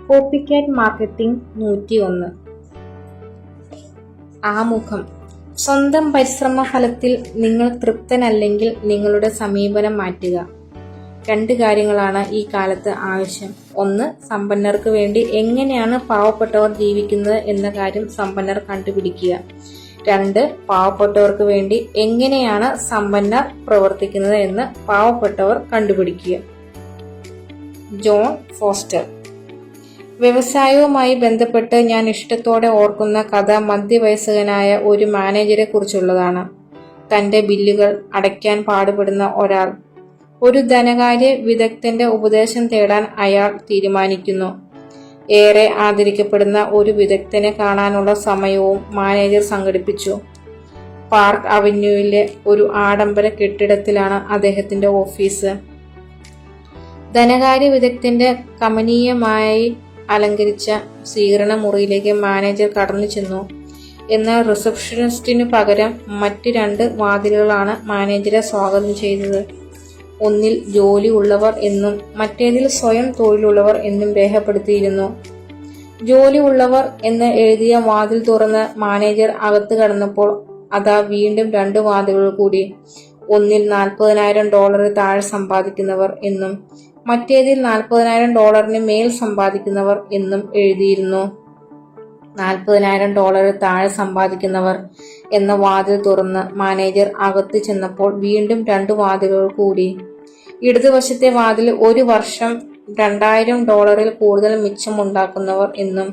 കോപ്പിക്കാറ്റ് marketing 101. ആമുഖം. സ്വന്തം പരിശ്രമ ഫലത്തിൽ നിങ്ങൾ തൃപ്തനല്ലെങ്കിൽ നിങ്ങളുടെ സമീപനം മാറ്റുക. 2 കാര്യങ്ങളാണ് ഈ കാലത്ത് ആവശ്യം. 1. സമ്പന്നർക്ക് വേണ്ടി എങ്ങനെയാണ് പാവപ്പെട്ടവർ ജീവിക്കുന്നത് എന്ന കാര്യം സമ്പന്നർ കണ്ടുപിടിക്കുക. 2. പാവപ്പെട്ടവർക്ക് വേണ്ടി എങ്ങനെയാണ് സമ്പന്നർ പ്രവർത്തിക്കുന്നത് എന്ന് പാവപ്പെട്ടവർ കണ്ടുപിടിക്കുക. John foster. വ്യവസായവുമായി ബന്ധപ്പെട്ട് ഞാൻ ഇഷ്ടത്തോടെ ഓർക്കുന്ന കഥ മധ്യവയസ്കനായ ഒരു മാനേജരെ കുറിച്ചുള്ളതാണ്. തന്റെ ബില്ലുകൾ അടയ്ക്കാൻ പാടുപെടുന്ന ഒരാൾ. ഒരു ധനകാര്യ വിദഗ്ധന്റെ ഉപദേശം തേടാൻ അയാൾ തീരുമാനിക്കുന്നു. ഏറെ ആദരിക്കപ്പെടുന്ന ഒരു വിദഗ്ധനെ കാണാനുള്ള സമയവും മാനേജർ സംഘടിപ്പിച്ചു. പാർക്ക് അവന്യൂവിലെ ഒരു ആഡംബര കെട്ടിടത്തിലാണ് അദ്ദേഹത്തിന്റെ ഓഫീസ്. ധനകാര്യ വിദഗ്ധന്റെ കമനീയമായി അലങ്കരിച്ച സ്വീകരണ മുറിയിലേക്ക് മാനേജർ കടന്നു ചെന്നു. എന്നാൽ റിസപ്ഷനിസ്റ്റിനു പകരം മറ്റ് 2 വാതിലുകളാണ് മാനേജരെ സ്വാഗതം ചെയ്തത്. ഒന്നിൽ ജോലി ഉള്ളവർ എന്നും മറ്റേതിൽ സ്വയം തൊഴിലുള്ളവർ എന്നും രേഖപ്പെടുത്തിയിരുന്നു. ജോലി ഉള്ളവർ എന്ന് എഴുതിയ വാതിൽ തുറന്ന് മാനേജർ അകത്ത് കടന്നപ്പോൾ അതാ വീണ്ടും 2 വാതിലുകൾ കൂടി. ഒന്നിൽ $40,000 താഴെ സമ്പാദിക്കുന്നവർ എന്നും മറ്റേതിൽ $40,000 മേൽ സമ്പാദിക്കുന്നവർ എന്നും എഴുതിയിരുന്നു. $40,000 താഴെ സമ്പാദിക്കുന്നവർ എന്ന വാതിൽ തുറന്ന് മാനേജർ അകത്ത് ചെന്നപ്പോൾ വീണ്ടും 2 വാതിലുകൾ കൂടി. ഇടതുവശത്തെ വാതിൽ 1 വർഷം $2,000 കൂടുതൽ മിച്ചമുണ്ടാക്കുന്നവർ എന്നും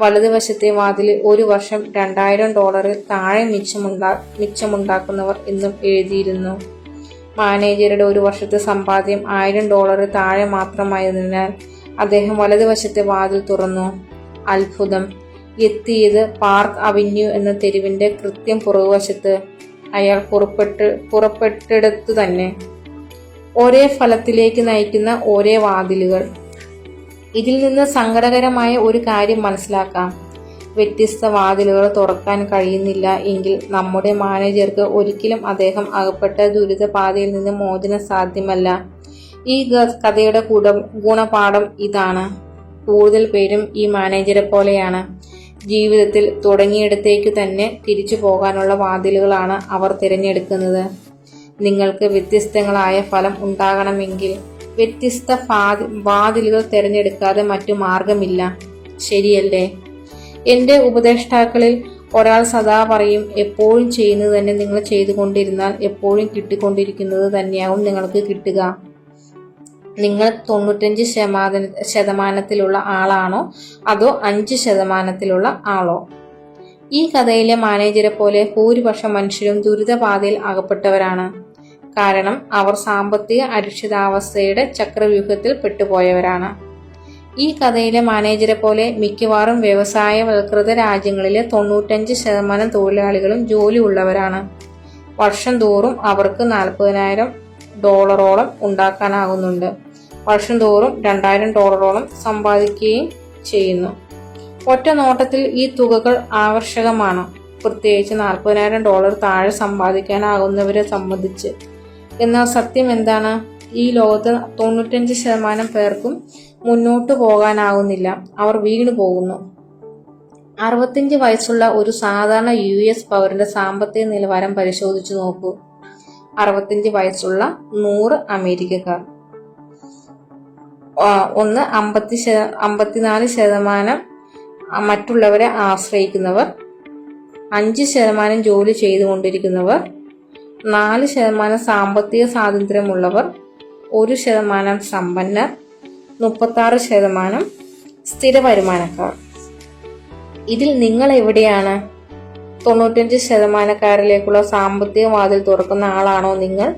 വലതുവശത്തെ വാതിൽ 1 വർഷം $2,000 താഴെ മിച്ചമുണ്ടാക്കുന്നവർ എന്നും എഴുതിയിരുന്നു. മാനേജറുടെ 1 വർഷത്തെ സമ്പാദ്യം $1,000 താഴെ മാത്രമായതിനാൽ അദ്ദേഹം വലതുവശത്തെ വാതിൽ തുറന്നു. അത്ഭുതം! എത്തിയത് പാർക്ക് അവന്യൂ എന്ന തെരുവിന്റെ കൃത്യം പുറകുവശത്ത്. അയാൾ പുറപ്പെട്ടിടത്തു തന്നെ. ഒരേ ഫലത്തിലേക്ക് നയിക്കുന്ന ഒരേ വാതിലുകൾ. ഇതിൽ നിന്ന് സങ്കടകരമായ ഒരു കാര്യം മനസ്സിലാക്കാം. വ്യത്യസ്ത വാതിലുകൾ തുറക്കാൻ കഴിയുന്നില്ല എങ്കിൽ നമ്മുടെ മാനേജർക്ക് ഒരിക്കലും അദ്ദേഹം അകപ്പെട്ട ദുരിതപാതയിൽ നിന്ന് മോചനം സാധ്യമല്ല. ഈ കഥയുടെ ഗുണപാഠം ഇതാണ്. കൂടുതൽ പേരും ഈ മാനേജരെ പോലെയാണ്. ജീവിതത്തിൽ തുടങ്ങിയിടത്തേക്ക് തന്നെ തിരിച്ചു പോകാനുള്ള വാതിലുകളാണ് അവർ തിരഞ്ഞെടുക്കുന്നത്. നിങ്ങൾക്ക് വ്യത്യസ്തങ്ങളായ ഫലം ഉണ്ടാകണമെങ്കിൽ വ്യത്യസ്ത വാതിലുകൾ തിരഞ്ഞെടുക്കാതെ മറ്റു മാർഗമില്ല. ശരിയല്ലേ? എന്റെ ഉപദേഷ്ടാക്കളിൽ ഒരാൾ സദാ പറയും, എപ്പോഴും ചെയ്യുന്നത് തന്നെ നിങ്ങൾ ചെയ്തുകൊണ്ടിരുന്നാൽ എപ്പോഴും കിട്ടിക്കൊണ്ടിരിക്കുന്നത് തന്നെയാവും നിങ്ങൾക്ക് കിട്ടുക. നിങ്ങൾ 95% ആളാണോ അതോ 5% ആളോ? ഈ കഥയിലെ മാനേജരെ പോലെ ഭൂരിപക്ഷം മനുഷ്യരും ദുരിതപാതയിൽ അകപ്പെട്ടവരാണ്. കാരണം അവർ സാമ്പത്തിക അരക്ഷിതാവസ്ഥയുടെ ചക്രവ്യൂഹത്തിൽ പെട്ടുപോയവരാണ്. ഈ കഥയിലെ മാനേജരെ പോലെ മിക്കവാറും വ്യവസായവൽകൃത രാജ്യങ്ങളിലെ 95% തൊഴിലാളികളും ജോലി ഉള്ളവരാണ്. വർഷം തോറും അവർക്ക് $40,000 ഉണ്ടാക്കാനാകുന്നുണ്ട്. വർഷം തോറും $2,000 സമ്പാദിക്കുകയും ചെയ്യുന്നു. ഒറ്റ നോട്ടത്തിൽ ഈ തുകകൾ ആകർഷകമാണ്, പ്രത്യേകിച്ച് $40,000 താഴെ സമ്പാദിക്കാനാകുന്നവരെ സംബന്ധിച്ച്. എന്നാൽ സത്യം എന്താണ്? ഈ ലോകത്ത് 95% പേർക്കും മുന്നോട്ടു പോകാനാകുന്നില്ല. അവർ വീണു പോകുന്നു. 65 വയസ്സുള്ള ഒരു സാധാരണ US പൗരന്റെ സാമ്പത്തിക നിലവാരം പരിശോധിച്ചു നോക്കൂ. 65 വയസ്സുള്ള 100 അമേരിക്കക്കാർ. 54% മറ്റുള്ളവരെ ആശ്രയിക്കുന്നവർ, 5% ജോലി ചെയ്തുകൊണ്ടിരിക്കുന്നവർ, 4% സാമ്പത്തിക സ്വാതന്ത്ര്യമുള്ളവർ, 1% സമ്പന്നർ, 36% സ്ഥിര വരുമാനക്കാർ. ഇതിൽ നിങ്ങൾ എവിടെയാണ്? 95%കാരിലേക്കുള്ള സാമ്പത്തിക വാതിൽ തുറക്കുന്ന ആളാണോ നിങ്ങൾ?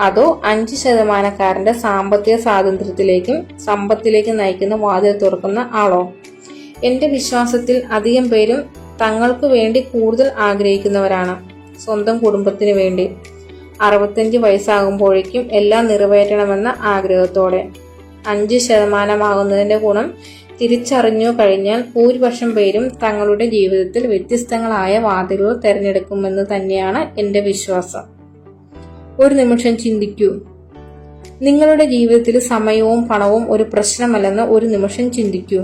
അതോ 5%കാരന്റെ സാമ്പത്തിക സ്വാതന്ത്ര്യത്തിലേക്കും സമ്പത്തിലേക്കും നയിക്കുന്ന വാതിൽ തുറക്കുന്ന ആളോ? എന്റെ വിശ്വാസത്തിൽ അധികം പേരും തങ്ങൾക്ക് വേണ്ടി കൂടുതൽ ആഗ്രഹിക്കുന്നവരാണ്. സ്വന്തം കുടുംബത്തിന് വേണ്ടി. 65 വയസ്സാകുമ്പോഴേക്കും എല്ലാം നിറവേറ്റണമെന്ന ആഗ്രഹത്തോടെ. 5% ആകുന്നതിന്റെ ഗുണം തിരിച്ചറിഞ്ഞു കഴിഞ്ഞാൽ ഭൂരിപക്ഷം പേരും തങ്ങളുടെ ജീവിതത്തിൽ വ്യത്യസ്തങ്ങളായ വാതിലുകൾ തിരഞ്ഞെടുക്കുമെന്ന് തന്നെയാണ് എന്റെ വിശ്വാസം. ഒരു നിമിഷം ചിന്തിക്കൂ. നിങ്ങളുടെ ജീവിതത്തിൽ സമയവും പണവും ഒരു പ്രശ്നമല്ലെന്ന് ഒരു നിമിഷം ചിന്തിക്കൂ.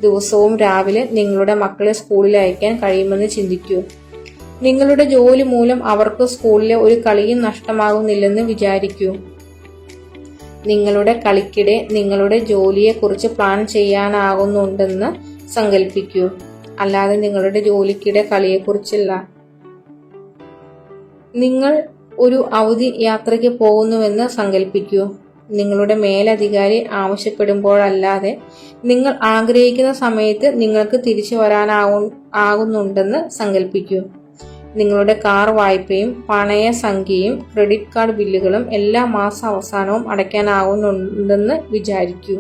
ദിവസവും രാവിലെ നിങ്ങളുടെ മക്കളെ സ്കൂളിൽ അയക്കാൻ കഴിയുമെന്ന് ചിന്തിക്കൂ. നിങ്ങളുടെ ജോലി മൂലം അവർക്ക് സ്കൂളിലെ ഒരു കളിയും നഷ്ടമാകുന്നില്ലെന്ന് വിചാരിക്കൂ. നിങ്ങളുടെ കളിക്കിടെ നിങ്ങളുടെ ജോലിയെക്കുറിച്ച് പ്ലാൻ ചെയ്യാനാകുന്നുണ്ടെന്ന് സങ്കല്പിക്കൂ. അല്ലാതെ നിങ്ങളുടെ ജോലിക്കിടെ കളിയെക്കുറിച്ചല്ല. നിങ്ങൾ ഒരു അവധി യാത്രയ്ക്ക് പോകുന്നുവെന്ന് സങ്കല്പിക്കൂ. നിങ്ങളുടെ മേലധികാരി ആവശ്യപ്പെടുമ്പോഴല്ലാതെ നിങ്ങൾ ആഗ്രഹിക്കുന്ന സമയത്ത് നിങ്ങൾക്ക് തിരിച്ചു വരാനാകുന്നുണ്ടെന്ന് സങ്കല്പിക്കൂ. നിങ്ങളുടെ കാർ വായ്പയും പണയ സംഖ്യയും ക്രെഡിറ്റ് കാർഡ് ബില്ലുകളും എല്ലാ മാസ അവസാനവും അടയ്ക്കാനാകുന്നുണ്ടെന്ന് വിചാരിക്കൂ.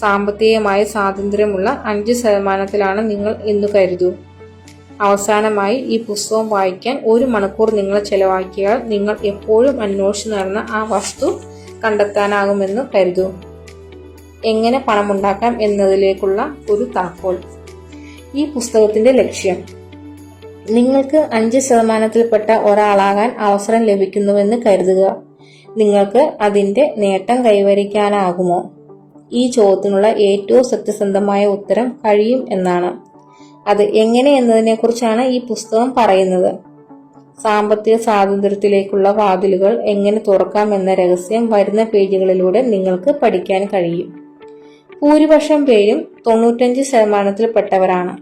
സാമ്പത്തികമായി സ്വാതന്ത്ര്യമുള്ള 5% നിങ്ങൾ എന്ന് കരുതൂ. അവസാനമായി ഈ പുസ്തകം വായിക്കാൻ 1 മണിക്കൂർ നിങ്ങൾ ചെലവാക്കിയാൽ നിങ്ങൾ എപ്പോഴും അന്വേഷിച്ചു നടന്ന ആ വസ്തു കണ്ടെത്താനാകുമെന്ന് കരുതൂ. എങ്ങനെ പണമുണ്ടാക്കാം എന്നതിലേക്കുള്ള ഒരു താക്കോൽ. ഈ പുസ്തകത്തിന്റെ ലക്ഷ്യം: നിങ്ങൾക്ക് 5%ൽപ്പെട്ട ഒരാളാകാൻ അവസരം ലഭിക്കുന്നുവെന്ന് കരുതുക. നിങ്ങൾക്ക് അതിന്റെ നേട്ടം കൈവരിക്കാനാകുമോ? ഈ ചോദ്യത്തിനുള്ള ഏറ്റവും സത്യസന്ധമായ ഉത്തരം കഴിയും എന്നാണ്. അത് എങ്ങനെ എന്നതിനെക്കുറിച്ചാണ് ഈ പുസ്തകം പറയുന്നത്. സാമ്പത്തിക സ്വാതന്ത്ര്യത്തിലേക്കുള്ള വാതിലുകൾ എങ്ങനെ തുറക്കാം എന്ന രഹസ്യം വരുന്ന പേജുകളിലൂടെ നിങ്ങൾക്ക് പഠിക്കാൻ കഴിയും. ഭൂരിപക്ഷം പേരും 95%ൽപ്പെട്ടവരാണ്.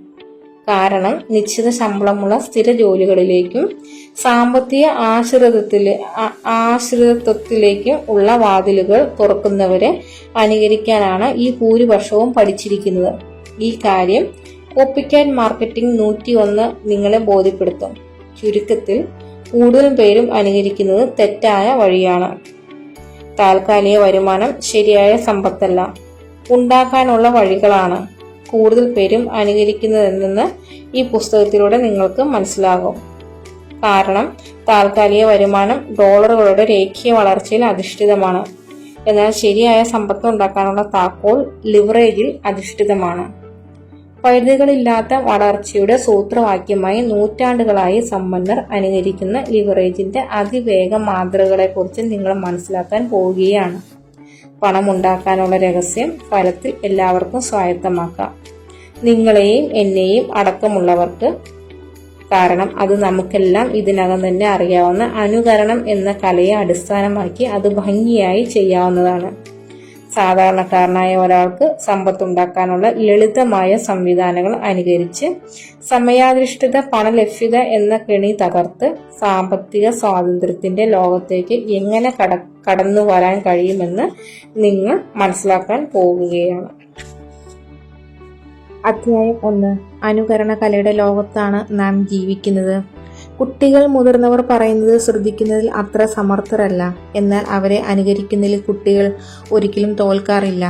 കാരണം നിശ്ചിത ശമ്പളമുള്ള സ്ഥിര ജോലികളിലേക്കും സാമ്പത്തിക ആശ്രിതത്വത്തിലേക്കും ഉള്ള വാതിലുകൾ തുറക്കുന്നവരെ അനുകരിക്കാനാണ് ഈ ഭൂരിപക്ഷവും പഠിച്ചിരിക്കുന്നത്. ഈ കാര്യം കോപ്പിക്കാറ്റ് മാർക്കറ്റിംഗ് 101 നിങ്ങളെ ബോധ്യപ്പെടുത്തും. ചുരുക്കത്തിൽ, കൂടുതൽ പേരും അനുകരിക്കുന്നത് തെറ്റായ വഴിയാണ്. താൽക്കാലിക വരുമാനം ശരിയായ സമ്പത്തല്ല, ഉണ്ടാക്കാനുള്ള വഴികളാണ് കൂടുതൽ പേരും അനുകരിക്കുന്നതെന്ന് ഈ പുസ്തകത്തിലൂടെ നിങ്ങൾക്ക് മനസ്സിലാകും. കാരണം താൽക്കാലിക വരുമാനം ഡോളറുകളുടെ രേഖീയ വളർച്ചയിൽ അധിഷ്ഠിതമാണ്. എന്നാൽ ശരിയായ സമ്പത്ത് ഉണ്ടാക്കാനുള്ള താക്കോൽ ലിവറേജിൽ അധിഷ്ഠിതമാണ്. പരിധികളില്ലാത്ത വളർച്ചയുടെ സൂത്രവാക്യമായി നൂറ്റാണ്ടുകളായി സമ്പന്നർ അനുകരിക്കുന്ന ലിവറേജിന്റെ അതിവേഗ മാതൃകകളെക്കുറിച്ച് നിങ്ങൾ മനസ്സിലാക്കാൻ പോവുകയാണ്. പണം ഉണ്ടാക്കാനുള്ള രഹസ്യം ഫലത്തിൽ എല്ലാവർക്കും സ്വായത്തമാക്കാം, നിങ്ങളെയും എന്നെയും അടക്കമുള്ളവർക്ക്. കാരണം അത് നമുക്കെല്ലാം ഇതിനകം തന്നെ അറിയാവുന്ന അനുകരണം എന്ന കലയെ അടിസ്ഥാനമാക്കി അത് ഭംഗിയായി ചെയ്യാവുന്നതാണ്. സാധാരണക്കാരനായ ഒരാൾക്ക് സമ്പത്തുണ്ടാക്കാനുള്ള ലളിതമായ സംവിധാനങ്ങൾ അനുകരിച്ച് സമയാധിഷ്ഠിത പണലഭ്യത എന്ന കെണി തകർത്ത് സാമ്പത്തിക സ്വാതന്ത്ര്യത്തിന്റെ ലോകത്തേക്ക് എങ്ങനെ കടന്നു വരാൻ കഴിയുമെന്ന് നിങ്ങൾ മനസ്സിലാക്കാൻ പോവുകയാണ്. അധ്യായം 1. അനുകരണ കലയുടെ ലോകത്താണ് നാം ജീവിക്കുന്നത്. കുട്ടികൾ മുതിർന്നവർ പറയുന്നത് ശ്രദ്ധിക്കുന്നതിൽ അത്ര സമർത്ഥരല്ല. എന്നാൽ അവരെ അനുകരിക്കുന്നതിൽ കുട്ടികൾ ഒരിക്കലും തോൽക്കാറില്ല.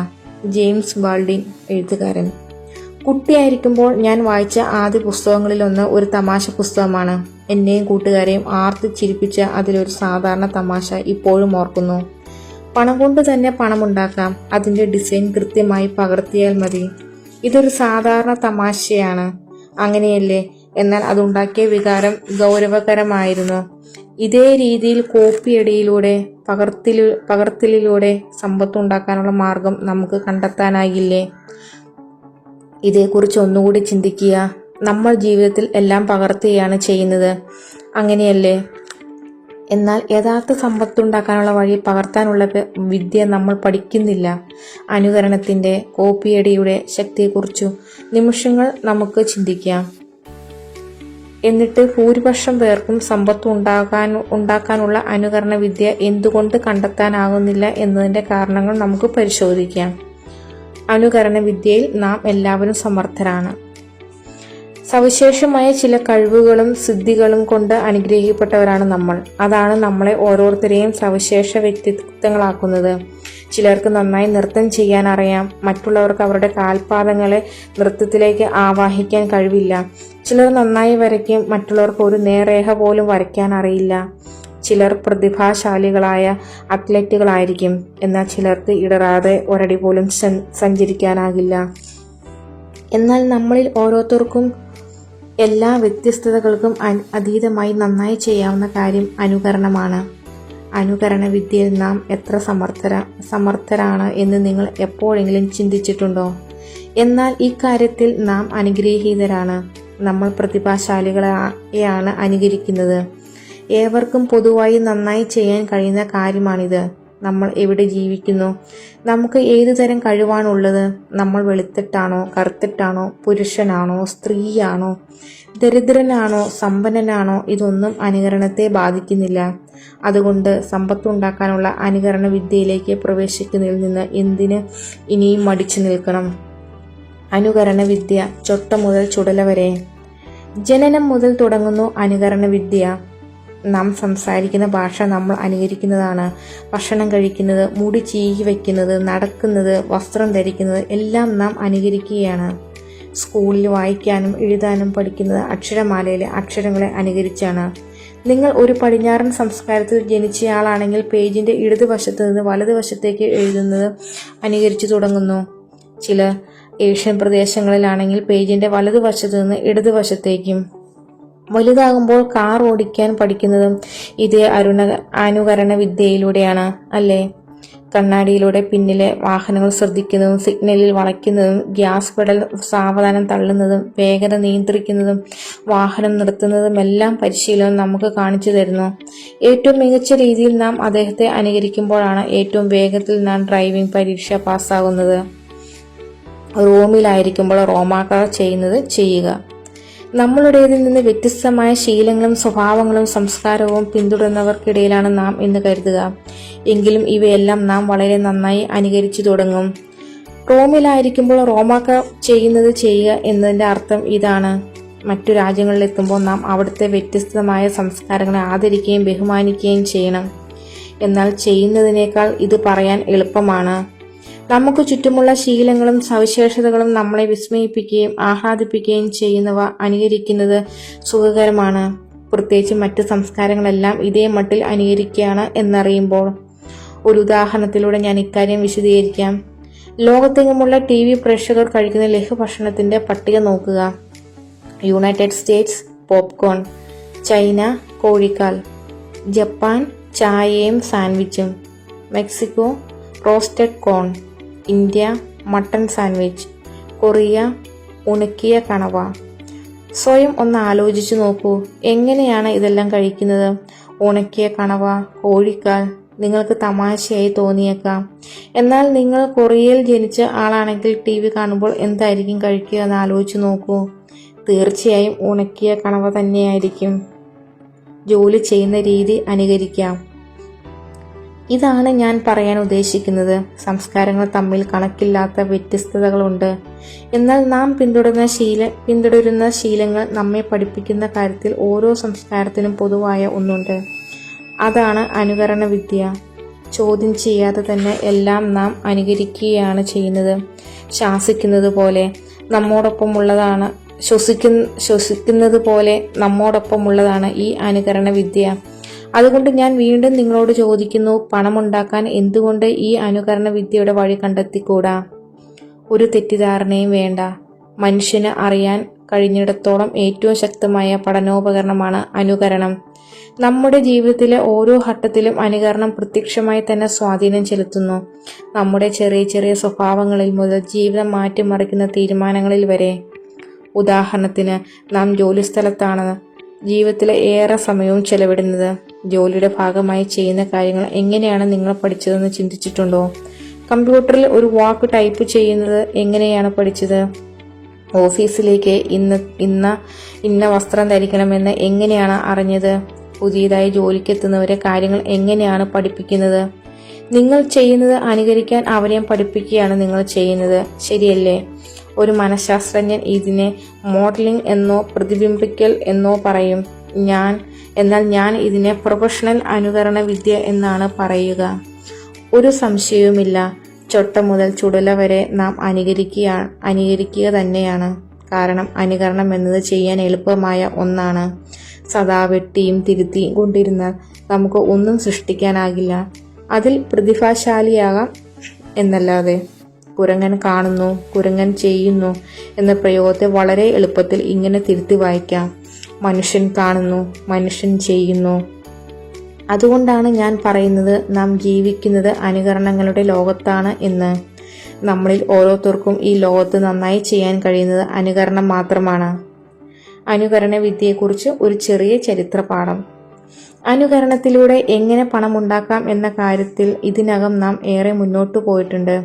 ജെയിംസ് ബാൾഡിൻ, എഴുത്തുകാരൻ. കുട്ടിയായിരിക്കുമ്പോൾ ഞാൻ വായിച്ച ആദ്യ പുസ്തകങ്ങളിലൊന്ന് ഒരു തമാശ പുസ്തകമാണ്. എന്നെയും കൂട്ടുകാരെയും ആർത്ത് ചിരിപ്പിച്ച അതിലൊരു സാധാരണ തമാശ ഇപ്പോഴും ഓർക്കുന്നു. പണം കൊണ്ട് തന്നെ പണമുണ്ടാക്കാം, അതിന്റെ ഡിസൈൻ കൃത്യമായി പകർത്തിയാൽ മതി. ഇതൊരു സാധാരണ തമാശയാണ്, അങ്ങനെയല്ലേ? എന്നാൽ അതുണ്ടാക്കിയ വികാരം ഗൗരവകരമായിരുന്നു. ഇതേ രീതിയിൽ കോപ്പിയടിയിലൂടെ പകർത്തലിലൂടെ സമ്പത്തുണ്ടാക്കാനുള്ള മാർഗം നമുക്ക് കണ്ടെത്താനാകില്ലേ? ഇതേക്കുറിച്ച് ഒന്നുകൂടി ചിന്തിക്കുക. നമ്മൾ ജീവിതത്തിൽ എല്ലാം പകർത്തുകയാണ് ചെയ്യുന്നത്, അങ്ങനെയല്ലേ? എന്നാൽ യഥാർത്ഥ സമ്പത്തുണ്ടാക്കാനുള്ള വഴി പകർത്താനുള്ള വിദ്യ നമ്മൾ പഠിക്കുന്നില്ല. അനുകരണത്തിന്റെ, കോപ്പിയടിയുടെ ശക്തിയെക്കുറിച്ചു നിമിഷങ്ങൾ നമുക്ക് ചിന്തിക്കാം. എന്നിട്ട് ഭൂരിപക്ഷം പേർക്കും സമ്പത്ത് ഉണ്ടാക്കാനുള്ള അനുകരണ വിദ്യ എന്തുകൊണ്ട് കണ്ടെത്താനാകുന്നില്ല എന്നതിന്റെ കാരണങ്ങൾ നമുക്ക് പരിശോധിക്കാം. അനുകരണ വിദ്യയിൽ നാം എല്ലാവരും സമർത്ഥരാണ്. സവിശേഷമായ ചില കഴിവുകളും സിദ്ധികളും കൊണ്ട് അനുഗ്രഹിക്കപ്പെട്ടവരാണ് നമ്മൾ. അതാണ് നമ്മളെ ഓരോരുത്തരെയും സവിശേഷ വ്യക്തിത്വങ്ങളാക്കുന്നത്. ചിലർക്ക് നന്നായി നൃത്തം ചെയ്യാൻ അറിയാം, മറ്റുള്ളവർക്ക് അവരുടെ കാൽപാദങ്ങളെ നൃത്തത്തിലേക്ക് ആവാഹിക്കാൻ കഴിവില്ല. ചിലർ നന്നായി വരയ്ക്കും, മറ്റുള്ളവർക്ക് ഒരു നേർരേഖ പോലും വരയ്ക്കാൻ അറിയില്ല. ചിലർ പ്രതിഭാശാലികളായ അത്ലറ്റുകളായിരിക്കും, എന്നാൽ ചിലർക്ക് ഇടറാതെ ഒരടി പോലും സഞ്ചരിക്കാനാകില്ല. എന്നാൽ നമ്മളിൽ ഓരോരുത്തർക്കും എല്ലാ വ്യത്യസ്തതകൾക്കും അതീതമായി നന്നായി ചെയ്യാവുന്ന കാര്യം അനുകരണമാണ്. അനുകരണ വിദ്യയിൽ നാം എത്ര സമർത്ഥരാണ് എന്ന് നിങ്ങൾ എപ്പോഴെങ്കിലും ചിന്തിച്ചിട്ടുണ്ടോ? എന്നാൽ ഇക്കാര്യത്തിൽ നാം അനുഗ്രഹീതരാണ്. നമ്മൾ പ്രതിഭാശാലികളെയാണ് അനുകരിക്കുന്നത്. ഏവർക്കും പൊതുവായി നന്നായി ചെയ്യാൻ കഴിയുന്ന കാര്യമാണിത്. നമ്മൾ എവിടെ ജീവിക്കുന്നു? നമുക്ക് ഏതു തരം കഴിവാണുള്ളത്? നമ്മൾ വെളുത്തിട്ടാണോ കറുത്തിട്ടാണോ, പുരുഷനാണോ സ്ത്രീയാണോ, ദരിദ്രനാണോ സമ്പന്നനാണോ, ഇതൊന്നും അനുകരണത്തെ ബാധിക്കുന്നില്ല. അതുകൊണ്ട് സമ്പത്തുണ്ടാക്കാനുള്ള അനുകരണ വിദ്യയിലേക്ക് പ്രവേശിക്കുന്നതിൽ നിന്ന് എന്തിന് ഇനിയും മടിച്ചു നിൽക്കണം? അനുകരണ വിദ്യ ചൊട്ട മുതൽ ചുടല വരെ. ജനനം മുതൽ തുടങ്ങുന്നു അനുകരണ വിദ്യ. നാം സംസാരിക്കുന്ന ഭാഷ നമ്മൾ അനുകരിക്കുന്നതാണ്. ഭക്ഷണം കഴിക്കുന്നത്, മുടി ചീകി വയ്ക്കുന്നത്, നടക്കുന്നത്, വസ്ത്രം ധരിക്കുന്നത് എല്ലാം നാം അനുകരിക്കുകയാണ്. സ്കൂളിൽ വായിക്കാനും എഴുതാനും പഠിക്കുന്നത് അക്ഷരമാലയിലെ അക്ഷരങ്ങളെ അനുകരിച്ചാണ്. നിങ്ങൾ ഒരു പടിഞ്ഞാറൻ സംസ്കാരത്തിൽ ജനിച്ചയാളാണെങ്കിൽ പേജിന്റെ ഇടതുവശത്ത് നിന്ന് വലതുവശത്തേക്ക് എഴുതുന്നത് അനുകരിച്ചു തുടങ്ങുന്നു. ചില ഏഷ്യൻ പ്രദേശങ്ങളിലാണെങ്കിൽ പേജിന്റെ വലതുവശത്ത് നിന്ന് ഇടതുവശത്തേക്കും. വലുതാകുമ്പോൾ കാർ ഓടിക്കാൻ പഠിക്കുന്നതും ഇതേ അനുകരണ വിദ്യയിലൂടെയാണ് അല്ലേ? കണ്ണാടിയിലൂടെ പിന്നിലെ വാഹനങ്ങൾ ശ്രദ്ധിക്കുന്നതും, സിഗ്നലിൽ വളയ്ക്കുന്നതും, ഗ്യാസ് പെഡൽ സാവധാനം തള്ളുന്നതും, വേഗത നിയന്ത്രിക്കുന്നതും, വാഹനം നിർത്തുന്നതുമെല്ലാം പരിശീലനം നമുക്ക് കാണിച്ചു തരുന്നു. ഏറ്റവും മികച്ച രീതിയിൽ നാം അദ്ദേഹത്തെ അനുകരിക്കുമ്പോഴാണ് ഏറ്റവും വേഗത്തിൽ നാം ഡ്രൈവിംഗ് പരീക്ഷ പാസ്സാകുന്നത്. റോമിലായിരിക്കുമ്പോൾ റോമാക്കാർ ചെയ്യുന്നത് ചെയ്യുക. നമ്മളുടേതിൽ നിന്ന് വ്യത്യസ്തമായ ശീലങ്ങളും സ്വഭാവങ്ങളും സംസ്കാരവും പിന്തുടരുന്നവർക്കിടയിലാണ് നാം എന്ന് കരുതുക. എങ്കിലും ഇവയെല്ലാം നാം വളരെ നന്നായി അനുകരിച്ചു തുടങ്ങും. റോമിലായിരിക്കുമ്പോൾ റോമാക്കാർ ചെയ്യുന്നത് ചെയ്യുക എന്നതിൻ്റെ അർത്ഥം ഇതാണ്. മറ്റു രാജ്യങ്ങളിലെത്തുമ്പോൾ നാം അവിടുത്തെ വ്യത്യസ്തമായ സംസ്കാരങ്ങളെ ആദരിക്കുകയും ബഹുമാനിക്കുകയും ചെയ്യണം. എന്നാൽ ചെയ്യുന്നതിനേക്കാൾ ഇത് പറയാൻ എളുപ്പമാണ്. നമുക്ക് ചുറ്റുമുള്ള ശീലങ്ങളും സവിശേഷതകളും നമ്മളെ വിസ്മയിപ്പിക്കുകയും ആഹ്ലാദിപ്പിക്കുകയും ചെയ്യുന്നവ അനുകരിക്കുന്നത് സുഖകരമാണ്. പ്രത്യേകിച്ച് മറ്റ് സംസ്കാരങ്ങളെല്ലാം ഇതേ മട്ടിൽ അനുകരിക്കുകയാണ് എന്നറിയുമ്പോൾ. ഒരു ഉദാഹരണത്തിലൂടെ ഞാൻ ഇക്കാര്യം വിശദീകരിക്കാം. ലോകത്തെങ്ങുമുള്ള TV പ്രേക്ഷകർ കഴിക്കുന്ന ലഘുഭക്ഷണത്തിന്റെ പട്ടിക നോക്കുക. യുണൈറ്റഡ് സ്റ്റേറ്റ്സ് പോപ്കോൺ, ചൈന കോഴിക്കാൽ, ജപ്പാൻ ചായയും സാൻഡ്വിച്ചും, Mexico roasted corn, India mutton sandwich, Korea ഉണക്കിയ കണവ. സ്വയം ഒന്ന് ആലോചിച്ചു നോക്കൂ, എങ്ങനെയാണ് ഇതെല്ലാം കഴിക്കുന്നത്? ഉണക്കിയ കണവ, കോഴിക്കാൽ നിങ്ങൾക്ക് തമാശയായി തോന്നിയേക്കാം. എന്നാൽ നിങ്ങൾ കൊറിയയിൽ ജനിച്ച ആളാണെങ്കിൽ TV കാണുമ്പോൾ എന്തായിരിക്കും കഴിക്കുക എന്ന് ആലോചിച്ചു നോക്കൂ. തീർച്ചയായും ഉണക്കിയ കണവ തന്നെയായിരിക്കും. ജോലി ചെയ്യുന്ന രീതി അനുകരിക്കാം. ഇതാണ് ഞാൻ പറയാൻ ഉദ്ദേശിക്കുന്നത്. സംസ്കാരങ്ങൾ തമ്മിൽ കണക്കില്ലാത്ത വ്യത്യസ്തതകളുണ്ട്. എന്നാൽ നാം പിന്തുടരുന്ന ശീലങ്ങൾ നമ്മെ പഠിപ്പിക്കുന്ന കാര്യത്തിൽ ഓരോ സംസ്കാരത്തിനും പൊതുവായ ഒന്നുണ്ട്. അതാണ് അനുകരണ വിദ്യ. ചോദ്യം ചെയ്യാതെ തന്നെ എല്ലാം നാം അനുകരിക്കുകയാണ് ചെയ്യുന്നത്. ശ്വസിക്കുന്നത് പോലെ നമ്മോടൊപ്പമുള്ളതാണ് ഈ അനുകരണ വിദ്യ. അതുകൊണ്ട് ഞാൻ വീണ്ടും നിങ്ങളോട് ചോദിക്കുന്നു, പണമുണ്ടാക്കാൻ എന്തുകൊണ്ട് ഈ അനുകരണ വിദ്യയുടെ വഴി കണ്ടെത്തിക്കൂടാ? ഒരു തെറ്റിദ്ധാരണയും വേണ്ട. മനുഷ്യന് അറിയാൻ കഴിഞ്ഞിടത്തോളം ഏറ്റവും ശക്തമായ പഠനോപകരണമാണ് അനുകരണം. നമ്മുടെ ജീവിതത്തിലെ ഓരോ ഘട്ടത്തിലും അനുകരണം പ്രത്യക്ഷമായി തന്നെ സ്വാധീനം ചെലുത്തുന്നു. നമ്മുടെ ചെറിയ ചെറിയ സ്വഭാവങ്ങളിൽ മുതൽ ജീവിതം മാറ്റിമറിക്കുന്ന തീരുമാനങ്ങളിൽ വരെ. ഉദാഹരണത്തിന്, നാം ജോലിസ്ഥലത്താണ് ജീവിതത്തിലെ ഏറെ സമയവും ചെലവിടുന്നത്. ജോലിയുടെ ഭാഗമായി ചെയ്യുന്ന കാര്യങ്ങൾ എങ്ങനെയാണ് നിങ്ങൾ പഠിച്ചതെന്ന് ചിന്തിച്ചിട്ടുണ്ടോ? കമ്പ്യൂട്ടറിൽ ഒരു വാക്ക് ടൈപ്പ് ചെയ്യുന്നത് എങ്ങനെയാണ് പഠിച്ചത്? ഓഫീസിലേക്ക് ഇന്ന വസ്ത്രം ധരിക്കണമെന്ന് എങ്ങനെയാണ് അറിഞ്ഞത്? പുതിയതായി ജോലിക്കെത്തുന്നവരെ കാര്യങ്ങൾ എങ്ങനെയാണ് പഠിപ്പിക്കുന്നത്? നിങ്ങൾ ചെയ്യുന്നത് അനുകരിക്കാൻ അവരെയും പഠിപ്പിക്കുകയാണ് നിങ്ങൾ ചെയ്യുന്നത്, ശരിയല്ലേ? ഒരു മനഃശാസ്ത്രജ്ഞൻ ഇതിനെ മോഡലിംഗ് എന്നോ പ്രതിബിംബിക്കൽ എന്നോ പറയും. എന്നാൽ ഞാൻ ഇതിനെ പ്രൊഫഷണൽ അനുകരണ വിദ്യ എന്നാണ് പറയുക. ഒരു സംശയവുമില്ല, ചൊട്ട മുതൽ ചുടല വരെ നാം അനുകരിക്കുക തന്നെയാണ്. കാരണം അനുകരണം എന്നത് ചെയ്യാൻ എളുപ്പമായ ഒന്നാണ്. സദാ വെട്ടിയും തിരുത്തിയും കൊണ്ടിരുന്നാൽ നമുക്ക് ഒന്നും സൃഷ്ടിക്കാനാകില്ല. അതിൽ പ്രതിഭാശാലിയാകാം എന്നല്ലാതെ. കുരങ്ങൻ കാണുന്നു, കുരങ്ങൻ ചെയ്യുന്നു എന്ന പ്രയോഗത്തെ വളരെ എളുപ്പത്തിൽ ഇങ്ങനെ തിരുത്തി വായിക്കാം: മനുഷ്യൻ കാണുന്നു, മനുഷ്യൻ ചെയ്യുന്നു. അതുകൊണ്ടാണ് ഞാൻ പറയുന്നത് നാം ജീവിക്കുന്നത് അനുകരണങ്ങളുടെ ലോകത്താണ് എന്ന്. നമ്മളിൽ ഓരോരുത്തർക്കും ഈ ലോകത്ത് നന്നായി ചെയ്യാൻ കഴിയുന്നത് അനുകരണം മാത്രമാണ്. അനുകരണ വിദ്യയെക്കുറിച്ച് ഒരു ചെറിയ ചരിത്ര പാഠം. അനുകരണത്തിലൂടെ എങ്ങനെ പണമുണ്ടാക്കാം എന്ന കാര്യത്തിൽ ഇതിനകം നാം ഏറെ മുന്നോട്ടു പോയിട്ടുണ്ട്.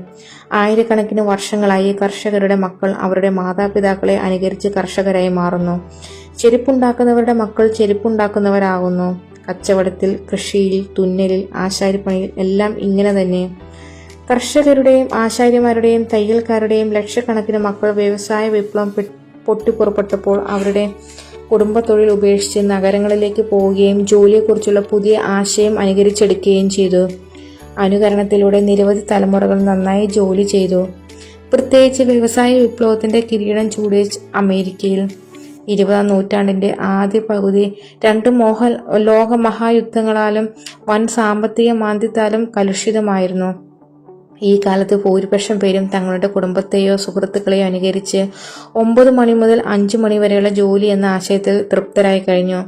ആയിരക്കണക്കിന് വർഷങ്ങളായി കർഷകരുടെ മക്കൾ അവരുടെ മാതാപിതാക്കളെ അനുകരിച്ച് കർഷകരായി മാറുന്നു. ചെരുപ്പുണ്ടാക്കുന്നവരുടെ മക്കൾ ചെരുപ്പുണ്ടാക്കുന്നവരാകുന്നു. കച്ചവടത്തിൽ, കൃഷിയിൽ, തുന്നലിൽ, ആശാരിപ്പണിയിൽ എല്ലാം ഇങ്ങനെ തന്നെ. കർഷകരുടെയും ആശാരിമാരുടെയും തയ്യൽക്കാരുടെയും ലക്ഷക്കണക്കിന് മക്കൾ വ്യവസായ വിപ്ലവം പൊട്ടിപ്പുറപ്പെട്ടപ്പോൾ അവരുടെ കുടുംബത്തൊഴിൽ ഉപേക്ഷിച്ച് നഗരങ്ങളിലേക്ക് പോവുകയും ജോലിയെക്കുറിച്ചുള്ള പുതിയ ആശയം അനുകരിച്ചെടുക്കുകയും ചെയ്തു. അനുകരണത്തിലൂടെ നിരവധി തലമുറകൾ നന്നായി ജോലി ചെയ്തു. പ്രത്യേകിച്ച് വ്യവസായ വിപ്ലവത്തിന്റെ കിരീടം ചൂടിയ അമേരിക്കയിൽ 20-ാം നൂറ്റാണ്ടിന്റെ ആദ്യ പകുതി 2 ലോകമഹായുദ്ധങ്ങളാലും വൻ സാമ്പത്തിക മാന്ദ്യത്താലും കലുഷിതമായിരുന്നു. ഈ കാലത്ത് ഭൂരിപക്ഷം പേരും തങ്ങളുടെ കുടുംബത്തെയോ സുഹൃത്തുക്കളെയോ അനുകരിച്ച് 9 മണി മുതൽ 5 മണി വരെയുള്ള ജോലി എന്ന ആശയത്തിൽ തൃപ്തരായി കഴിഞ്ഞു.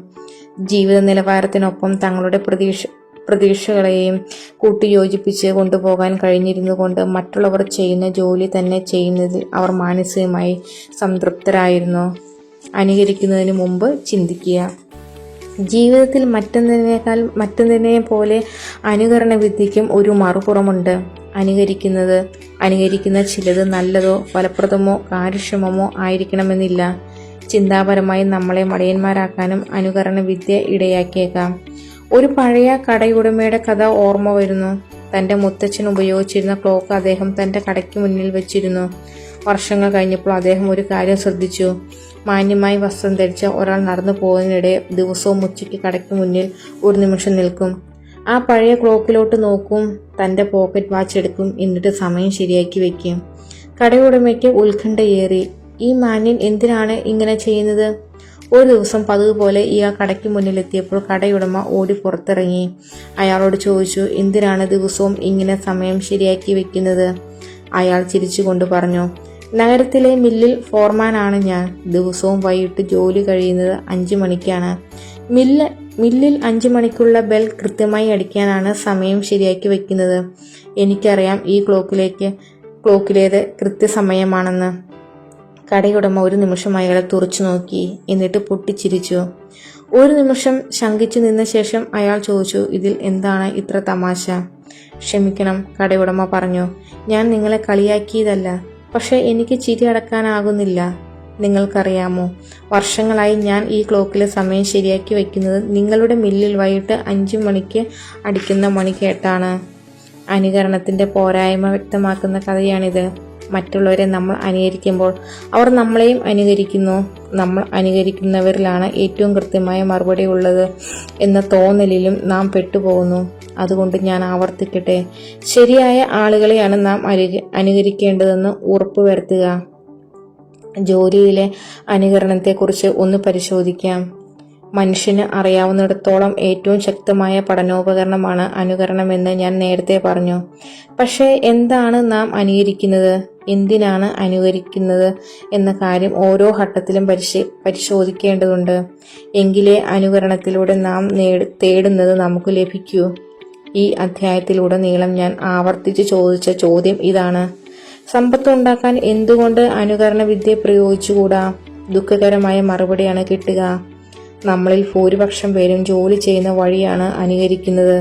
ജീവിത നിലവാരത്തിനൊപ്പം തങ്ങളുടെ പ്രതീക്ഷകളെയും കൂട്ടിയോജിപ്പിച്ച് കൊണ്ടുപോകാൻ കഴിഞ്ഞിരുന്നു കൊണ്ട് മറ്റുള്ളവർ ചെയ്യുന്ന ജോലി തന്നെ ചെയ്യുന്നതിൽ അവർ മാനസികമായി സംതൃപ്തരായിരുന്നു. അനുകരിക്കുന്നതിന് മുമ്പ് ചിന്തിക്കുക. ജീവിതത്തിൽ മറ്റൊന്നിനെ പോലെ അനുകരണ വിദ്യയ്ക്കും ഒരു മറുപുറമുണ്ട്. അനുകരിക്കുന്ന ചിലത് നല്ലതോ ഫലപ്രദമോ കാര്യക്ഷമമോ ആയിരിക്കണമെന്നില്ല. ചിന്താപരമായി നമ്മളെ മടിയന്മാരാക്കാനും അനുകരണ വിദ്യ ഇടയാക്കിയേക്കാം. ഒരു പഴയ കടയുടമയുടെ കഥ ഓർമ്മ വരുന്നു. തന്റെ മുത്തച്ഛൻ ഉപയോഗിച്ചിരുന്ന ക്ലോക്ക് അദ്ദേഹം തന്റെ കടയ്ക്ക് മുന്നിൽ വെച്ചിരുന്നു. വർഷങ്ങൾ കഴിഞ്ഞപ്പോൾ അദ്ദേഹം ഒരു കാര്യം ശ്രദ്ധിച്ചു. മാന്യമായി വസ്ത്രം ധരിച്ച ഒരാൾ നടന്നു പോകുന്നതിനിടെ ദിവസവും ഉച്ചയ്ക്ക് കടയ്ക്ക് മുന്നിൽ ഒരു നിമിഷം നിൽക്കും. ആ പഴയ ക്ലോക്കിലോട്ട് നോക്കും, തന്റെ പോക്കറ്റ് വാച്ച് എടുക്കും, എന്നിട്ട് സമയം ശരിയാക്കി വെക്കും. കടയുടമയ്ക്ക് ഉത്കണ്ഠയേറി. ഈ മാന്യൻ എന്തിനാണ് ഇങ്ങനെ ചെയ്യുന്നത്? ഒരു ദിവസം പതിവ് പോലെ ഇയാൾ കടയ്ക്ക് മുന്നിലെത്തിയപ്പോൾ കടയുടമ ഓടി പുറത്തിറങ്ങി. അയാളോട് ചോദിച്ചു, എന്തിനാണ് ദിവസവും ഇങ്ങനെ സമയം ശരിയാക്കി വെക്കുന്നത്? അയാൾ ചിരിച്ചുകൊണ്ട് പറഞ്ഞു, നഗരത്തിലെ മില്ലിൽ ഫോർമാനാണ് ഞാൻ. ദിവസവും വൈകിട്ട് ജോലി കഴിയുന്നത് 5 മണിക്കാണ്. മില്ലിൽ 5 മണിക്കുള്ള ബെൽ കൃത്യമായി അടിക്കാനാണ് സമയം ശരിയാക്കി വെക്കുന്നത്. എനിക്കറിയാം ഈ ക്ലോക്കിലേത് കൃത്യസമയമാണെന്ന്. കടയുടമ ഒരു നിമിഷം അയാളെ തുറച്ചു നോക്കി, എന്നിട്ട് പൊട്ടിച്ചിരിച്ചു. ഒരു നിമിഷം ശങ്കിച്ചു നിന്ന ശേഷം അയാൾ ചോദിച്ചു, ഇതിൽ എന്താണ് ഇത്ര തമാശ? ക്ഷമിക്കണം, കടയുടമ പറഞ്ഞു, ഞാൻ നിങ്ങളെ കളിയാക്കിയതല്ല. പക്ഷെ എനിക്ക് ചിരി അടക്കാനാകുന്നില്ല. നിങ്ങൾക്കറിയാമോ, വർഷങ്ങളായി ഞാൻ ഈ ക്ലോക്കിലെ സമയം ശരിയാക്കി വയ്ക്കുന്നത് നിങ്ങളുടെ മില്ലിൽ വൈകിട്ട് 5 മണിക്ക് അടിക്കുന്ന മണി കേട്ടാണ്. അനുകരണത്തിന്റെ പോരായ്മ വ്യക്തമാക്കുന്ന കഥയാണിത്. മറ്റുള്ളവരെ നമ്മൾ അനുകരിക്കുമ്പോൾ അവർ നമ്മളെയും അനുകരിക്കുന്നു. നമ്മൾ അനുകരിക്കുന്നവരിലാണ് ഏറ്റവും കൃത്യമായ മറുപടി ഉള്ളത് എന്ന തോന്നലിലും നാം പെട്ടുപോകുന്നു. അതുകൊണ്ട് ഞാൻ ആവർത്തിക്കട്ടെ, ശരിയായ ആളുകളെയാണ് നാം അനുകരിക്കേണ്ടതെന്ന് ഉറപ്പുവരുത്തുക. ജോലിയിലെ അനുകരണത്തെക്കുറിച്ച് ഒന്ന് പരിശോധിക്കാം. മനുഷ്യന് അറിയാവുന്നിടത്തോളം ഏറ്റവും ശക്തമായ പഠനോപകരണമാണ് അനുകരണമെന്ന് ഞാൻ നേരത്തെ പറഞ്ഞു. പക്ഷേ എന്താണ് നാം അനുകരിക്കുന്നത്, എന്തിനാണ് അനുകരിക്കുന്നത് എന്ന കാര്യം ഓരോ ഘട്ടത്തിലും പരിശോധിക്കേണ്ടതുണ്ട്. എങ്കിലേ അനുകരണത്തിലൂടെ നാം തേടുന്നത് നമുക്ക് ലഭിക്കൂ. ഈ അധ്യായത്തിലുടനീളം ഞാൻ ആവർത്തിച്ച് ചോദിച്ച ചോദ്യം ഇതാണ്: സമ്പത്തുണ്ടാക്കാൻ എന്തുകൊണ്ട് അനുകരണ വിദ്യ പ്രയോഗിച്ചുകൂടാ? ദുഃഖകരമായ മറുപടിയാണ് കിട്ടുക. നമ്മളിൽ ഭൂരിപക്ഷം പേരും ജോലി ചെയ്യുന്ന വഴിയാണ് അനുകരിക്കുന്നത്,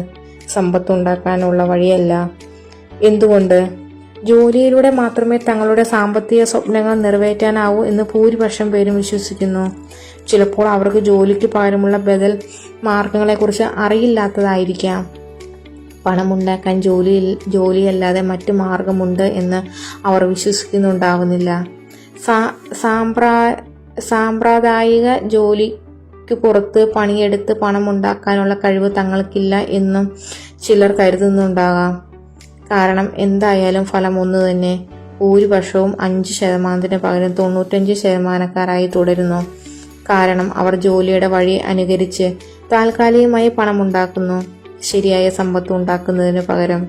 സമ്പത്തുണ്ടാക്കാനുള്ള വഴിയല്ല. എന്തുകൊണ്ട്? ജോലിയിലൂടെ മാത്രമേ തങ്ങളുടെ സാമ്പത്തിക സ്വപ്നങ്ങൾ നിറവേറ്റാനാവൂ എന്ന് ഭൂരിപക്ഷം പേരും വിശ്വസിക്കുന്നു. ചിലപ്പോൾ അവർക്ക് ജോലിക്ക് പകരമുള്ള ബദൽ മാർഗങ്ങളെക്കുറിച്ച് അറിയില്ലാത്തതായിരിക്കാം. പണമുണ്ടാക്കാൻ ജോലിയല്ലാതെ മറ്റു മാർഗമുണ്ട് എന്ന് അവർ വിശ്വസിക്കുന്നുണ്ടാവുന്നില്ല. സാമ്പ്രദായിക ജോലിക്ക് പുറത്ത് പണിയെടുത്ത് പണമുണ്ടാക്കാനുള്ള കഴിവ് തങ്ങൾക്കില്ല എന്നും ചിലർ കരുതുന്നുണ്ടാകാം. കാരണം എന്തായാലും ഫലം ഒന്നു തന്നെ. ഭൂരിപക്ഷവും 5% പകരം 95% തുടരുന്നു. കാരണം അവർ ജോലിയുടെ വഴി അനുകരിച്ച് താൽക്കാലികമായി പണമുണ്ടാക്കുന്നു, ശരിയായ സമ്പത്ത് ഉണ്ടാക്കുന്നതിന് പകരം.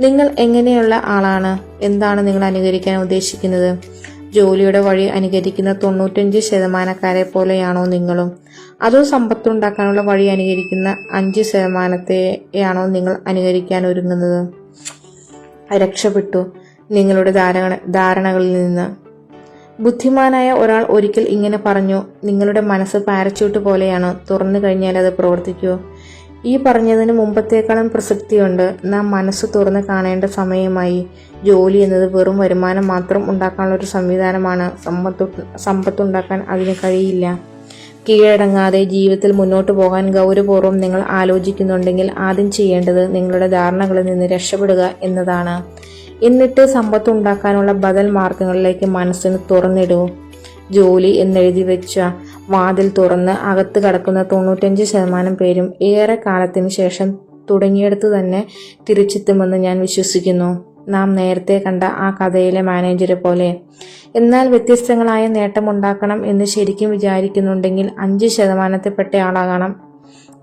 നിങ്ങൾ എങ്ങനെയുള്ള ആളാണ്? എന്താണ് നിങ്ങൾ അനുകരിക്കാൻ ഉദ്ദേശിക്കുന്നത്? ജോലിയുടെ വഴി അനുകരിക്കുന്ന 95% പോലെയാണോ നിങ്ങളും? അതോ സമ്പത്തുണ്ടാക്കാനുള്ള വഴി അനുകരിക്കുന്ന 5%യാണോ നിങ്ങൾ അനുകരിക്കാൻ ഒരുങ്ങുന്നത്? രക്ഷപ്പെട്ടു. നിങ്ങളുടെ ധാരണകളിൽ നിന്ന്. ബുദ്ധിമാനായ ഒരാൾ ഒരിക്കൽ ഇങ്ങനെ പറഞ്ഞു, നിങ്ങളുടെ മനസ്സ് പാരച്യൂട്ട് പോലെയാണ്, തുറന്നു കഴിഞ്ഞാൽ അത് പ്രവർത്തിക്കൂ. ഈ പറഞ്ഞതിന് മുമ്പത്തേക്കാളും പ്രസക്തിയുണ്ട്. നാം മനസ്സ് തുറന്ന് കാണേണ്ട സമയമായി. ജോലി എന്നത് വെറും വരുമാനം മാത്രം ഉണ്ടാക്കാനുള്ള ഒരു സംവിധാനമാണ്. സമ്പത്തുണ്ടാക്കാൻ അതിന് കഴിയില്ല. കീഴടങ്ങാതെ ജീവിതത്തിൽ മുന്നോട്ട് പോകാൻ ഗൗരവപൂർവ്വം നിങ്ങൾ ആലോചിക്കുന്നുണ്ടെങ്കിൽ ആദ്യം ചെയ്യേണ്ടത് നിങ്ങളുടെ ധാരണകളിൽ നിന്ന് രക്ഷപ്പെടുക എന്നതാണ്. എന്നിട്ട് സമ്പത്തുണ്ടാക്കാനുള്ള ബദൽ മാർഗങ്ങളിലേക്ക് മനസ്സിന് തുറന്നിടൂ. ജോലി എന്നെഴുതി വെച്ച വാതിൽ തുറന്ന് അകത്ത് കടക്കുന്ന 95% പേരും ഏറെ കാലത്തിന് ശേഷം തുടങ്ങിയെടുത്ത് തന്നെ തിരിച്ചെത്തുമെന്ന് ഞാൻ വിശ്വസിക്കുന്നു. നാം നേരത്തെ കണ്ട ആ കഥയിലെ മാനേജരെ പോലെ. എന്നാൽ വ്യത്യസ്തങ്ങളായ നേട്ടമുണ്ടാക്കണം എന്ന് ശരിക്കും വിചാരിക്കുന്നുണ്ടെങ്കിൽ 5%പ്പെട്ട ആളാകണം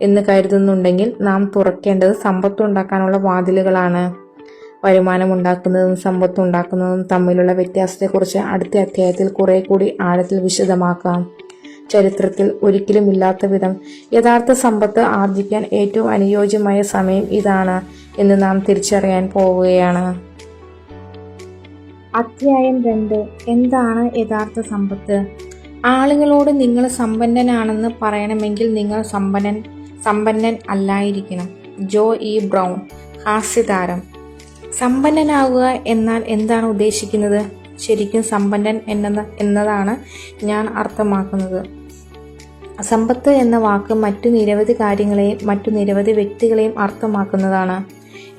എന്ന് കരുതുന്നുണ്ടെങ്കിൽ നാം തുറക്കേണ്ടത് സമ്പത്തുണ്ടാക്കാനുള്ള വാതിലുകളാണ്. വരുമാനമുണ്ടാക്കുന്നതും സമ്പത്തുണ്ടാക്കുന്നതും തമ്മിലുള്ള വ്യത്യാസത്തെക്കുറിച്ച് അടുത്ത അധ്യായത്തിൽ കുറെ കൂടി ആഴത്തിൽ വിശദമാക്കാം. ചരിത്രത്തിൽ ഒരിക്കലും ഇല്ലാത്ത വിധം യഥാർത്ഥ സമ്പത്ത് ആർജിക്കാൻ ഏറ്റവും അനുയോജ്യമായ സമയം ഇതാണ് എന്ന് നാം തിരിച്ചറിയാൻ പോവുകയാണ്. അധ്യായം 2. എന്താണ് യഥാർത്ഥ സമ്പത്ത്? ആളുകളോട് നിങ്ങൾ സമ്പന്നനാണെന്ന് പറയണമെങ്കിൽ നിങ്ങൾ സമ്പന്നൻ അല്ലായിരിക്കണം. ജോ ഇ ബ്രൗൺ, ഹാസ്യതാരം. സമ്പന്നനാകുക എന്നാൽ എന്താണ് ഉദ്ദേശിക്കുന്നത്? ശരിക്കും സമ്പന്നൻ എന്നതാണ് ഞാൻ അർത്ഥമാക്കുന്നത്. സമ്പത്ത് എന്ന വാക്ക് മറ്റു നിരവധി കാര്യങ്ങളെയും മറ്റു നിരവധി വ്യക്തികളെയും അർത്ഥമാക്കുന്നതാണ്.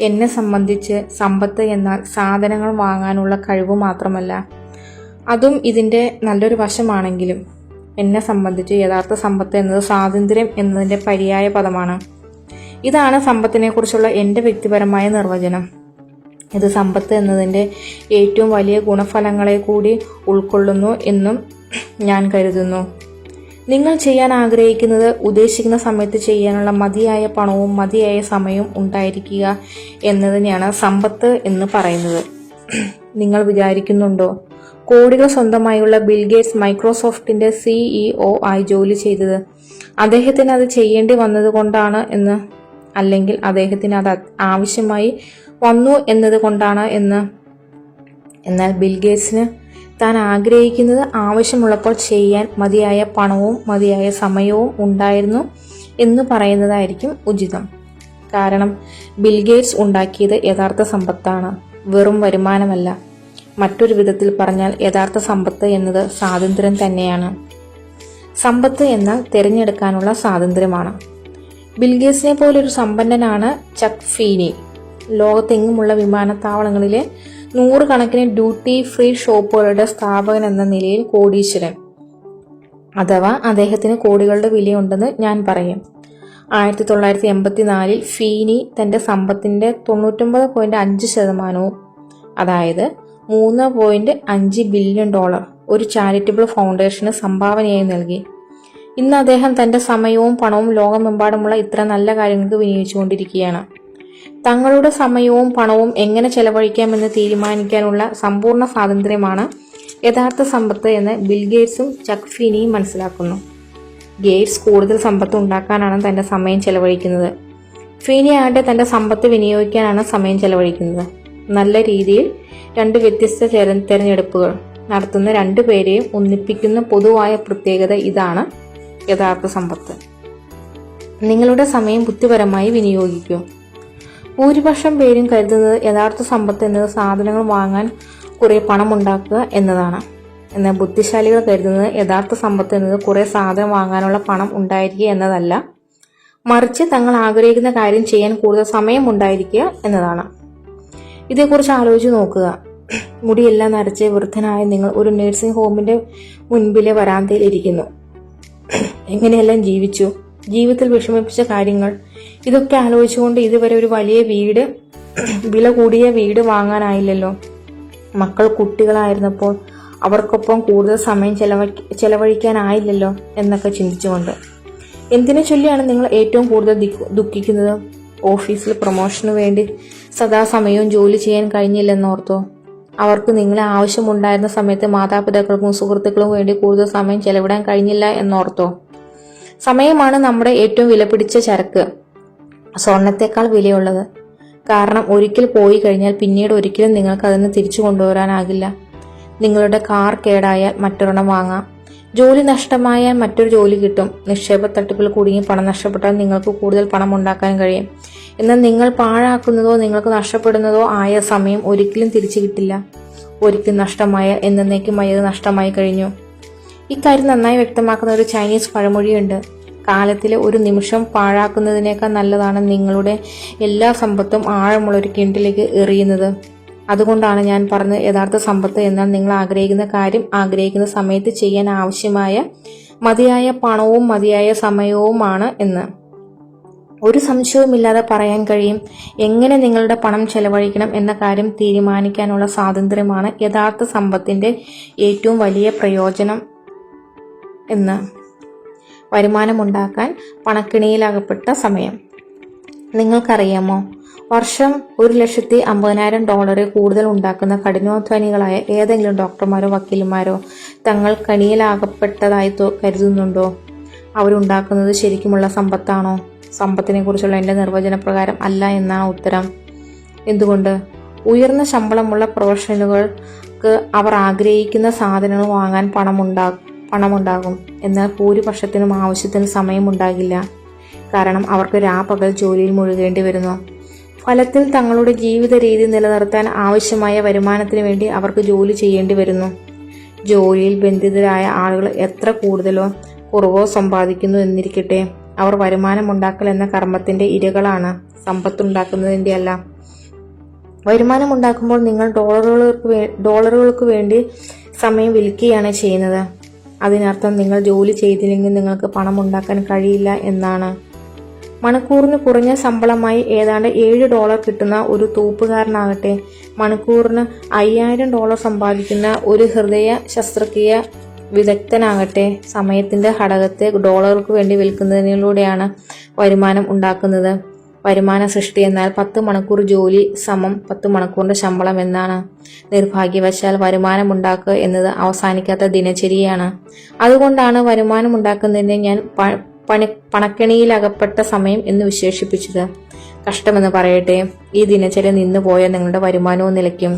എന്നെ സംബന്ധിച്ച് സമ്പത്ത് എന്നാൽ സാധനങ്ങൾ വാങ്ങാനുള്ള കഴിവ് മാത്രമല്ല. അതും ഇതിൻ്റെ നല്ലൊരു വശമാണെങ്കിലും എന്നെ സംബന്ധിച്ച് യഥാർത്ഥ സമ്പത്ത് എന്നത് സ്വാതന്ത്ര്യം എന്നതിൻ്റെ പര്യായ പദമാണ്. ഇതാണ് സമ്പത്തിനെക്കുറിച്ചുള്ള എൻ്റെ വ്യക്തിപരമായ നിർവചനം. ഇത് സമ്പത്ത് എന്നതിൻ്റെ ഏറ്റവും വലിയ ഗുണഫലങ്ങളെ കൂടി ഉൾക്കൊള്ളുന്നു എന്നും ഞാൻ കരുതുന്നു. നിങ്ങൾ ചെയ്യാൻ ആഗ്രഹിക്കുന്നത് ഉദ്ദേശിക്കുന്ന സമയത്ത് ചെയ്യാനുള്ള മതിയായ പണവും മതിയായ സമയവും ഉണ്ടായിരിക്കുക എന്നതിനെയാണ് സമ്പത്ത് എന്ന് പറയുന്നത്. നിങ്ങൾ വിചാരിക്കുന്നുണ്ടോ കോടികൾ സ്വന്തമായുള്ള ബിൽ ഗേറ്റ്സ് മൈക്രോസോഫ്റ്റിന്റെ CEO ആയി ജോലി ചെയ്തത് അദ്ദേഹത്തിന് അത് ചെയ്യേണ്ടി വന്നതുകൊണ്ടാണ് എന്ന്, അല്ലെങ്കിൽ അദ്ദേഹത്തിന് അത് ആവശ്യമായി വന്നു എന്നത് കൊണ്ടാണ് എന്ന്? എന്നാൽ ബിൽ ഗേറ്റ്സിന് താൻ ആഗ്രഹിക്കുന്നത് ആവശ്യമുള്ളപ്പോൾ ചെയ്യാൻ മതിയായ പണവും മതിയായ സമയവും ഉണ്ടായിരുന്നു എന്ന് പറയുന്നതായിരിക്കും ഉചിതം. കാരണം ബിൽ ഗേറ്റ്സ് ഉണ്ടാക്കിയത് യഥാർത്ഥ സമ്പത്താണ്, വെറും വരുമാനമല്ല. മറ്റൊരു വിധത്തിൽ പറഞ്ഞാൽ യഥാർത്ഥ സമ്പത്ത് എന്നത് സ്വാതന്ത്ര്യം തന്നെയാണ്. സമ്പത്ത് എന്നാൽ തിരഞ്ഞെടുക്കാനുള്ള സ്വാതന്ത്ര്യമാണ്. ബിൽ ഗേറ്റ്സിനെ പോലൊരു സമ്പന്നനാണ് ചക്ക് ഫീനി. ലോകത്തെങ്ങുമുള്ള വിമാനത്താവളങ്ങളിലെ 100 കണക്കിന് ഡ്യൂട്ടി ഫ്രീ ഷോപ്പുകളുടെ സ്ഥാപകൻ എന്ന നിലയിൽ കോടീശ്വരൻ. അഥവാ അദ്ദേഹത്തിന് കോടികളുടെ വിലയുണ്ടെന്ന് ഞാൻ പറയും. 1984 ഫീനി തന്റെ സമ്പത്തിന്റെ 99.5%, അതായത് $3.5 ബില്യൺ ഒരു ചാരിറ്റബിൾ ഫൗണ്ടേഷന് സംഭാവനയായി നൽകി. ഇന്ന് അദ്ദേഹം തന്റെ സമയവും പണവും ലോകമെമ്പാടുമുള്ള ഇത്ര നല്ല കാര്യങ്ങൾക്ക് വിനിയോഗിച്ചുകൊണ്ടിരിക്കുകയാണ്. തങ്ങളുടെ സമയവും പണവും എങ്ങനെ ചെലവഴിക്കാമെന്ന് തീരുമാനിക്കാനുള്ള സമ്പൂർണ്ണ സ്വാതന്ത്ര്യമാണ് യഥാർത്ഥ സമ്പത്ത് എന്ന് ബിൽ ഗേറ്റ്സും ചക്ക് ഫീനിയും മനസ്സിലാക്കുന്നു. ഗേറ്റ്സ് കൂടുതൽ സമ്പത്ത് ഉണ്ടാക്കാനാണ് തന്റെ സമയം ചെലവഴിക്കുന്നത്. ഫീനി ആകട്ടെ തന്റെ സമ്പത്ത് വിനിയോഗിക്കാനാണ് സമയം ചെലവഴിക്കുന്നത്. നല്ല രീതിയിൽ 2 വ്യത്യസ്ത തെരഞ്ഞെടുപ്പുകൾ നടത്തുന്ന 2 പേരെയും ഒന്നിപ്പിക്കുന്ന പൊതുവായ പ്രത്യേകത ഇതാണ് യഥാർത്ഥ സമ്പത്ത്. നിങ്ങളുടെ സമയം ബുദ്ധിപരമായി വിനിയോഗിക്കൂ. ഭൂരിപക്ഷം പേരും കരുതുന്നത് യഥാർത്ഥ സമ്പത്ത് എന്നത് സാധനങ്ങൾ വാങ്ങാൻ കുറെ പണം ഉണ്ടാക്കുക എന്നതാണ്. എന്നാൽ ബുദ്ധിശാലികൾ കരുതുന്നത് യഥാർത്ഥ സമ്പത്ത് എന്നത് കുറെ സാധനം വാങ്ങാനുള്ള പണം ഉണ്ടായിരിക്കുക എന്നതല്ല, മറിച്ച് തങ്ങൾ ആഗ്രഹിക്കുന്ന കാര്യം ചെയ്യാൻ കൂടുതൽ സമയം ഉണ്ടായിരിക്കുക എന്നതാണ്. ഇതേക്കുറിച്ച് ആലോചിച്ച് നോക്കുക. മുടിയെല്ലാം നരച്ച് വൃദ്ധനായ നിങ്ങൾ ഒരു നഴ്സിംഗ് ഹോമിന്റെ മുൻപിലെ വരാന്തയിൽ ഇരിക്കുന്നു. എങ്ങനെയെല്ലാം ജീവിച്ചു, ജീവിതത്തിൽ വിഷമിപ്പിച്ച കാര്യങ്ങൾ, ഇതൊക്കെ ആലോചിച്ചുകൊണ്ട് ഇതുവരെ ഒരു വലിയ വീട്, വില കൂടിയ വീട് വാങ്ങാനായില്ലല്ലോ. മക്കൾ കുട്ടികളായിരുന്നപ്പോൾ അവർക്കൊപ്പം കൂടുതൽ സമയം ചെലവഴിക്കാനായില്ലല്ലോ എന്നൊക്കെ ചിന്തിച്ചുകൊണ്ട്. എന്തിനെ ചൊല്ലിയാണ് നിങ്ങൾ ഏറ്റവും കൂടുതൽ ദുഃഖിക്കുന്നത്? ഓഫീസിൽ പ്രൊമോഷന് വേണ്ടി സദാസമയവും ജോലി ചെയ്യാൻ കഴിഞ്ഞില്ലെന്നോർത്തോ? അവർക്ക് നിങ്ങളെ ആവശ്യമുണ്ടായിരുന്ന സമയത്ത് മാതാപിതാക്കൾക്കും സുഹൃത്തുക്കളും വേണ്ടി കൂടുതൽ സമയം ചെലവിടാൻ കഴിഞ്ഞില്ല എന്നോർത്തോ? സമയമാണ് നമ്മുടെ ഏറ്റവും വിലപിടിച്ച ചരക്ക്, സ്വർണത്തെക്കാൾ വിലയുള്ളത്. കാരണം ഒരിക്കൽ പോയി കഴിഞ്ഞാൽ പിന്നീട് ഒരിക്കലും നിങ്ങൾക്ക് അതിന് തിരിച്ചു കൊണ്ടുവരാനാകില്ല. നിങ്ങളുടെ കാർ കേടായാൽ മറ്റൊരെണ്ണം വാങ്ങാം. ജോലി നഷ്ടമായാൽ മറ്റൊരു ജോലി കിട്ടും. നിക്ഷേപ തട്ടിപ്പിൽ കുടുങ്ങി പണം നഷ്ടപ്പെട്ടാൽ നിങ്ങൾക്ക് കൂടുതൽ പണം ഉണ്ടാക്കാൻ കഴിയും. എന്നാൽ നിങ്ങൾ പാഴാക്കുന്നതോ നിങ്ങൾക്ക് നഷ്ടപ്പെടുന്നതോ ആയ സമയം ഒരിക്കലും തിരിച്ചു കിട്ടില്ല. ഒരിക്കൽ നഷ്ടമായ എന്നേക്കുമായി അത് നഷ്ടമായി കഴിഞ്ഞു. ഇക്കാര്യം നന്നായി വ്യക്തമാക്കുന്ന ഒരു ചൈനീസ് പഴമൊഴിയുണ്ട്. കാലത്തിലെ ഒരു നിമിഷം പാഴാക്കുന്നതിനേക്കാൾ നല്ലതാണ് നിങ്ങളുടെ എല്ലാ സമ്പത്തും ആഴമുള്ള ഒരു കിണറ്റിലേക്ക് എറിയുന്നത്. അതുകൊണ്ടാണ് ഞാൻ പറഞ്ഞത്, യഥാർത്ഥ സമ്പത്ത് എന്നാൽ നിങ്ങൾ ആഗ്രഹിക്കുന്ന കാര്യം ആഗ്രഹിക്കുന്ന സമയത്ത് ചെയ്യാൻ ആവശ്യമായ മതിയായ പണവും മതിയായ സമയവുമാണ് എന്ന്. ഒരു സംശയവുമില്ലാതെ പറയാൻ കഴിയും, എങ്ങനെ നിങ്ങളുടെ പണം ചെലവഴിക്കണം എന്ന കാര്യം തീരുമാനിക്കാനുള്ള സ്വാതന്ത്ര്യമാണ് യഥാർത്ഥ സമ്പത്തിന്റെ ഏറ്റവും വലിയ പ്രയോജനം എന്ന്. വരുമാനമുണ്ടാക്കാൻ പണക്കിണിയിലകപ്പെട്ട സമയം. നിങ്ങൾക്കറിയാമോ, വർഷം $150,000 കൂടുതൽ ഉണ്ടാക്കുന്ന കഠിനാധ്വാനികളായ ഏതെങ്കിലും ഡോക്ടർമാരോ വക്കീലന്മാരോ തങ്ങൾ കണിയിലാകപ്പെട്ടതായി കരുതുന്നുണ്ടോ? അവരുണ്ടാക്കുന്നത് ശരിക്കുമുള്ള സമ്പത്താണോ? സമ്പത്തിനെ കുറിച്ചുള്ള എൻ്റെ നിർവചനപ്രകാരം അല്ല എന്നാണ് ഉത്തരം. എന്തുകൊണ്ട്? ഉയർന്ന ശമ്പളമുള്ള പ്രൊഫഷണലുകൾക്ക് അവർ ആഗ്രഹിക്കുന്ന സാധനങ്ങൾ വാങ്ങാൻ പണമുണ്ടാകും. എന്നാൽ ഭൂരിപക്ഷത്തിനും ആവശ്യത്തിന് സമയമുണ്ടാകില്ല. കാരണം അവർക്ക് രാപ്പകൽ ജോലിയിൽ മുഴുകേണ്ടി വരുന്നു. ഫലത്തിൽ തങ്ങളുടെ ജീവിത രീതി നിലനിർത്താൻ ആവശ്യമായ വരുമാനത്തിന് വേണ്ടി അവർക്ക് ജോലി ചെയ്യേണ്ടി വരുന്നു. ജോലിയിൽ ബന്ധിതരായ ആളുകൾ എത്ര കൂടുതലോ കുറവോ സമ്പാദിക്കുന്നു എന്നിരിക്കട്ടെ, അവർ വരുമാനമുണ്ടാക്കൽ എന്ന കർമ്മത്തിന്റെ ഇരകളാണ്, സമ്പത്തുണ്ടാക്കുന്നതിൻ്റെ അല്ല. വരുമാനമുണ്ടാക്കുമ്പോൾ നിങ്ങൾ ഡോളറുകൾക്ക് വേണ്ടി സമയം വിൽക്കുകയാണ് ചെയ്യുന്നത്. അതിനർത്ഥം നിങ്ങൾ ജോലി ചെയ്തില്ലെങ്കിൽ നിങ്ങൾക്ക് പണം ഉണ്ടാക്കാൻ കഴിയില്ല എന്നാണ്. മണിക്കൂറിന് കുറഞ്ഞ ശമ്പളമായി ഏതാണ്ട് $7 കിട്ടുന്ന ഒരു തൂപ്പുകാരനാകട്ടെ, മണിക്കൂറിന് $5,000 സമ്പാദിക്കുന്ന ഒരു ഹൃദയ ശസ്ത്രക്രിയ വിദഗ്ധനാകട്ടെ, സമയത്തിന്റെ ഘടകത്തെ ഡോളറുകൾക്ക് വേണ്ടി വിൽക്കുന്നതിലൂടെയാണ് വരുമാനം ഉണ്ടാക്കുന്നത്. വരുമാന സൃഷ്ടി എന്നാൽ 10 മണിക്കൂർ ജോലി സമം 10 മണിക്കൂറിന്റെ ശമ്പളം എന്നാണ്. നിർഭാഗ്യവശാൽ വരുമാനമുണ്ടാക്കുക എന്നത് അവസാനിക്കാത്ത ദിനചര്യയാണ്. അതുകൊണ്ടാണ് വരുമാനമുണ്ടാക്കുന്നതിനെ ഞാൻ പണക്കെണിയിലകപ്പെട്ട സമയം എന്ന് വിശേഷിപ്പിച്ചത്. കഷ്ടമെന്ന് പറയട്ടെ, ഈ ദിനചര്യ നിന്നുപോയാൽ നിങ്ങളുടെ വരുമാനവും നിലയ്ക്കും.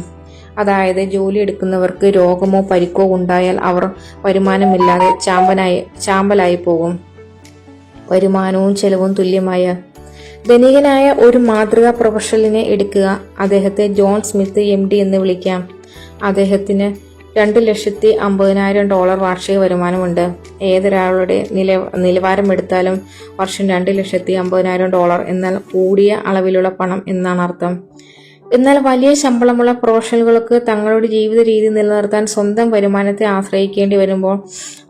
അതായത് ജോലി എടുക്കുന്നവർക്ക് രോഗമോ പരിക്കോ ഉണ്ടായാൽ അവർ വരുമാനമില്ലാതെ ചാമ്പലായി പോകും. വരുമാനവും ചെലവും തുല്യമായ ധനികനായ ഒരു മാതൃകാ പ്രൊഫഷണലിനെ എടുക്കുക. അദ്ദേഹത്തെ ജോൺ സ്മിത്ത് MD എന്ന് വിളിക്കാം. അദ്ദേഹത്തിന് $250,000 വാർഷിക വരുമാനമുണ്ട്. ഏതൊരാളുടെ നിലവാരം എടുത്താലും വർഷം $250,000 എന്നാൽ കൂടിയ അളവിലുള്ള പണം എന്നാണ് അർത്ഥം. എന്നാൽ വലിയ ശമ്പളമുള്ള പ്രൊഫഷണലുകൾക്ക് തങ്ങളുടെ ജീവിത രീതി നിലനിർത്താൻ സ്വന്തം വരുമാനത്തെ ആശ്രയിക്കേണ്ടി വരുമ്പോൾ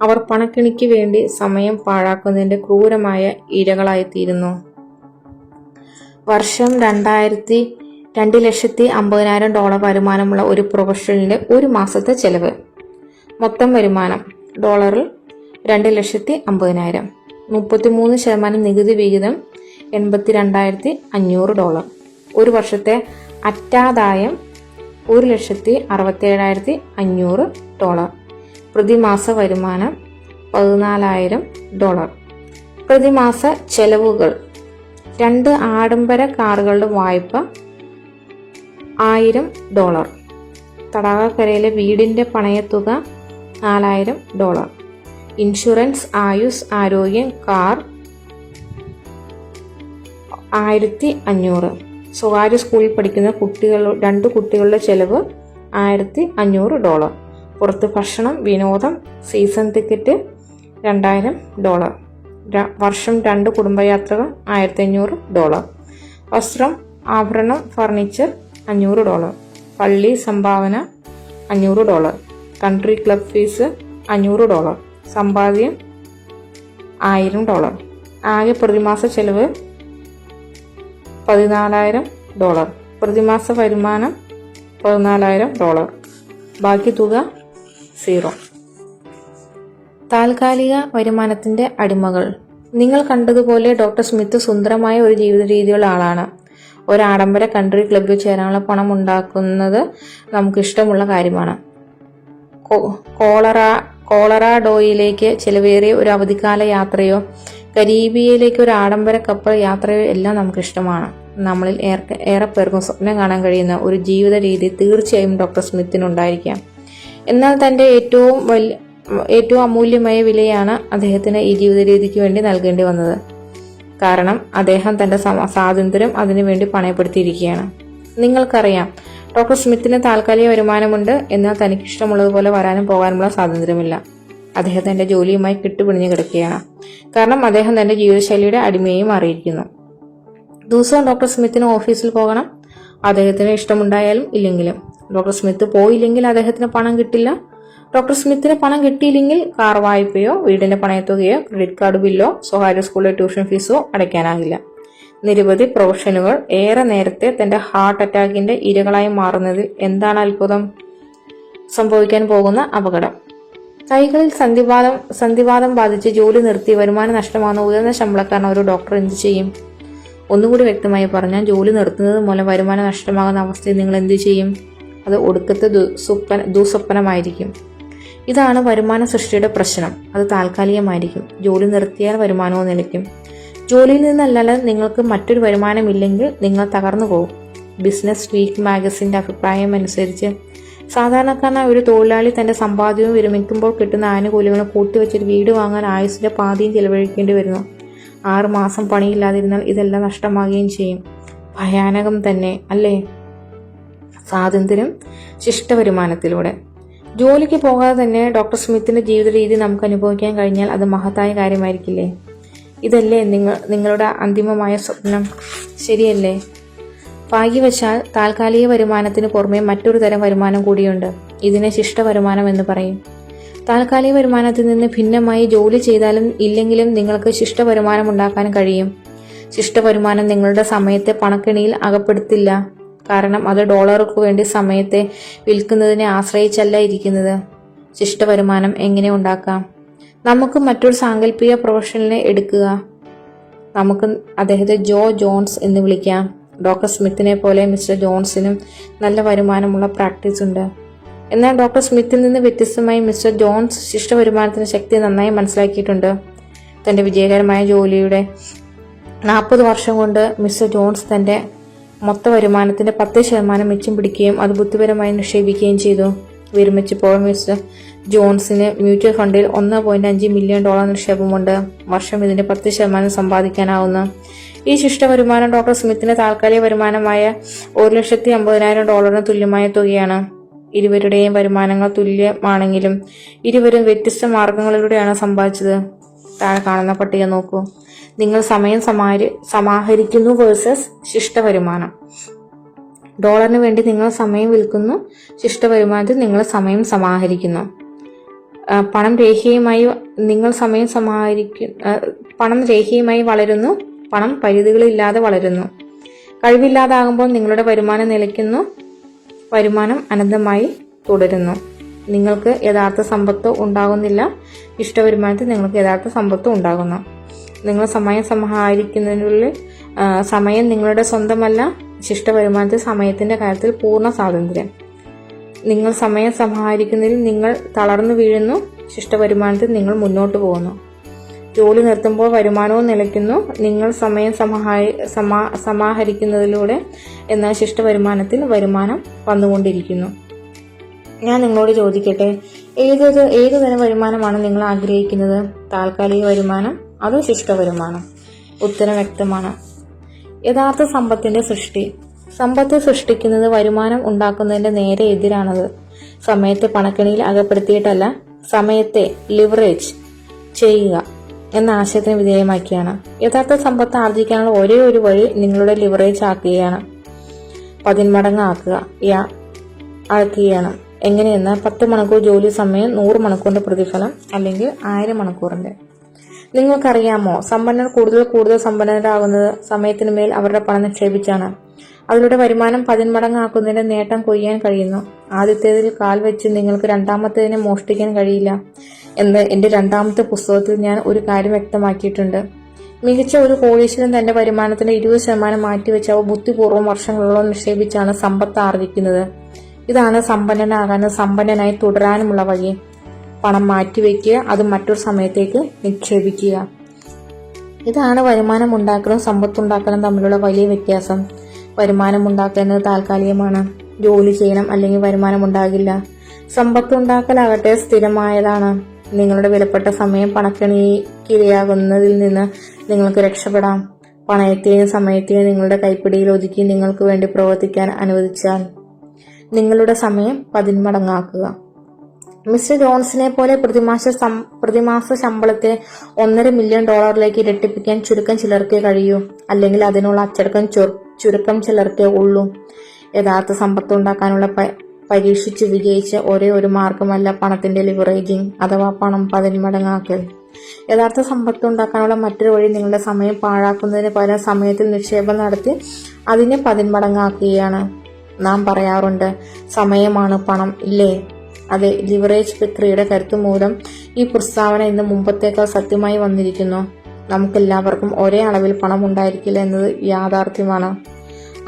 അവർ പണക്കിണിക്ക് വേണ്ടി സമയം പാഴാക്കുന്നതിന്റെ ക്രൂരമായ ഇരകളായിത്തീരുന്നു. വർഷം $250,000 വരുമാനമുള്ള ഒരു പ്രൊഫഷണലിന്റെ ഒരു മാസത്തെ ചെലവ്. മൊത്തം വരുമാനം $250,000. 33% നികുതി വിഹിതം $82,500. ഒരു വർഷത്തെ അറ്റാദായം $1,67,500. പ്രതിമാസ വരുമാനം $14,000. പ്രതിമാസ ചെലവുകൾ: 2 ആഡംബര കാറുകളുടെ വായ്പ $1,000. തടാകക്കരയിലെ വീടിന്റെ പണയത്തുക $4,000. ഇൻഷുറൻസ്, ആയുസ്, ആരോഗ്യം, കാർ $1,500. സ്വകാര്യ സ്കൂളിൽ പഠിക്കുന്ന 2 കുട്ടികളുടെ ചെലവ് $1,500. പുറത്ത് ഭക്ഷണം, വിനോദം, സീസൺ ടിക്കറ്റ് $2,000. വർഷം 2 കുടുംബയാത്രകൾ $1,500. വസ്ത്രം, ആഭരണം, ഫർണിച്ചർ $500. പള്ളി സംഭാവന $500. Country club fees $500. സമ്പാദ്യം $1,000. ആകെ പ്രതിമാസ ചെലവ് $14,000. പ്രതിമാസ വരുമാനം $14,000. ബാക്കി തുക 0. താൽക്കാലിക വരുമാനത്തിന്റെ അടിമകൾ. നിങ്ങൾ കണ്ടതുപോലെ ഡോക്ടർ സ്മിത്ത് സുന്ദരമായ ഒരു ജീവിത രീതിയുള്ള ആളാണ്. ഒരു ആഡംബര കൺട്രി ക്ലബ്ബിൽ ചേരാനുള്ള പണം ഉണ്ടാക്കുന്നത് നമുക്ക് ഇഷ്ടമുള്ള കാര്യമാണ്. കോളറാഡോയിലേക്ക് ചിലവേറിയ ഒരു അവധിക്കാല യാത്രയോ കരീബിയയിലേക്ക് ഒരു ആഡംബര കപ്പൽ യാത്രയോ എല്ലാം നമുക്ക് ഇഷ്ടമാണ്. നമ്മളിൽ ഏറെ പേർക്കും സ്വപ്നം കാണാൻ കഴിയുന്ന ഒരു ജീവിത രീതി തീർച്ചയായും ഡോക്ടർ സ്മിത്തിനുണ്ടായിരിക്കാം. എന്നാൽ തൻ്റെ ഏറ്റവും അമൂല്യമായ വിലയാണ് അദ്ദേഹത്തിന് ഈ ജീവിത രീതിക്ക് വേണ്ടി നൽകേണ്ടി വന്നത്. കാരണം അദ്ദേഹം തൻ്റെ സ്വാതന്ത്ര്യം അതിനുവേണ്ടി പണയപ്പെടുത്തിയിരിക്കുകയാണ്. നിങ്ങൾക്കറിയാം, ഡോക്ടർ സ്മിത്തിന് താൽക്കാലിക വരുമാനമുണ്ട്, എന്നാൽ തനിക്കിഷ്ടമുള്ളതുപോലെ വരാനും പോകാനുമുള്ള സ്വാതന്ത്ര്യമില്ല. അദ്ദേഹം തൻ്റെ ജോലിയുമായി കെട്ടുപിടിഞ്ഞ് കിടക്കുകയാണ്. കാരണം അദ്ദേഹം തൻ്റെ ജീവിതശൈലിയുടെ അടിമയായി മാറിയിരിക്കുന്നു. ദിവസവും ഡോക്ടർ സ്മിത്തിന് ഓഫീസിൽ പോകണം, അദ്ദേഹത്തിന് ഇഷ്ടമുണ്ടായാലും ഇല്ലെങ്കിലും. ഡോക്ടർ സ്മിത്ത് പോയില്ലെങ്കിൽ അദ്ദേഹത്തിന് പണം കിട്ടില്ല. ഡോക്ടർ സ്മിത്തിന് പണം കിട്ടിയില്ലെങ്കിൽ കാർ വായ്പയോ വീടിന്റെ പണയത്തുകയോ ക്രെഡിറ്റ് കാർഡ് ബില്ലോ സ്വകാര്യ സ്കൂളിലെ ട്യൂഷൻ ഫീസോ അടയ്ക്കാനാകില്ല. നിരവധി പ്രൊഫഷനുകൾ ഏറെ നേരത്തെ തന്റെ ഹാർട്ട് അറ്റാക്കിന്റെ ഇരകളായി മാറുന്നതിൽ എന്താണ് അത്ഭുതം? സംഭവിക്കാൻ പോകുന്ന അപകടം. കൈകളിൽ സന്ധിവാദം ബാധിച്ച് ജോലി നിർത്തി വരുമാനം നഷ്ടമാകുന്ന ഉയർന്ന ശമ്പളക്കാരൻ ഒരു ഡോക്ടർ എന്ത് ചെയ്യും? ഒന്നുകൂടി വ്യക്തമായി പറഞ്ഞാൽ, ജോലി നിർത്തുന്നത് മൂലം വരുമാനം നഷ്ടമാകുന്ന അവസ്ഥയിൽ നിങ്ങൾ എന്ത് ചെയ്യും? അത് ഒടുക്കത്തെ ദുസ്വപ്നമായിരിക്കും. ഇതാണ് വരുമാന സൃഷ്ടിയുടെ പ്രശ്നം. അത് താൽക്കാലികമായിരിക്കും. ജോലി നിർത്തിയാൽ വരുമാനവും നിലയ്ക്കും. ജോലിയിൽ നിന്നല്ലാതെ നിങ്ങൾക്ക് മറ്റൊരു വരുമാനമില്ലെങ്കിൽ നിങ്ങൾ തകർന്നു പോകും. ബിസിനസ് വീക്ക് മാഗസിന്റെ അഭിപ്രായം അനുസരിച്ച് സാധാരണക്കാരനായ ഒരു തൊഴിലാളി തന്റെ സമ്പാദ്യവും വിരമിക്കുമ്പോൾ കിട്ടുന്ന ആനുകൂല്യങ്ങളും കൂട്ടിവെച്ചൊരു വീട് വാങ്ങാൻ ആയുസിന്റെ പാതിയും ചെലവഴിക്കേണ്ടി വരുന്നു. 6 മാസം പണിയില്ലാതിരുന്നാൽ ഇതെല്ലാം നഷ്ടമാകുകയും ചെയ്യും. ഭയാനകം തന്നെ അല്ലേ? സ്വാതന്ത്ര്യം ശിഷ്ട വരുമാനത്തിലൂടെ. ജോലിക്ക് പോകാതെ തന്നെ ഡോക്ടർ സ്മിത്തിന്റെ ജീവിത രീതി നമുക്ക് അനുഭവിക്കാൻ കഴിഞ്ഞാൽ അത് മഹത്തായ കാര്യമായിരിക്കില്ലേ? ഇതല്ലേ നിങ്ങളുടെ അന്തിമമായ സ്വപ്നം, ശരിയല്ലേ? ഭാഗ്യവശാൽ താൽക്കാലിക വരുമാനത്തിന് പുറമെ മറ്റൊരു തരം വരുമാനം കൂടിയുണ്ട്. ഇതിനെ ശിഷ്ട വരുമാനം എന്ന് പറയും. താൽക്കാലിക വരുമാനത്തിൽ നിന്ന് ഭിന്നമായി ജോലി ചെയ്താലും ഇല്ലെങ്കിലും നിങ്ങൾക്ക് ശിഷ്ട വരുമാനം ഉണ്ടാക്കാൻ കഴിയും. ശിഷ്ട വരുമാനം നിങ്ങളുടെ സമയത്തെ പണക്കെണിയിൽ അകപ്പെടുത്തില്ല. കാരണം അത് ഡോളറുകൾക്ക് വേണ്ടി സമയത്തെ വിൽക്കുന്നതിനെ ആശ്രയിച്ചല്ല ഇരിക്കുന്നത്. ശിഷ്ട വരുമാനം എങ്ങനെ ഉണ്ടാക്കാം? നമുക്ക് മറ്റൊരു സാങ്കല്പിക പ്രൊഫഷണലിനെ എടുക്കുക. നമുക്ക് അദ്ദേഹത്തെ ജോ ജോൺസ് എന്ന് വിളിക്കാം. ഡോക്ടർ സ്മിത്തിനെ പോലെ മിസ്റ്റർ ജോൺസിനും നല്ല വരുമാനമുള്ള പ്രാക്ടീസ് ഉണ്ട്. എന്നാൽ ഡോക്ടർ സ്മിത്തിൽ നിന്ന് വ്യത്യസ്തമായി മിസ്റ്റർ ജോൺസ് ശിഷ്ട വരുമാനത്തിന്റെ ശക്തി നന്നായി മനസ്സിലാക്കിയിട്ടുണ്ട്. തന്റെ വിജയകരമായ ജോലിയുടെ 40 വർഷം കൊണ്ട് മിസ്റ്റർ ജോൺസ് തന്റെ മൊത്ത വരുമാനത്തിന്റെ 10% മിച്ചം പിടിക്കുകയും അത് ബുദ്ധിപരമായി നിക്ഷേപിക്കുകയും ചെയ്തു. വിരമിച്ചപ്പോൾ മിസ്റ്റർ ജോൺസിന് മ്യൂച്വൽ ഫണ്ടിൽ $1.5 മില്യൺ നിക്ഷേപമുണ്ട്. വർഷം ഇതിന്റെ 10% സമ്പാദിക്കാനാവുന്നു. ഈ ശിഷ്ട വരുമാനം ഡോക്ടർ സ്മിത്തിന്റെ താൽക്കാലിക വരുമാനമായ $1,50,000 തുല്യമായ തുകയാണ്. ഇരുവരുടെയും വരുമാനങ്ങൾ തുല്യമാണെങ്കിലും ഇരുവരും വ്യത്യസ്ത മാർഗങ്ങളിലൂടെയാണ് സമ്പാദിച്ചത്. താഴെ കാണുന്ന പട്ടിക നോക്കൂ. നിങ്ങൾ സമയം സമാഹരിക്കുന്നു വേഴ്സസ് ശിഷ്ട വരുമാനം. ഡോളറിന് വേണ്ടി നിങ്ങൾ സമയം വിൽക്കുന്നു. ശിഷ്ട വരുമാനത്തിൽ നിങ്ങൾ സമയം സമാഹരിക്കുന്നു. പണം രേഖീയമായി വളരുന്നു. പണം പരിധികളില്ലാതെ വളരുന്നു. കഴിവില്ലാതാകുമ്പോൾ നിങ്ങളുടെ വരുമാനം നിലയ്ക്കുന്നു. വരുമാനം അനന്തമായി തുടരുന്നു. നിങ്ങൾക്ക് യഥാർത്ഥ സമ്പത്ത് ഉണ്ടാകുന്നില്ല. ഇഷ്ടവരുമാനത്തിൽ നിങ്ങൾക്ക് യഥാർത്ഥ സമ്പത്ത് ഉണ്ടാകുന്നു. നിങ്ങൾ സമയം സമാഹരിക്കുന്നതിനുള്ളിൽ സമയം നിങ്ങളുടെ സ്വന്തമല്ല. ശിഷ്ട വരുമാനത്തിൽ സമയത്തിന്റെ കാര്യത്തിൽ പൂർണ്ണ സ്വാതന്ത്ര്യം. നിങ്ങൾ സമയം സമാഹരിക്കുന്നതിൽ നിങ്ങൾ തളർന്നു വീഴുന്നു. ശിഷ്ട വരുമാനത്തിൽ നിങ്ങൾ മുന്നോട്ട് പോകുന്നു. ജോലി നിർത്തുമ്പോൾ വരുമാനവും നിലയ്ക്കുന്നു. നിങ്ങൾ സമയം സമാഹരിക്കുന്നതിലൂടെ. എന്നാൽ ശിഷ്ട വരുമാനത്തിൽ വരുമാനം വന്നുകൊണ്ടിരിക്കുന്നു. ഞാൻ നിങ്ങളോട് ചോദിക്കട്ടെ, ഏതുതരം വരുമാനമാണ് നിങ്ങൾ ആഗ്രഹിക്കുന്നത്? താൽക്കാലിക വരുമാനം അതോ ശിഷ്ട വരുമാനം? ഉത്തരം വ്യക്തമാണ്. യഥാർത്ഥ സമ്പത്തിന്റെ സൃഷ്ടി. സമ്പത്ത് സൃഷ്ടിക്കുന്നത് വരുമാനം ഉണ്ടാക്കുന്നതിന്റെ നേരെ എതിരാണത്. സമയത്തെ പണക്കെണിയിൽ അകപ്പെടുത്തിയിട്ടല്ല, സമയത്തെ ലിവറേജ് ചെയ്യുക എന്ന ആശയത്തിന് വിധേയമാക്കിയാണ്. യഥാർത്ഥ സമ്പത്ത് ആർജിക്കാനുള്ള ഒരേ ഒരു വഴി നിങ്ങളുടെ ലിവറേജ് ആക്കുകയാണ്. 10 മടങ്ങ് ആക്കുകയാണ്. എങ്ങനെയെന്ന് 10 മണിക്കൂർ ജോലി സമയം 100 മണിക്കൂറിന്റെ പ്രതിഫലം, അല്ലെങ്കിൽ 1000 മണിക്കൂറിന്റെ. നിങ്ങൾക്കറിയാമോ, സമ്പന്നർ കൂടുതൽ സമ്പന്നരാകുന്നത് സമയത്തിന് മേൽ അവരുടെ പണം നിക്ഷേപിച്ചാണ്. അതിലൂടെ വരുമാനം 10 മടങ്ങ് ആക്കുന്നതിന്റെ നേട്ടം കൊയ്യാൻ കഴിയുന്നു. ആദ്യത്തേതിൽ കാൽ വെച്ച് നിങ്ങൾക്ക് രണ്ടാമത്തേതിനെ മോഷ്ടിക്കാൻ കഴിയില്ല എന്ന് എന്റെ 2ാമത്തെ പുസ്തകത്തിൽ ഞാൻ ഒരു കാര്യം വ്യക്തമാക്കിയിട്ടുണ്ട്. മികച്ച ഒരു കോടീശ്വരൻ തന്റെ വരുമാനത്തിന്റെ 20% മാറ്റിവെച്ച് അവ ബുദ്ധിപൂർവ്വം വർഷങ്ങളോളം നിക്ഷേപിച്ചാണ് സമ്പത്ത് ആർജിക്കുന്നത്. ഇതാണ് സമ്പന്നനാകാനും സമ്പന്നനായി തുടരാനുമുള്ള വഴി. പണം മാറ്റിവെക്കുക, അത് മറ്റൊരു സമയത്തേക്ക് നിക്ഷേപിക്കുക. ഇതാണ് വരുമാനം ഉണ്ടാക്കലും സമ്പത്തുണ്ടാക്കലും തമ്മിലുള്ള വലിയ വ്യത്യാസം. വരുമാനം ഉണ്ടാക്കുന്നത് താൽക്കാലികമാണ്. ജോലി ചെയ്യണം, അല്ലെങ്കിൽ വരുമാനം ഉണ്ടാകില്ല. സമ്പത്തുണ്ടാക്കലാകട്ടെ സ്ഥിരമായതാണ്. നിങ്ങളുടെ വിലപ്പെട്ട സമയം പണക്കെണിക്കിരയാകുന്നതിൽ നിന്ന് നിങ്ങൾക്ക് രക്ഷപ്പെടാം. പണയത്തെയും സമയത്തെയും നിങ്ങളുടെ കൈപ്പിടിയിൽ ഒതുക്കി നിങ്ങൾക്ക് വേണ്ടി പ്രവർത്തിക്കാൻ അനുവദിച്ചാൽ നിങ്ങളുടെ സമയം 10 മടങ്ങാക്കുക. മിസ്റ്റർ ജോൺസിനെ പോലെ പ്രതിമാസ ശമ്പളത്തെ $1.5 മില്യൺ ഇരട്ടിപ്പിക്കാൻ ചുരുക്കം ചിലർക്കേ കഴിയൂ. അല്ലെങ്കിൽ അതിനുള്ള അച്ചടക്കം ചുരുക്കം ചിലർക്കേ ഉള്ളൂ. യഥാർത്ഥ സമ്പത്തുണ്ടാക്കാനുള്ള പരീക്ഷിച്ച് വിജയിച്ച ഒരേ ഒരു മാർഗമല്ല പണത്തിന്റെ ലിവറേജിംഗ് അഥവാ പണം 10 മടങ്ങാക്കൽ. യഥാർത്ഥ സമ്പത്തുണ്ടാക്കാനുള്ള മറ്റൊരു വഴി നിങ്ങളുടെ സമയം പാഴാക്കുന്നതിന് പകരം സമയത്തിൽ നിക്ഷേപം നടത്തി അതിനെ 10 മടങ്ങാക്കുകയാണ്. നാം പറയാറുണ്ട്, സമയമാണ് പണം, ഇല്ലേ? അതെ, ലിവറേജ് പ്രക്രിയയുടെ കരുത്ത് മൂലം ഈ പ്രസ്താവന ഇന്ന് മുമ്പത്തേക്കാൾ സത്യമായി വന്നിരിക്കുന്നു. നമുക്കെല്ലാവർക്കും ഒരേ അളവിൽ പണം ഉണ്ടായിരിക്കില്ല എന്നത് യാഥാർത്ഥ്യമാണ്.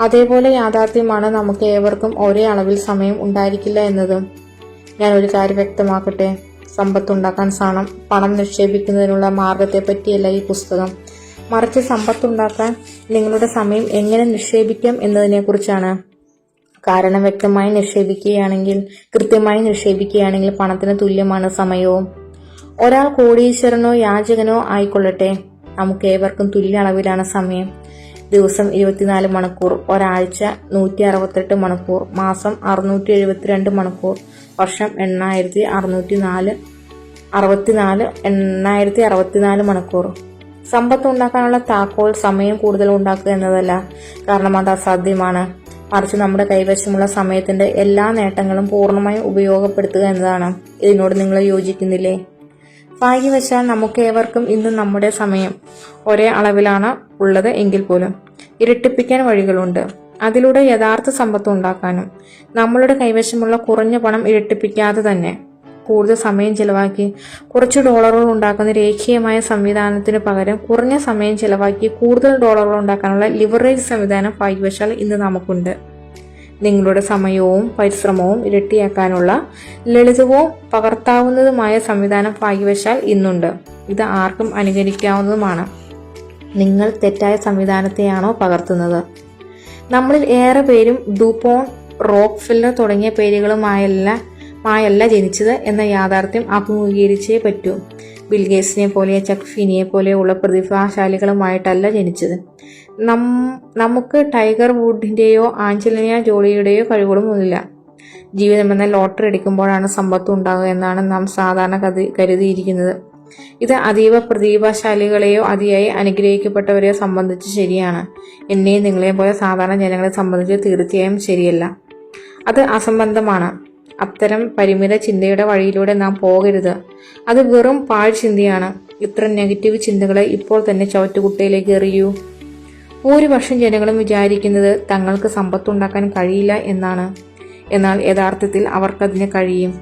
അതേപോലെ യാഥാർത്ഥ്യമാണ് നമുക്ക് ഏവർക്കും ഒരേ അളവിൽ സമയം ഉണ്ടായിരിക്കില്ല എന്നതും. ഞാൻ ഒരു കാര്യം വ്യക്തമാക്കട്ടെ. സമ്പത്തുണ്ടാക്കാൻ പണം നിക്ഷേപിക്കുന്നതിനുള്ള മാർഗത്തെ പറ്റിയല്ല ഈ പുസ്തകം. മറിച്ച് സമ്പത്തുണ്ടാക്കാൻ നിങ്ങളുടെ സമയം എങ്ങനെ നിക്ഷേപിക്കാം എന്നതിനെക്കുറിച്ചാണ്. കാരണം കൃത്യമായി നിക്ഷേപിക്കുകയാണെങ്കിൽ പണത്തിന് തുല്യമാണ് സമയവും. ഒരാൾ കോടീശ്വരനോ യാചകനോ ആയിക്കൊള്ളട്ടെ, നമുക്ക് ഏവർക്കും തുല്യ അളവിലാണ് സമയം. ദിവസം 24 മണിക്കൂർ, ഒരാഴ്ച 168 മണിക്കൂർ, മാസം 672 മണിക്കൂർ, വർഷം 8064 മണിക്കൂർ. സമ്പത്ത് ഉണ്ടാക്കാനുള്ള താക്കോൽ സമയം കൂടുതൽ ഉണ്ടാക്കുക എന്നതല്ല, കാരണം അത് അസാധ്യമാണ്. മറിച്ച് നമ്മുടെ കൈവശമുള്ള സമയത്തിന്റെ എല്ലാ നേട്ടങ്ങളും പൂർണ്ണമായും ഉപയോഗപ്പെടുത്തുക എന്നതാണ്. ഇതിനോട് നിങ്ങൾ യോജിക്കുന്നില്ലേ? ഭാഗ്യവശാൽ നമുക്ക് ഏവർക്കും ഇന്ന് നമ്മുടെ സമയം ഒരേ അളവിലാണ് ഉള്ളത് എങ്കിൽ പോലും ഇരട്ടിപ്പിക്കാൻ വഴികളുണ്ട്. അതിലൂടെ യഥാർത്ഥ സമ്പത്ത് ഉണ്ടാക്കാനും. നമ്മളുടെ കൈവശമുള്ള കുറഞ്ഞ പണം ഇരട്ടിപ്പിക്കാതെ തന്നെ കൂടുതൽ സമയം ചെലവാക്കി കുറച്ച് ഡോളറുകൾ ഉണ്ടാക്കുന്ന രേഖീയമായ സംവിധാനത്തിന് പകരം കുറഞ്ഞ സമയം ചെലവാക്കി കൂടുതൽ ഡോളറുകൾ ഉണ്ടാക്കാനുള്ള ലിവറേജ് സംവിധാനം ഭാഗ്യവശാൽ ഇന്ന് നമുക്കുണ്ട്. നിങ്ങളുടെ സമയവും പരിശ്രമവും ഇരട്ടിയാക്കാനുള്ള ലളിതവും പകർത്താവുന്നതുമായ സംവിധാനം ഭാഗ്യവശാൽ ഇന്നുണ്ട്. ഇത് ആർക്കും അനുകരിക്കാവുന്നതുമാണ്. നിങ്ങൾ തെറ്റായ സംവിധാനത്തെയാണോ പകർത്തുന്നത്? നമ്മളിൽ ഏറെ പേരും ഡുപോൺ, റോക്ക്ഫെല്ലർ തുടങ്ങിയ പേരുകളുമായല്ല ജനിച്ചത് എന്ന യാഥാർത്ഥ്യം അഭിമുഖീകരിച്ചേ പറ്റൂ. ബിൽഗേറ്റ്സിനെ പോലെ ചക്ക് ഫിനിയെ പോലെയുള്ള പ്രതിഭാശാലികളുമായിട്ടല്ല ജനിച്ചത്. നമുക്ക് ടൈഗർ വുഡിന്റെയോ ആഞ്ചലിന ജോളിയുടെയോ കഴിവുകളൊന്നുമില്ല. ജീവിതമെന്ന ലോട്ടറി അടിക്കുമ്പോഴാണ് സമ്പത്ത് ഉണ്ടാകുക എന്നാണ് നാം സാധാരണ കരുതിയിരിക്കുന്നത്. ഇത് അതീവ പ്രതിഭാശാലികളെയോ അതിയായി അനുഗ്രഹിക്കപ്പെട്ടവരെയോ സംബന്ധിച്ച് ശരിയാണ്. എന്നെയും നിങ്ങളെയും പോലെ സാധാരണ ജനങ്ങളെ സംബന്ധിച്ച് തീർച്ചയായും ശരിയല്ല. അത് അസംബന്ധമാണ്. അത്തരം പരിമിത ചിന്തയുടെ വഴിയിലൂടെ നാം പോകരുത്. അത് വെറും പാഴ് ചിന്തയാണ്. ഇത്ര നെഗറ്റീവ് ചിന്തകളെ ഇപ്പോൾ തന്നെ ചവറ്റുകുട്ടയിലേക്ക് എറിയൂ. ഭൂരിപക്ഷം ജനങ്ങളും വിചാരിക്കുന്നത് തങ്ങൾക്ക് സമ്പത്തുണ്ടാക്കാൻ കഴിയില്ല എന്നാണ്. എന്നാൽ യഥാർത്ഥത്തിൽ അവർക്കതിന് കഴിയും.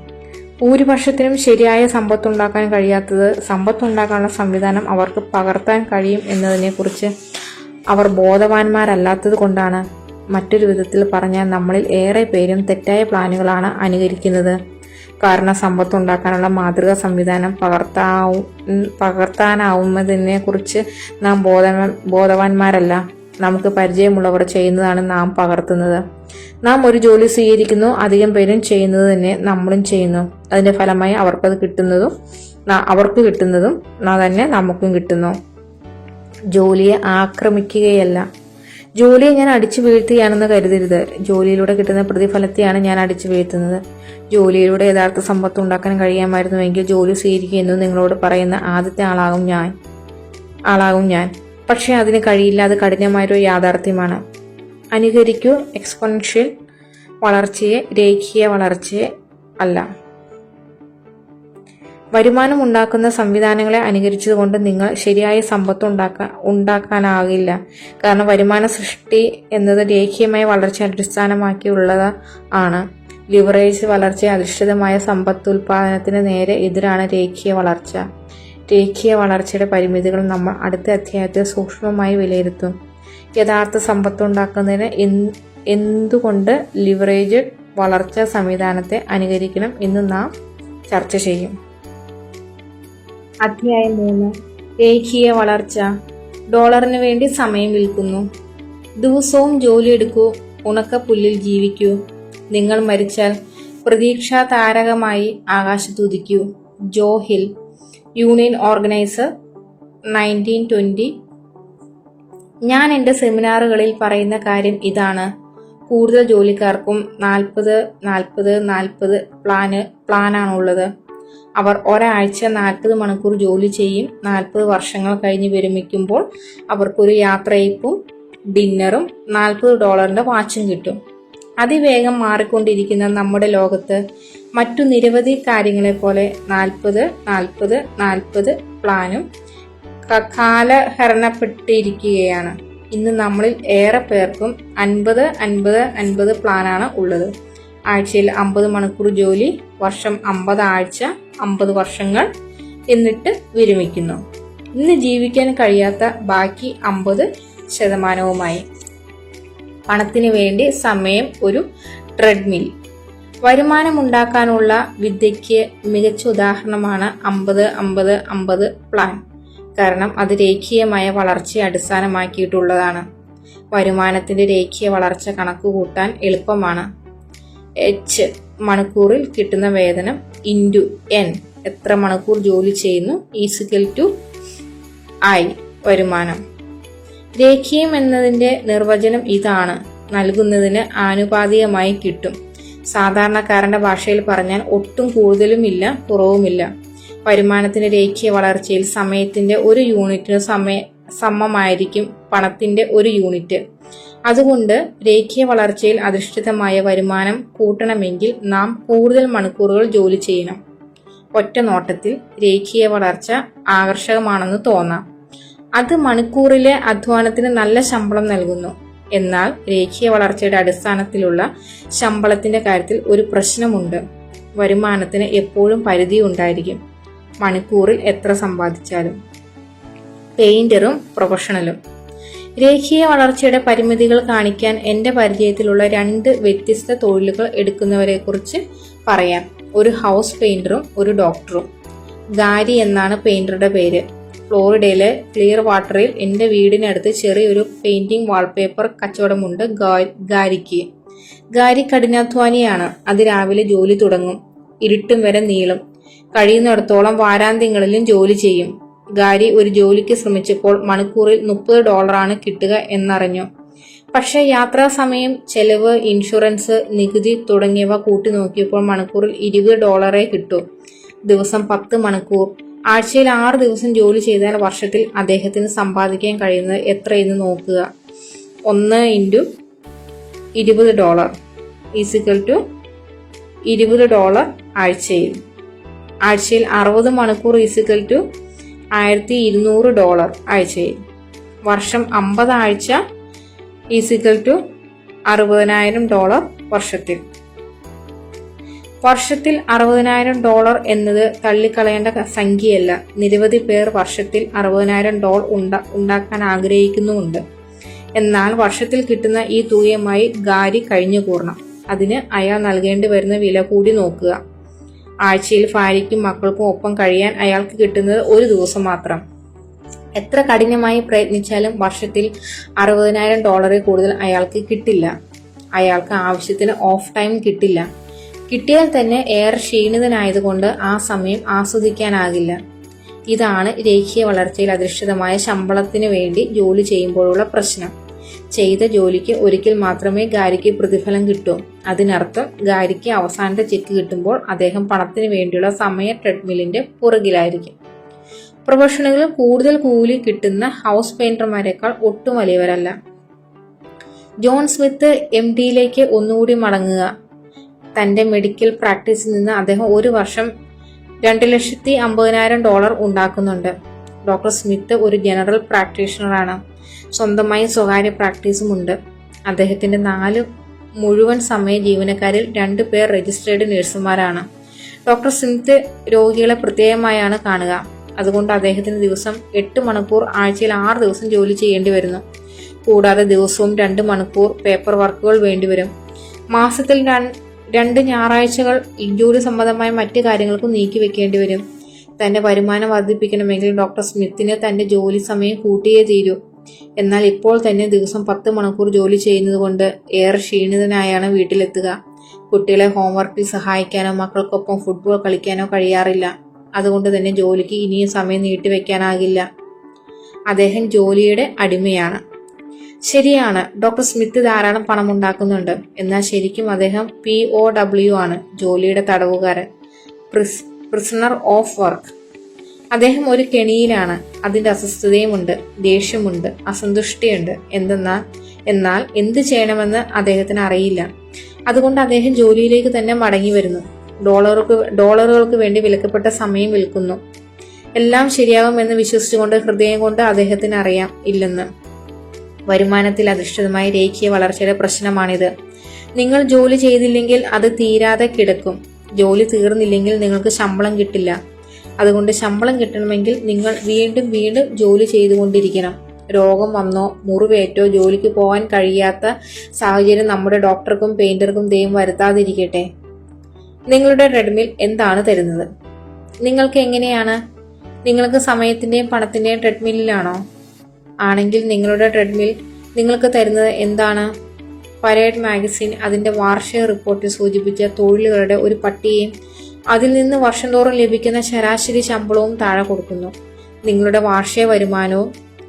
ഭൂരിപക്ഷത്തിനും ശരിയായ സമ്പത്തുണ്ടാക്കാൻ കഴിയാത്തത് സമ്പത്തുണ്ടാക്കാനുള്ള സംവിധാനം അവർക്ക് പകർത്താൻ കഴിയും എന്നതിനെക്കുറിച്ച് അവർ ബോധവാന്മാരല്ലാത്തത് കൊണ്ടാണ്. മറ്റൊരു വിധത്തിൽ പറഞ്ഞാൽ നമ്മളിൽ ഏറെ പേരും തെറ്റായ പ്ലാനുകളാണ് അനുകരിക്കുന്നത്. കാരണം സമ്പത്തുണ്ടാക്കാനുള്ള മാതൃകാ സംവിധാനം പകർത്താനാവുന്നതിനെക്കുറിച്ച് നാം ബോധവാന്മാരല്ല. നമുക്ക് പരിചയമുള്ളവർ ചെയ്യുന്നതാണ് നാം പകർത്തുന്നത്. നാം ഒരു ജോലി സ്വീകരിക്കുന്നു, അധികം പേരും ചെയ്യുന്നത് തന്നെ നമ്മളും ചെയ്യുന്നു. അതിന്റെ ഫലമായി അവർക്ക് കിട്ടുന്നതും തന്നെ നമുക്കും കിട്ടുന്നു. ജോലിയെ ആക്രമിക്കുകയല്ല. ജോലിയെ ഞാൻ അടിച്ചു വീഴ്ത്തുകയാണെന്ന് കരുതരുത്. ജോലിയിലൂടെ കിട്ടുന്ന പ്രതിഫലത്തെയാണ് ഞാൻ അടിച്ചു വീഴ്ത്തുന്നത്. ജോലിയിലൂടെ യഥാർത്ഥ സമ്പത്ത് ഉണ്ടാക്കാൻ കഴിയാമായിരുന്നുവെങ്കിൽ ജോലി സ്വീകരിക്കുക എന്ന് നിങ്ങളോട് പറയുന്ന ആദ്യത്തെ ആളാകും ഞാൻ. പക്ഷെ അതിന് കഴിയില്ല. അത് കഠിനമായൊരു യാഥാർത്ഥ്യമാണ്. അനുകരിക്കൂ എക്സ്പോണൻഷ്യൽ വളർച്ചയെ, രേഖീയ വളർച്ചയെ അല്ല. വരുമാനം ഉണ്ടാക്കുന്ന സംവിധാനങ്ങളെ അനുകരിച്ചതുകൊണ്ട് നിങ്ങൾ ശരിയായ സമ്പത്ത് ഉണ്ടാക്കാനാകില്ല. കാരണം വരുമാന സൃഷ്ടി എന്നത് രേഖീയമായ വളർച്ച അടിസ്ഥാനമാക്കിയുള്ളത് ആണ്. ലിവറേജ് വളർച്ച അധിഷ്ഠിതമായ സമ്പത്തുൽപാദനത്തിന് നേരെ എതിരാണ് രേഖീയ വളർച്ച. രേഖീയ വളർച്ചയുടെ പരിമിതികൾ നമ്മൾ അടുത്ത അധ്യായത്തിൽ സൂക്ഷ്മമായി വിലയിരുത്തും. യഥാർത്ഥ സമ്പത്തുണ്ടാക്കുന്നതിന് എന്തുകൊണ്ട് ലിവറേജ് വളർച്ചാ സംവിധാനത്തെ അനുകരിക്കണം എന്ന് നാം ചർച്ച ചെയ്യും. അധ്യായം 3. രേഖീയ വളർച്ച. ഡോളറിന് വേണ്ടി സമയം വിൽക്കുന്നു. ദിവസവും ജോലിയെടുക്കൂ, ഉണക്കപ്പുല്ലിൽ ജീവിക്കൂ. നിങ്ങൾ മരിച്ചാൽ പ്രതീക്ഷാ താരകമായി ആകാശത്തുദിക്കൂ. ജോ ഹിൽ, യൂണിയൻ ഓർഗനൈസർ, 1920. ഞാൻ എൻ്റെ സെമിനാറുകളിൽ പറയുന്ന കാര്യം ഇതാണ്. കൂടുതൽ ജോലിക്കാർക്കും 40-40-40 പ്ലാനാണുള്ളത്. അവർ ഒരാഴ്ച 40 മണിക്കൂർ ജോലി ചെയ്യും. 40 വർഷങ്ങൾ കഴിഞ്ഞ് വിരമിക്കുമ്പോൾ അവർക്കൊരു യാത്രയയപ്പും ഡിന്നറും $40 വാച്ചും കിട്ടും. അതിവേഗം മാറിക്കൊണ്ടിരിക്കുന്ന നമ്മുടെ ലോകത്ത് മറ്റു നിരവധി കാര്യങ്ങളെപ്പോലെ 40-40-40 പ്ലാനും കാലഹരണപ്പെട്ടിരിക്കുകയാണ്. ഇന്ന് നമ്മളിൽ ഏറെ പേർക്കും 50-50-50 പ്ലാനാണ് ഉള്ളത്. ആഴ്ചയിൽ 50 മണിക്കൂർ ജോലി, വർഷം 50 ആഴ്ച, 50 വർഷങ്ങൾ, എന്നിട്ട് വിരമിക്കുന്നു. ഇന്ന് ജീവിക്കാൻ കഴിയാത്ത ബാക്കി 50%. പണത്തിന് വേണ്ടി സമയം ഒരു ട്രെഡ്മിൽ. വരുമാനമുണ്ടാക്കാനുള്ള വിദ്യയ്ക്ക് മികച്ച ഉദാഹരണമാണ് 50-50-50 പ്ലാൻ. കാരണം അത് രേഖീയമായ വളർച്ചയെ അടിസ്ഥാനമാക്കിയിട്ടുള്ളതാണ്. വരുമാനത്തിന്റെ രേഖീയ വളർച്ച കണക്കുകൂട്ടാൻ എളുപ്പമാണ്. H മണിക്കൂറിൽ കിട്ടുന്ന വേതനം ഇൻറ്റു N എത്ര മണിക്കൂർ ജോലി ചെയ്യുന്നു ഈക്വൽ ടു I വരുമാനം. രേഖീയം എന്നതിന്റെ നിർവചനം ഇതാണ്. നൽകുന്നതിന് ആനുപാതികമായി കിട്ടും. സാധാരണക്കാരന്റെ ഭാഷയിൽ പറഞ്ഞാൽ ഒട്ടും കൂടുതലുമില്ല കുറവുമില്ല. വരുമാനത്തിന്റെ രേഖീയ വളർച്ചയിൽ സമയത്തിന്റെ ഒരു യൂണിറ്റിന് സമമായിരിക്കും പണത്തിന്റെ ഒരു യൂണിറ്റ്. അതുകൊണ്ട് രേഖീയ വളർച്ചയിൽ അധിഷ്ഠിതമായ വരുമാനം കൂട്ടണമെങ്കിൽ നാം കൂടുതൽ മണിക്കൂറുകൾ ജോലി ചെയ്യണം. ഒറ്റ നോട്ടത്തിൽ രേഖീയ വളർച്ച ആകർഷകമാണെന്ന് തോന്നാം. അത് മണിക്കൂറിലെ അധ്വാനത്തിന് നല്ല ശമ്പളം നൽകുന്നു. എന്നാൽ രേഖീയ വളർച്ചയുടെ അടിസ്ഥാനത്തിലുള്ള ശമ്പളത്തിന്റെ കാര്യത്തിൽ ഒരു പ്രശ്നമുണ്ട്. വരുമാനത്തിന് എപ്പോഴും പരിധി ഉണ്ടായിരിക്കും, മണിക്കൂറിൽ എത്ര സമ്പാദിച്ചാലും. പെയിന്ററും പ്രൊഫഷണലും. രേഖീയ വളർച്ചയുടെ പരിമിതികൾ കാണിക്കാൻ എൻ്റെ പരിചയത്തിലുള്ള 2 വ്യത്യസ്ത തൊഴിലുകൾ എടുക്കുന്നവരെക്കുറിച്ച് പറയാം. ഒരു ഹൗസ് പെയിന്ററും ഒരു ഡോക്ടറും. ഗാരി എന്നാണ് പെയിന്ററുടെ പേര്. ഫ്ലോറിഡയിലെ ക്ലിയർ വാട്ടറിൽ എൻ്റെ വീടിനടുത്ത് ചെറിയൊരു പെയിന്റിംഗ് വാൾപേപ്പർ കച്ചവടമുണ്ട് ഗാരിക്ക്. ഗാരി കഠിനാധ്വാനിയാണ്. അതിരാവിലെ ജോലി തുടങ്ങും, ഇരുട്ടും വരെ നീളും. കഴിയുന്നിടത്തോളം വാരാന്ത്യങ്ങളിലും ജോലി ചെയ്യും. ഗാരി ഒരു ജോലിക്ക് ശ്രമിച്ചപ്പോൾ മണിക്കൂറിൽ $30 കിട്ടുക എന്നറിഞ്ഞു. പക്ഷേ യാത്രാസമയം, ചെലവ്, ഇൻഷുറൻസ്, നികുതി തുടങ്ങിയവ കൂട്ടി നോക്കിയപ്പോൾ മണിക്കൂറിൽ $20 കിട്ടൂ. ദിവസം 10 മണിക്കൂർ, ആഴ്ചയിൽ 6 ദിവസം ജോലി ചെയ്താൽ വർഷത്തിൽ അദ്ദേഹത്തിന് സമ്പാദിക്കാൻ കഴിയുന്നത് എത്രയെന്ന് നോക്കുക. 1 × $20 ഈക്വൽ ടു $20 ആഴ്ചയിൽ. ആഴ്ചയിൽ 60 മണിക്കൂർ ഈക്വൽ ടു $1200 ആഴ്ചയിൽ. വർഷം 50 ആഴ്ച ഈക്വൽ ടു $60,000 വർഷത്തിൽ. വർഷത്തിൽ $60,000 എന്നത് തള്ളിക്കളയേണ്ട സംഖ്യയല്ല. നിരവധി പേർ വർഷത്തിൽ $60,000 ഉണ്ടാക്കാൻ ആഗ്രഹിക്കുന്നുമുണ്ട്. എന്നാൽ വർഷത്തിൽ കിട്ടുന്ന ഈ തുകയുമായി ഗാരി കഴിഞ്ഞുകൂടണം. അതിന് അയാൾ നൽകേണ്ടി വരുന്ന വില കൂടി നോക്കുക. ആഴ്ചയിൽ ഭാര്യയ്ക്കും മക്കൾക്കും ഒപ്പം കഴിയാൻ അയാൾക്ക് കിട്ടുന്നത് ഒരു ദിവസം മാത്രം. എത്ര കഠിനമായി പ്രയത്നിച്ചാലും വർഷത്തിൽ $60,000 കൂടുതൽ അയാൾക്ക് കിട്ടില്ല. അയാൾക്ക് ആവശ്യത്തിന് ഓഫ് ടൈം കിട്ടില്ല. കിട്ടിയാൽ തന്നെ ഏറെ ക്ഷീണിതനായതുകൊണ്ട് ആ സമയം ആസ്വദിക്കാനാകില്ല. ഇതാണ് രേഖീയ വളർച്ചയിൽ അധിഷ്ഠിതമായ ശമ്പളത്തിന് വേണ്ടി ജോലി ചെയ്യുമ്പോഴുള്ള പ്രശ്നം. ചെയ്ത ജോലിക്ക് ഒരിക്കൽ മാത്രമേ ഗാരിക്ക് പ്രതിഫലം കിട്ടൂ. അതിനർത്ഥം ഗാരിക്ക് അവസാനത്തെ ചെക്ക് കിട്ടുമ്പോൾ അദ്ദേഹം പണത്തിന് വേണ്ടിയുള്ള സമയ ട്രെഡ്മില്ലിന്റെ പുറകിലായിരിക്കും. പ്രൊഫഷണലുകൾ കൂടുതൽ കൂലി കിട്ടുന്ന ഹൗസ് പെയിന്റർമാരെക്കാൾ ഒട്ടും വലിയവരല്ല. ജോൺ സ്മിത്ത് MD ഒന്നുകൂടി മടങ്ങുക. തന്റെ മെഡിക്കൽ പ്രാക്ടീസിൽ നിന്ന് അദ്ദേഹം ഒരു വർഷം $250,000 ഉണ്ടാക്കുന്നുണ്ട്. ഡോക്ടർ സ്മിത്ത് ഒരു ജനറൽ പ്രാക്ടീഷണറാണ്. സ്വന്തമായി സ്വകാര്യ പ്രാക്ടീസും ഉണ്ട്. അദ്ദേഹത്തിന്റെ 4 മുഴുവൻ സമയ ജീവനക്കാരിൽ 2 പേർ രജിസ്ട്രേഡ് നഴ്സുമാരാണ്. ഡോക്ടർ സ്മിത്ത് രോഗികളെ പ്രത്യേകമായാണ് കാണുക. അതുകൊണ്ട് അദ്ദേഹത്തിന് ദിവസം 8 മണിക്കൂർ, ആഴ്ചയിൽ 6 ദിവസം ജോലി ചെയ്യേണ്ടി വരുന്നു. കൂടാതെ ദിവസവും 2 മണിക്കൂർ പേപ്പർ വർക്കുകൾ വേണ്ടിവരും. മാസത്തിൽ 2 ഞായറാഴ്ചകൾ ജോലി സംബന്ധമായ മറ്റു കാര്യങ്ങൾക്കും നീക്കി വെക്കേണ്ടി വരും. തന്റെ വരുമാനം വർദ്ധിപ്പിക്കണമെങ്കിൽ ഡോക്ടർ സ്മിത്തിന് തന്റെ ജോലി സമയം കൂട്ടിയേ തീരൂ. എന്നാൽ ഇപ്പോൾ തന്നെ ദിവസം 10 മണിക്കൂർ ജോലി ചെയ്യുന്നത് കൊണ്ട് ഏറെ ക്ഷീണിതനായാണ് വീട്ടിലെത്തുക. കുട്ടികളെ ഹോംവർക്കിൽ സഹായിക്കാനോ മക്കൾക്കൊപ്പം ഫുട്ബോൾ കളിക്കാനോ കഴിയാറില്ല. അതുകൊണ്ട് തന്നെ ജോലിക്ക് ഇനിയും സമയം നീട്ടിവെക്കാനാകില്ല. അദ്ദേഹം ജോലിയുടെ അടിമയാണ്. ശരിയാണ്, ഡോക്ടർ സ്മിത്ത് ധാരാളം പണം ഉണ്ടാക്കുന്നുണ്ട്. എന്നാൽ ശരിക്കും അദ്ദേഹം POW ആണ്, ജോലിയുടെ തടവുകാരൻ, പ്രിസണർ ഓഫ് വർക്ക്. അദ്ദേഹം ഒരു കെണിയിലാണ്. അതിന്റെ അസ്വസ്ഥതയുമുണ്ട്, ദേഷ്യമുണ്ട്, അസന്തുഷ്ടിയുണ്ട്. എന്നാൽ എന്ത് ചെയ്യണമെന്ന് അദ്ദേഹത്തിന് അറിയില്ല. അതുകൊണ്ട് അദ്ദേഹം ജോലിയിലേക്ക് തന്നെ മടങ്ങി വരുന്നു. ഡോളറുകൾക്ക് വേണ്ടി വിലക്കപ്പെട്ട സമയം വിൽക്കുന്നു. എല്ലാം ശരിയാകുമെന്ന് വിശ്വസിച്ചുകൊണ്ട് ഹൃദയം കൊണ്ട് അദ്ദേഹത്തിന് അറിയാം ഇല്ലെന്ന്. വരുമാനത്തിൽ അധിഷ്ഠിതമായ രേഖീയ വളർച്ചയുടെ പ്രശ്നമാണിത്. നിങ്ങൾ ജോലി ചെയ്തില്ലെങ്കിൽ അത് തീരാതെ കിടക്കും. ജോലി തീർന്നില്ലെങ്കിൽ നിങ്ങൾക്ക് ശമ്പളം കിട്ടില്ല. അതുകൊണ്ട് ശമ്പളം കിട്ടണമെങ്കിൽ നിങ്ങൾ വീണ്ടും വീണ്ടും ജോലി ചെയ്തുകൊണ്ടിരിക്കണം. രോഗം വന്നോ മുറിവേറ്റോ ജോലിക്ക് പോകാൻ കഴിയാത്ത സാഹചര്യം നമ്മുടെ ഡോക്ടർക്കും പെയിന്റർക്കും ദൈവം വരുത്താതിരിക്കട്ടെ. നിങ്ങളുടെ ട്രെഡ്മിൽ എന്താണ് തരുന്നത്? നിങ്ങൾക്ക് എങ്ങനെയാണ്? നിങ്ങൾക്ക് സമയത്തിന്റെയും പണത്തിന്റെയും ട്രെഡ്മില്ലാണോ? ആണെങ്കിൽ നിങ്ങളുടെ ട്രെഡ്മിൽ നിങ്ങൾക്ക് തരുന്നത് എന്താണ്? പരേഡ് മാഗസിൻ അതിന്റെ വാർഷിക റിപ്പോർട്ടിൽ സൂചിപ്പിച്ച തൊഴിലുകളുടെ ഒരു പട്ടികയും അതിൽ നിന്ന് വർഷം തോറും ലഭിക്കുന്ന ശരാശരി ശമ്പളവും താഴെ കൊടുക്കുന്നു. നിങ്ങളുടെ വാർഷിക വരുമാനവും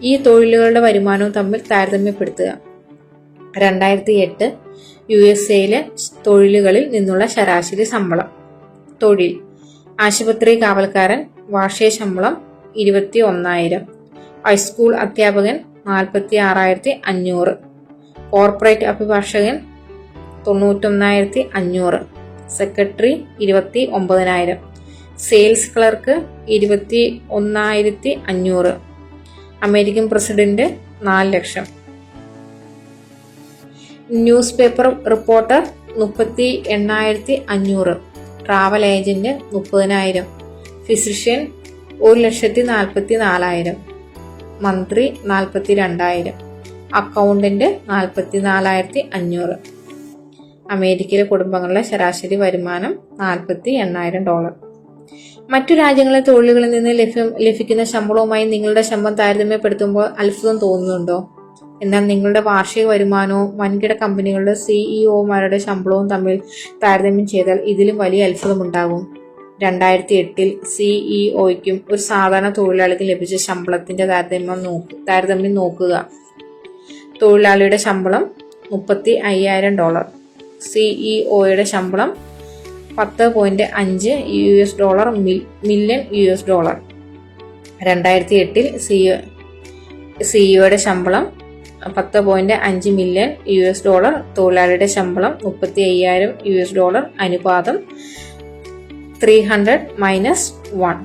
ഈ തൊഴിലുകളുടെ വരുമാനവും തമ്മിൽ താരതമ്യപ്പെടുത്തുക. 2008 USA തൊഴിലുകളിൽ നിന്നുള്ള ശരാശരി ശമ്പളം. തൊഴിൽ: ആശുപത്രി കാവൽക്കാരൻ, വാർഷിക ശമ്പളം 21,000. ഹൈസ്കൂൾ അധ്യാപകൻ 46,500. കോർപ്പറേറ്റ് അഭിഭാഷകൻ 91,500. Secretary 29,000. Sales clerk 21,500. American president 4 ലക്ഷം. Newspaper reporter 38,500. Travel agent 30,000. Physician 1,44,000. മന്ത്രി 42,000. അക്കൗണ്ടന്റ് 44,500. അമേരിക്കയിലെ കുടുംബങ്ങളുടെ ശരാശരി വരുമാനം $48,000. മറ്റു രാജ്യങ്ങളിലെ തൊഴിലുകളിൽ നിന്ന് ലഭിക്കുന്ന ശമ്പളവുമായി നിങ്ങളുടെ ശമ്പളം താരതമ്യപ്പെടുത്തുമ്പോൾ അത്ഭുതം തോന്നുന്നുണ്ടോ? എന്നാൽ നിങ്ങളുടെ വാർഷിക വരുമാനവും വൻകിട കമ്പനികളുടെ CEOമാരുടെ ശമ്പളവും തമ്മിൽ താരതമ്യം ചെയ്താൽ ഇതിലും വലിയ അത്ഭുതമുണ്ടാകും. 2008 CEOയ്ക്കും ഒരു സാധാരണ തൊഴിലാളിക്കും ലഭിച്ച ശമ്പളത്തിന്റെ താരതമ്യം നോക്കുക. തൊഴിലാളിയുടെ ശമ്പളം $35,000. CEOയുടെ ശമ്പളം $10.5 മില്യൺ. 2008 സിഇഒയുടെ ശമ്പളം $10.5 മില്യൺ. തൊഴിലാളിയുടെ ശമ്പളം $35,000. അനുപാതം 300-1.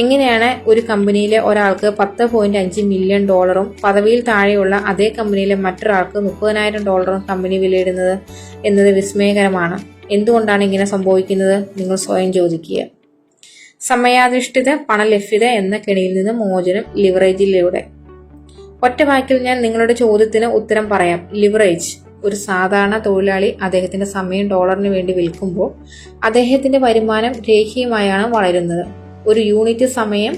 എങ്ങനെയാണ് ഒരു കമ്പനിയിലെ ഒരാൾക്ക് $10.5 മില്യൺ പദവിയിൽ താഴെയുള്ള അതേ കമ്പനിയിലെ മറ്റൊരാൾക്ക് $30,000 കമ്പനി വിലയിടുന്നത് എന്നത് വിസ്മയകരമാണ്. എന്തുകൊണ്ടാണ് ഇങ്ങനെ സംഭവിക്കുന്നത്? നിങ്ങൾ സ്വയം ചോദിക്കുക. സമയാധിഷ്ഠിത പണലഭ്യത എന്ന കെണിയിൽ നിന്ന് മോചനം ലിവറേജിലൂടെ. ഒറ്റ വാക്കിൽ ഞാൻ നിങ്ങളുടെ ചോദ്യത്തിന് ഉത്തരം പറയാം. ലിവറേജ്. ഒരു സാധാരണ തൊഴിലാളി അദ്ദേഹത്തിന്റെ സമയം ഡോളറിന് വേണ്ടി വിൽക്കുമ്പോൾ അദ്ദേഹത്തിന്റെ വരുമാനം രേഖീയമായാണ് വളരുന്നത്. ഒരു യൂണിറ്റ് സമയം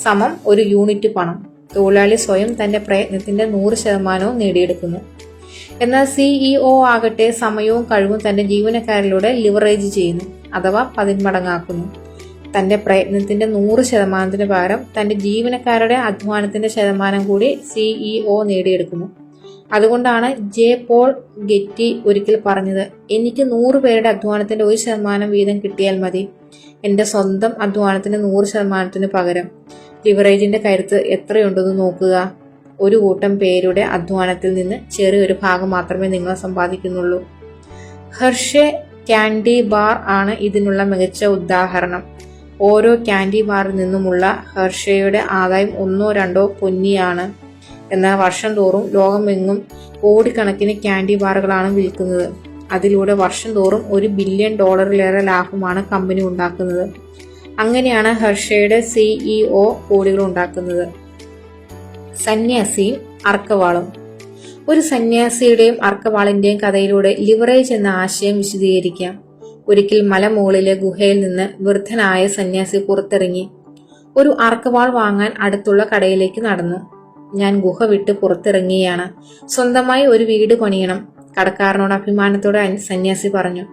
സമം ഒരു യൂണിറ്റ് പണം. തൊഴിലാളി സ്വയം തന്റെ പ്രയത്നത്തിന്റെ 100% നേടിയെടുക്കുന്നു. എന്നാൽ CEO ആകട്ടെ സമയവും കഴിവും തന്റെ ജീവനക്കാരിലൂടെ ലിവറേജ് ചെയ്യുന്നു, അഥവാ 10 മടങ്ങാക്കുന്നു. തന്റെ പ്രയത്നത്തിന്റെ 100%-ന് പകരം തന്റെ ജീവനക്കാരുടെ അധ്വാനത്തിന്റെ ശതമാനം കൂടി CEO നേടിയെടുക്കുന്നു. അതുകൊണ്ടാണ് പോൾ ഗെറ്റി ഒരിക്കൽ പറഞ്ഞത്, എനിക്ക് 100 പേരുടെ അധ്വാനത്തിന്റെ 1% വീതം കിട്ടിയാൽ മതി, എന്റെ സ്വന്തം അധ്വാനത്തിന്റെ 100%-ന് പകരം. ലിവറേജിന്റെ കരുത്ത് എത്രയുണ്ടെന്ന് നോക്കുക. ഒരു കൂട്ടം പേരുടെ അധ്വാനത്തിൽ നിന്ന് ചെറിയൊരു ഭാഗം മാത്രമേ നിങ്ങൾ സമ്പാദിക്കുന്നുള്ളൂ. ഹെർഷെ ക്യാൻഡി ബാർ ആണ് ഇതിനുള്ള മികച്ച ഉദാഹരണം. ഓരോ ക്യാൻഡി ബാറിൽ നിന്നുമുള്ള ഹെർഷെയുടെ ആദായം 1-2 പൊന്നിയാണ്. എന്നാൽ വർഷം തോറും ലോകമെങ്ങും കോടിക്കണക്കിന് ക്യാൻഡി ബാറുകളാണ് വിൽക്കുന്നത്. അതിലൂടെ വർഷം തോറും $1 ബില്യൺ ലാഭമാണ് കമ്പനി ഉണ്ടാക്കുന്നത്. അങ്ങനെയാണ് ഹെർഷെയുടെ CEO കോടികൾ ഉണ്ടാക്കുന്നത്. സന്യാസിയും അർക്കവാളും. ഒരു സന്യാസിയുടെയും അർക്കവാളിന്റെയും കഥയിലൂടെ ലിവറേജ് എന്ന ആശയം വിശദീകരിക്കാം. ഒരിക്കൽ മലമുകളിലെ ഗുഹയിൽ നിന്ന് വൃദ്ധനായ സന്യാസി പുറത്തിറങ്ങി ഒരു അറക്കവാൾ വാങ്ങാൻ അടുത്തുള്ള കടയിലേക്ക് നടന്നു. ഞാൻ ഗുഹ വിട്ട് പുറത്തിറങ്ങിയാണ്. സ്വന്തമായി ഒരു വീട് പണിയണം, കടക്കാരനോട് അഭിമാനത്തോടെ സന്യാസി പറഞ്ഞു.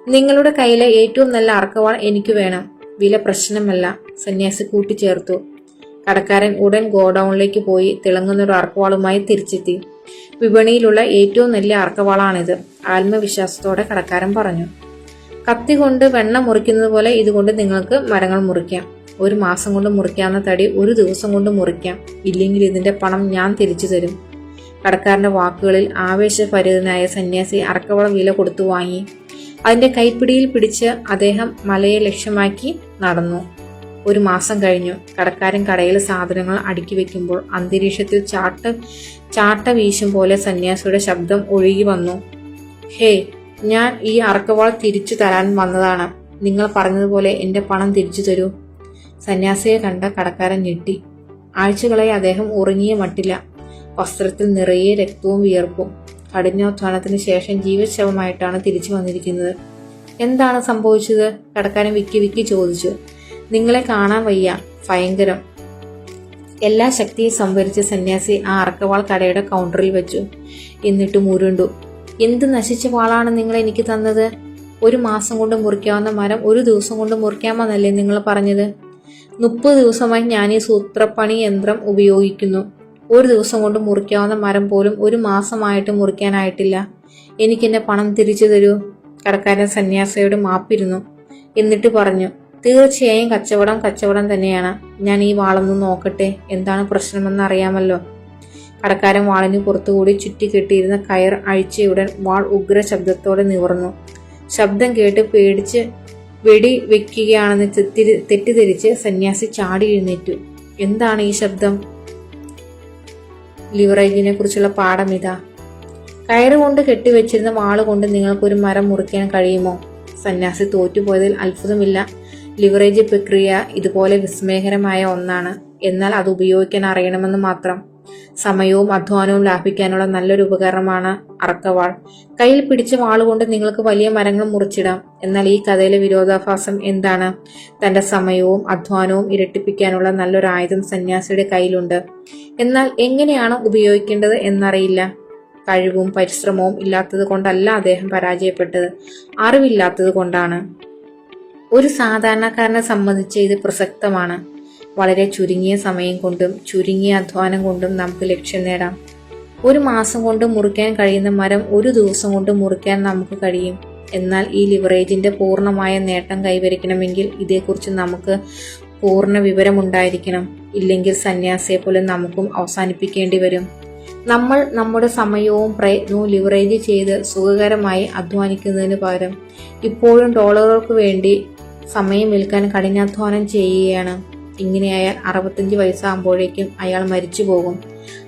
നിങ്ങളുടെ കയ്യിലെ ഏറ്റവും നല്ല അറക്കവാൾ എനിക്ക് വേണം. വില പ്രശ്നമല്ല, സന്യാസി കൂട്ടിച്ചേർത്തു. കടക്കാരൻ ഉടൻ ഗോഡൌണിലേക്ക് പോയി തിളങ്ങുന്നൊരു അറക്കവാളുമായി തിരിച്ചെത്തി. വിപണിയിലുള്ള ഏറ്റവും നല്ല അറക്കവാളാണിത്, ആത്മവിശ്വാസത്തോടെ കടക്കാരൻ പറഞ്ഞു. കത്തി കൊണ്ട് വെണ്ണ മുറിക്കുന്നത് പോലെ ഇതുകൊണ്ട് നിങ്ങൾക്ക് മരങ്ങൾ മുറിക്കാം. ഒരു മാസം കൊണ്ട് മുറിക്കാവുന്ന തടി ഒരു ദിവസം കൊണ്ട് മുറിക്കാം. ഇല്ലെങ്കിൽ ഇതിന്റെ പണം ഞാൻ തിരിച്ചു തരും. കടക്കാരന്റെ വാക്കുകളിൽ ആവേശഭരിതനായ സന്യാസി അറക്കവളം വില കൊടുത്തു വാങ്ങി. അതിന്റെ കൈപ്പിടിയിൽ പിടിച്ച് അദ്ദേഹം മലയെ ലക്ഷ്യമാക്കി നടന്നു. ഒരു മാസം കഴിഞ്ഞു. കടക്കാരൻ കടയിൽ സാധനങ്ങൾ അടുക്കി വെക്കുമ്പോൾ അന്തരീക്ഷത്തിൽ ചാട്ട വീശും പോലെ സന്യാസിയുടെ ശബ്ദം ഒഴുകി വന്നു. ഹേ, ഞാൻ ഈ അറക്കവാൾ തിരിച്ചു തരാൻ വന്നതാണ്. നിങ്ങൾ പറഞ്ഞതുപോലെ എന്റെ പണം തിരിച്ചു തരൂ. സന്യാസിയെ കണ്ട കടക്കാരൻ ഞെട്ടി. ആഴ്ചകളായി അദ്ദേഹം ഉറങ്ങിയ മട്ടില്ല. വസ്ത്രത്തിൽ നിറയെ രക്തവും വിയർപ്പും. കഠിനാധ്വാനത്തിന് ശേഷം ജീവശവമായിട്ടാണ് തിരിച്ചു വന്നിരിക്കുന്നത്. എന്താണ് സംഭവിച്ചത്? കടക്കാരൻ വിക്കി ചോദിച്ചു. നിങ്ങളെ കാണാൻ വയ്യ, ഭയങ്കരം. എല്ലാ ശക്തിയും സംഭരിച്ച സന്യാസി ആ അറക്കവാൾ കടയുടെ കൗണ്ടറിൽ വെച്ചു. എന്നിട്ട് മുരുണ്ടു. എന്ത് നശിച്ച വാളാണ് നിങ്ങൾ എനിക്ക് തന്നത്? ഒരു മാസം കൊണ്ട് മുറിക്കാവുന്ന മരം ഒരു ദിവസം കൊണ്ട് മുറിക്കാമെന്നല്ലേ നിങ്ങൾ പറഞ്ഞത്? 30 ദിവസമായി ഞാൻ ഈ സൂത്രപ്പണി യന്ത്രം ഉപയോഗിക്കുന്നു. ഒരു ദിവസം കൊണ്ട് മുറിക്കാവുന്ന മരം പോലും ഒരു മാസമായിട്ട് മുറിക്കാനായിട്ടില്ല. എനിക്കെന്റെ പണം തിരിച്ചു തരൂ. കടക്കാരൻ സന്യാസിയോട് മാപ്പിരുന്നു. എന്നിട്ട് പറഞ്ഞു, തീർച്ചയായും കച്ചവടം തന്നെയാണ്. ഞാൻ ഈ വാളൊന്ന് നോക്കട്ടെ, എന്താണ് പ്രശ്നമെന്ന് അറിയാമല്ലോ. കടക്കാരൻ വാളിന് പുറത്തുകൂടി ചുറ്റിക്കെട്ടിയിരുന്ന കയർ അഴിച്ചയുടൻ വാൾ ഉഗ്ര ശബ്ദത്തോടെ നിവർന്നു. ശബ്ദം കേട്ട് പേടിച്ച് വെടി വെക്കുകയാണെന്ന് തെറ്റിദ്ധരിച്ച് സന്യാസി ചാടി എഴുന്നേറ്റു. എന്താണ് ഈ ശബ്ദം? ലിവറേജിനെ കുറിച്ചുള്ള പാഠം ഇതാ. കയറുകൊണ്ട് കെട്ടിവെച്ചിരുന്ന വാളുകൊണ്ട് നിങ്ങൾക്കൊരു മരം മുറിക്കാൻ കഴിയുമോ? സന്യാസി തോറ്റുപോയതിൽ അത്ഭുതമില്ല. ലിവറേജ് പ്രക്രിയ ഇതുപോലെ വിസ്മയകരമായ ഒന്നാണ്. എന്നാൽ അത് ഉപയോഗിക്കാൻ അറിയണമെന്ന് മാത്രം. സമയവും അധ്വാനവും ലാഭിക്കാനുള്ള നല്ലൊരു ഉപകരണമാണ് അറക്കവാൾ. കയ്യിൽ പിടിച്ച വാളുകൊണ്ട് നിങ്ങൾക്ക് വലിയ മരങ്ങൾ മുറിച്ചിടാം. എന്നാൽ ഈ കഥയിലെ വിരോധാഭാസം എന്താണ്? തന്റെ സമയവും അധ്വാനവും ഇരട്ടിപ്പിക്കാനുള്ള നല്ലൊരു ആയുധം സന്യാസിയുടെ കയ്യിലുണ്ട്. എന്നാൽ എങ്ങനെയാണ് ഉപയോഗിക്കേണ്ടത് എന്നറിയില്ല. കഴിവും പരിശ്രമവും ഇല്ലാത്തത് കൊണ്ടല്ല അദ്ദേഹം പരാജയപ്പെട്ടത്, അറിവില്ലാത്തത് കൊണ്ടാണ്. ഒരു സാധാരണക്കാരനെ സംബന്ധിച്ച് ഇത് പ്രസക്തമാണ്. വളരെ ചുരുങ്ങിയ സമയം കൊണ്ടും ചുരുങ്ങിയ അധ്വാനം കൊണ്ടും നമുക്ക് ലക്ഷ്യം നേടാം. ഒരു മാസം കൊണ്ട് മുറിക്കാൻ കഴിയുന്ന മരം ഒരു ദിവസം കൊണ്ട് മുറിക്കാൻ നമുക്ക് കഴിയും. എന്നാൽ ഈ ലിവറേജിന്റെ പൂർണ്ണമായ നേട്ടം കൈവരിക്കണമെങ്കിൽ ഇതേക്കുറിച്ച് നമുക്ക് പൂർണ്ണ വിവരമുണ്ടായിരിക്കണം. ഇല്ലെങ്കിൽ സന്യാസിയെ പോലെ നമുക്കും അവസാനിപ്പിക്കേണ്ടി വരും. നമ്മൾ നമ്മുടെ സമയവും പ്രയത്നവും ലിവറേജ് ചെയ്ത് സുഖകരമായി അധ്വാനിക്കുന്നതിന് പകരം ഇപ്പോഴും ഡോളറുകൾക്ക് വേണ്ടി സമയം വിൽക്കാൻ കഠിനാധ്വാനം ചെയ്യുകയാണ്. ഇങ്ങനെയായാൽ 65 വയസ്സാകുമ്പോഴേക്കും അയാൾ മരിച്ചു പോകും.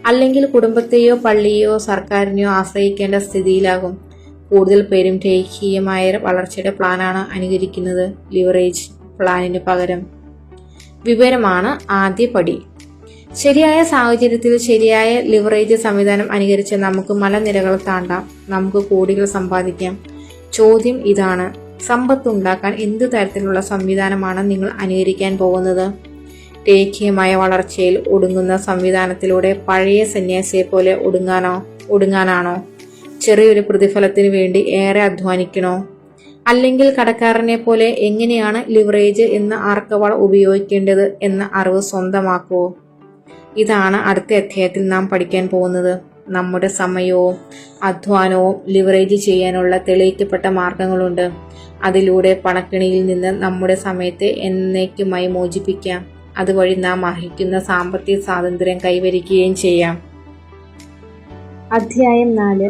അല്ലെങ്കിൽ കുടുംബത്തെയോ പള്ളിയെയോ സർക്കാരിനെയോ ആശ്രയിക്കേണ്ട സ്ഥിതിയിലാകും. കൂടുതൽ പേരും രേഖീയമായ വളർച്ചയുടെ പ്ലാനാണ് അനുകരിക്കുന്നത്. ലിവറേജ് പ്ലാനിന് പകരം വിവരമാണ് ആദ്യ പടി. ശരിയായ സാഹചര്യത്തിൽ ശരിയായ ലിവറേജ് സംവിധാനം അനുകരിച്ച് നമുക്ക് മലനിരകൾ താണ്ടാം. നമുക്ക് കോടികൾ സമ്പാദിക്കാം. ചോദ്യം ഇതാണ്, സമ്പത്തുണ്ടാക്കാൻ എന്ത് തരത്തിലുള്ള സംവിധാനമാണ് നിങ്ങൾ അനുകരിക്കാൻ പോകുന്നത്? രേഖീയമായ വളർച്ചയിൽ ഒടുങ്ങുന്ന സംവിധാനത്തിലൂടെ പഴയ സന്യാസിയെ പോലെ ഒടുങ്ങാനാണോ? ചെറിയൊരു പ്രതിഫലത്തിന് വേണ്ടി ഏറെ അധ്വാനിക്കണോ? അല്ലെങ്കിൽ കടക്കാരനെ പോലെ എങ്ങനെയാണ് ലിവറേജ് എന്ന അറക്കവാൾ ഉപയോഗിക്കേണ്ടത് എന്ന അറിവ് സ്വന്തമാക്കുവോ? ഇതാണ് അടുത്ത അധ്യായത്തിൽ നാം പഠിക്കാൻ പോകുന്നത്. നമ്മുടെ സമയവും അധ്വാനവും ലിവറേജ് ചെയ്യാനുള്ള തെളിയിക്കപ്പെട്ട മാർഗങ്ങളുണ്ട്. അതിലൂടെ പണക്കിണിയിൽ നിന്ന് നമ്മുടെ സമയത്തെ എന്നേക്കുമായി മോചിപ്പിക്കാം. അതുവഴി നാം അർഹിക്കുന്ന സാമ്പത്തിക സ്വാതന്ത്ര്യം കൈവരിക്കുകയും ചെയ്യാം. അധ്യായം 4.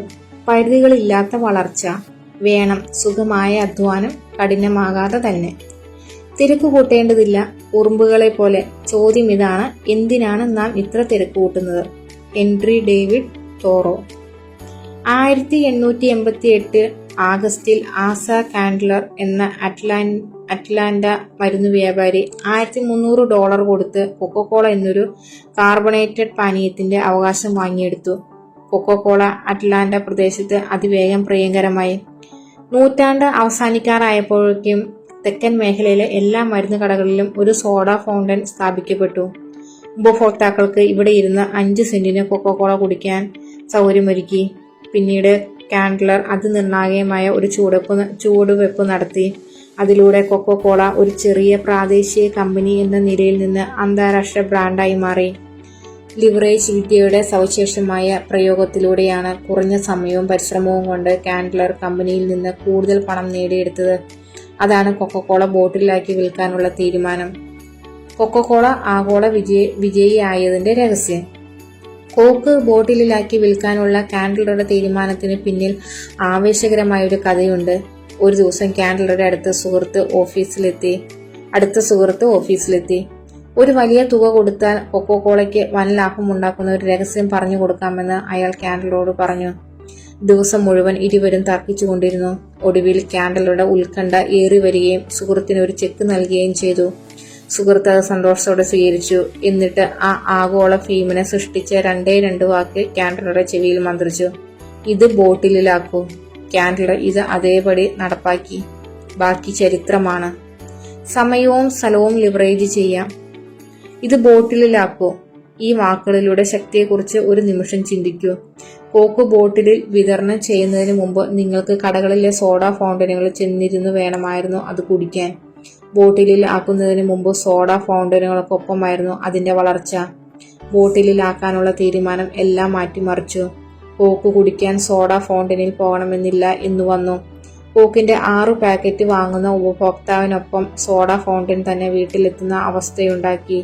പരിധികളില്ലാത്ത വളർച്ച. വേണം സുഖമായ അധ്വാനം, കഠിനമാകാതെ തന്നെ. തിരക്ക് കൂട്ടേണ്ടതില്ല, ഉറുമ്പുകളെ പോലെ. ചോദ്യം ഇതാണ്, എന്തിനാണ് നാം ഇത്ര തിരക്ക് കൂട്ടുന്നത്? Henry David തോറോ. 1888 ആഗസ്റ്റിൽ ആസ കാൻഡ്ലർ എന്ന അറ്റ്ലാന്റ മരുന്നു വ്യാപാരി $1300 കൊടുത്ത് കൊക്കോകോള എന്നൊരു കാർബണേറ്റഡ് പാനീയത്തിന്റെ അവകാശം വാങ്ങിയെടുത്തു. കൊക്കോകോള അറ്റ്ലാന്റ പ്രദേശത്ത് അതിവേഗം പ്രിയങ്കരമായി. നൂറ്റാണ്ട് അവസാനിക്കാറായപ്പോഴേക്കും തെക്കൻ മേഖലയിലെ എല്ലാ മരുന്ന് കടകളിലും ഒരു സോഡ ഫൗണ്ടൻ സ്ഥാപിക്കപ്പെട്ടു. ഉപഭോക്താക്കൾക്ക് ഇവിടെ ഇരുന്ന് 5 സെന്റിന് കൊക്കോകോള കുടിക്കാൻ സൗകര്യമൊരുക്കി. പിന്നീട് കാൻഡ്ലർ അതിനിർണായകമായ ഒരു ചുവടുവെപ്പ് നടത്തി. അതിലൂടെ കൊക്കോകോള ഒരു ചെറിയ പ്രാദേശിക കമ്പനി എന്ന നിലയിൽ നിന്ന് അന്താരാഷ്ട്ര ബ്രാൻഡായി മാറി. ലിവറേജ് വിദ്യയുടെ സവിശേഷമായ പ്രയോഗത്തിലൂടെയാണ് കുറഞ്ഞ സമയവും പരിശ്രമവും കൊണ്ട് കാൻഡ്ലർ കമ്പനിയിൽ നിന്ന് കൂടുതൽ പണം നേടിയെടുത്തത്. അതാണ് കൊക്കോകോള ബോട്ടിലാക്കി വിൽക്കാനുള്ള തീരുമാനം. കൊക്കോകോള ആഗോള വിജയിയായതിന്റെ രഹസ്യം. കോക്ക് ബോട്ടിലാക്കി വിൽക്കാനുള്ള കാൻഡ്ലറുടെ തീരുമാനത്തിന് പിന്നിൽ ആവേശകരമായ ഒരു കഥയുണ്ട്. ഒരു ദിവസം കാൻഡ്ലറുടെ അടുത്ത സുഹൃത്ത് ഓഫീസിലെത്തി. ഒരു വലിയ തുക കൊടുത്താൽ കൊക്കോകോളയ്ക്ക് വൻ ലാഭമുണ്ടാക്കുന്ന ഒരു രഹസ്യം പറഞ്ഞു കൊടുക്കാമെന്ന് അയാൾ കാൻഡ്ലറോട് പറഞ്ഞു. ദിവസം മുഴുവൻ ഇരുവരും തർക്കിച്ചുകൊണ്ടിരുന്നു. ഒടുവിൽ കാൻഡ്ലറുടെ ഉത്കണ്ഠ ഏറി വരികയും സുഹൃത്തിന് ഒരു ചെക്ക് നൽകുകയും ചെയ്തു. സുഹൃത്ത് അത് സന്തോഷത്തോടെ സ്വീകരിച്ചു. എന്നിട്ട് ആ ആഗോള ഫീമിനെ സൃഷ്ടിച്ച 2 വാക്ക് കാൻഡ്ലറുടെ ചെവിയിൽ മന്ത്രിച്ചു. ഇത് ബോട്ടിലാക്കൂ. കാൻഡ്ലർ ഇത് അതേപടി നടപ്പാക്കി. ബാക്കി ചരിത്രമാണ്. സമയവും സ്ഥലവും ലിവറേജ് ചെയ്യാം. ഇത് ബോട്ടിലാക്കൂ. ഈ വാക്കുകളിലൂടെ ശക്തിയെക്കുറിച്ച് ഒരു നിമിഷം ചിന്തിക്കൂ. കോക്ക് ബോട്ടിലിൽ വിതരണം ചെയ്യുന്നതിന് മുമ്പ് നിങ്ങൾക്ക് കടകളിലെ സോഡ ഫൗണ്ടനുകളിൽ ചെന്നിരുന്നു വേണമായിരുന്നു അത് കുടിക്കാൻ. ബോട്ടിലിൽ ആക്കുന്നതിന് മുമ്പ് സോഡ ഫൗണ്ടനുകൾക്കൊപ്പമായിരുന്നു അതിന്റെ വളർച്ച. ബോട്ടിലിൽ ആക്കാനുള്ള തീരുമാനം എല്ലാം മാറ്റിമറിച്ചു. കോക്ക് കുടിക്കാൻ സോഡ ഫൗണ്ടനിൽ പോകണമെന്നില്ല എന്നു വന്നു. കോക്കിന്റെ 6 പാക്കറ്റ് വാങ്ങുന്ന ഉപഭോക്താവിനൊപ്പം സോഡ ഫൗണ്ടൻ തന്നെ വീട്ടിലെത്തുന്ന അവസ്ഥയുണ്ടാക്കി.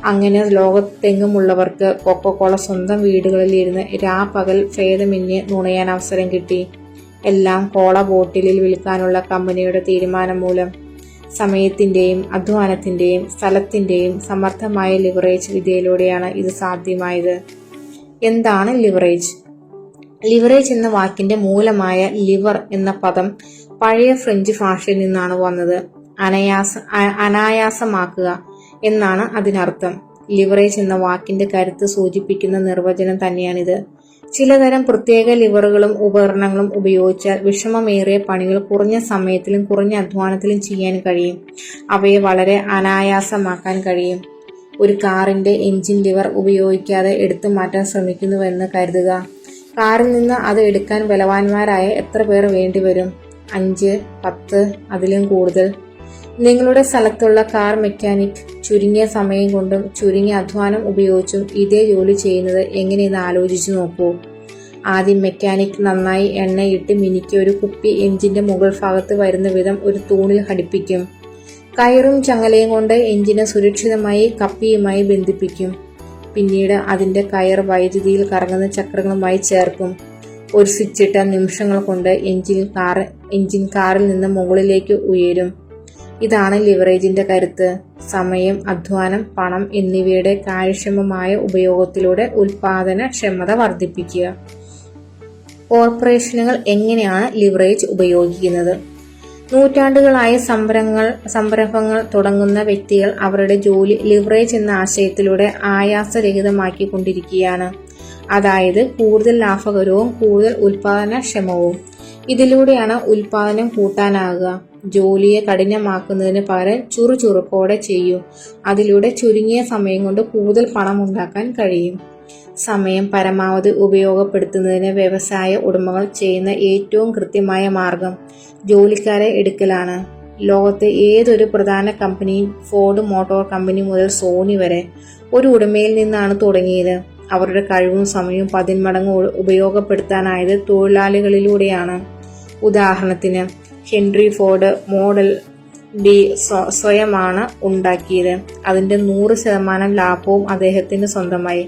അങ്ങനെ ലോകത്തെങ്ങുമുള്ളവർക്ക് കൊക്കോകോള സ്വന്തം വീടുകളിൽ ഇരുന്ന് രാപ്പകൽ ഭേദമന്യേ നുണയാൻ അവസരം കിട്ടി. എല്ലാം കോള ബോട്ടിലിൽ വിൽക്കാനുള്ള കമ്പനിയുടെ തീരുമാനം മൂലം. സമയത്തിന്റെയും അധ്വാനത്തിന്റെയും സ്ഥലത്തിന്റെയും സമർത്ഥമായ ലിവറേജ് വിദ്യയിലൂടെയാണ് ഇത് സാധ്യമായത്. എന്താണ് ലിവറേജ്? ലിവറേജ് എന്ന വാക്കിന്റെ മൂലമായ ലിവർ എന്ന പദം പഴയ ഫ്രഞ്ച് ഭാഷയിൽ നിന്നാണ് വന്നത്. അനായാസമാക്കുക എന്നാണ് അതിനർത്ഥം. ലിവറേജ് എന്ന വാക്കിന്റെ കരുത്ത് സൂചിപ്പിക്കുന്ന നിർവചനം തന്നെയാണിത്. ചിലതരം പ്രത്യേക ലിവറുകളും ഉപകരണങ്ങളും ഉപയോഗിച്ചാൽ വിഷമമേറിയ പണികൾ കുറഞ്ഞ സമയത്തിലും കുറഞ്ഞ അധ്വാനത്തിലും ചെയ്യാൻ കഴിയും. അവയെ വളരെ അനായാസമാക്കാൻ കഴിയും. ഒരു കാറിന്റെ എഞ്ചിൻ ലിവർ ഉപയോഗിക്കാതെ എടുത്തു മാറ്റാൻ ശ്രമിക്കുന്നുവെന്ന് കരുതുക. കാറിൽ നിന്ന് അത് എടുക്കാൻ ബലവാന്മാരായ എത്ര പേർ വേണ്ടിവരും? 5, 10, അതിലും കൂടുതൽ. നിങ്ങളുടെ സ്ഥലത്തുള്ള കാർ മെക്കാനിക് ചുരുങ്ങിയ സമയം കൊണ്ടും ചുരുങ്ങിയ അധ്വാനം ഉപയോഗിച്ചും ഇതേ ജോലി ചെയ്യുന്നത് എങ്ങനെയെന്ന് ആലോചിച്ചു നോക്കൂ. ആദ്യം മെക്കാനിക് നന്നായി എണ്ണയിട്ട് മിനുക്കി ഒരു കുപ്പി എഞ്ചിന്റെ മുകൾ ഭാഗത്ത് വരുന്ന വിധം ഒരു തൂണിൽ ഘടിപ്പിക്കും. കയറും ചങ്ങലയും കൊണ്ട് എഞ്ചിനെ സുരക്ഷിതമായി കപ്പിയുമായി ബന്ധിപ്പിക്കും. പിന്നീട് അതിന്റെ കയർ വൈദ്യുതിയിൽ കറങ്ങുന്ന ചക്രങ്ങളുമായി ചേർക്കും. ഒരു സ്വിച്ചിട്ട നിമിഷങ്ങൾ കൊണ്ട് എഞ്ചിൻ കാറിൽ നിന്ന് മുകളിലേക്ക് ഉയരും. ഇതാണ് ലിവറേജിന്റെ കരുത്ത്. സമയം, അധ്വാനം, പണം എന്നിവയുടെ കാര്യക്ഷമമായ ഉപയോഗത്തിലൂടെ ഉൽപാദനക്ഷമത വർദ്ധിപ്പിക്കുക. കോർപ്പറേഷനുകൾ എങ്ങനെയാണ് ലിവറേജ് ഉപയോഗിക്കുന്നത്? നൂറ്റാണ്ടുകളായ സംരംഭങ്ങൾ തുടങ്ങുന്ന വ്യക്തികൾ അവരുടെ ജോലി ലിവറേജ് എന്ന ആശയത്തിലൂടെ ആയാസരഹിതമാക്കിക്കൊണ്ടിരിക്കുകയാണ്. അതായത് കൂടുതൽ ലാഭകരവും കൂടുതൽ ഉൽപാദനക്ഷമവും. ഇതിലൂടെയാണ് ഉൽപാദനം കൂട്ടാനാകുക. ജോലിയെ കഠിനമാക്കുന്നതിന് പകരം ചുറുചുറുക്കോടെ ചെയ്യൂ. അതിലൂടെ ചുരുങ്ങിയ സമയം കൊണ്ട് കൂടുതൽ പണം ഉണ്ടാക്കാൻ കഴിയും. സമയം പരമാവധി ഉപയോഗപ്പെടുത്തുന്നതിന് വ്യവസായ ഉടമകൾ ചെയ്യുന്ന ഏറ്റവും കൃത്യമായ മാർഗം ജോലിക്കാരെ എടുക്കലാണ്. ലോകത്തെ ഏതൊരു പ്രധാന കമ്പനിയും ഫോർഡ് മോട്ടോർ കമ്പനി മുതൽ സോണി വരെ ഒരു ഉടമയിൽ നിന്നാണ് തുടങ്ങിയത്. അവരുടെ കഴിവും സമയവും 10 മടങ്ങ് ഉപയോഗപ്പെടുത്താനായത് തൊഴിലാളികളിലൂടെയാണ്. ഉദാഹരണത്തിന് ഹെൻറി ഫോർഡ് മോഡൽ ഡി സ്വയമാണ് ഉണ്ടാക്കിയത്. അതിന്റെ 100% ലാഭവും അദ്ദേഹത്തിന് സ്വന്തമായി.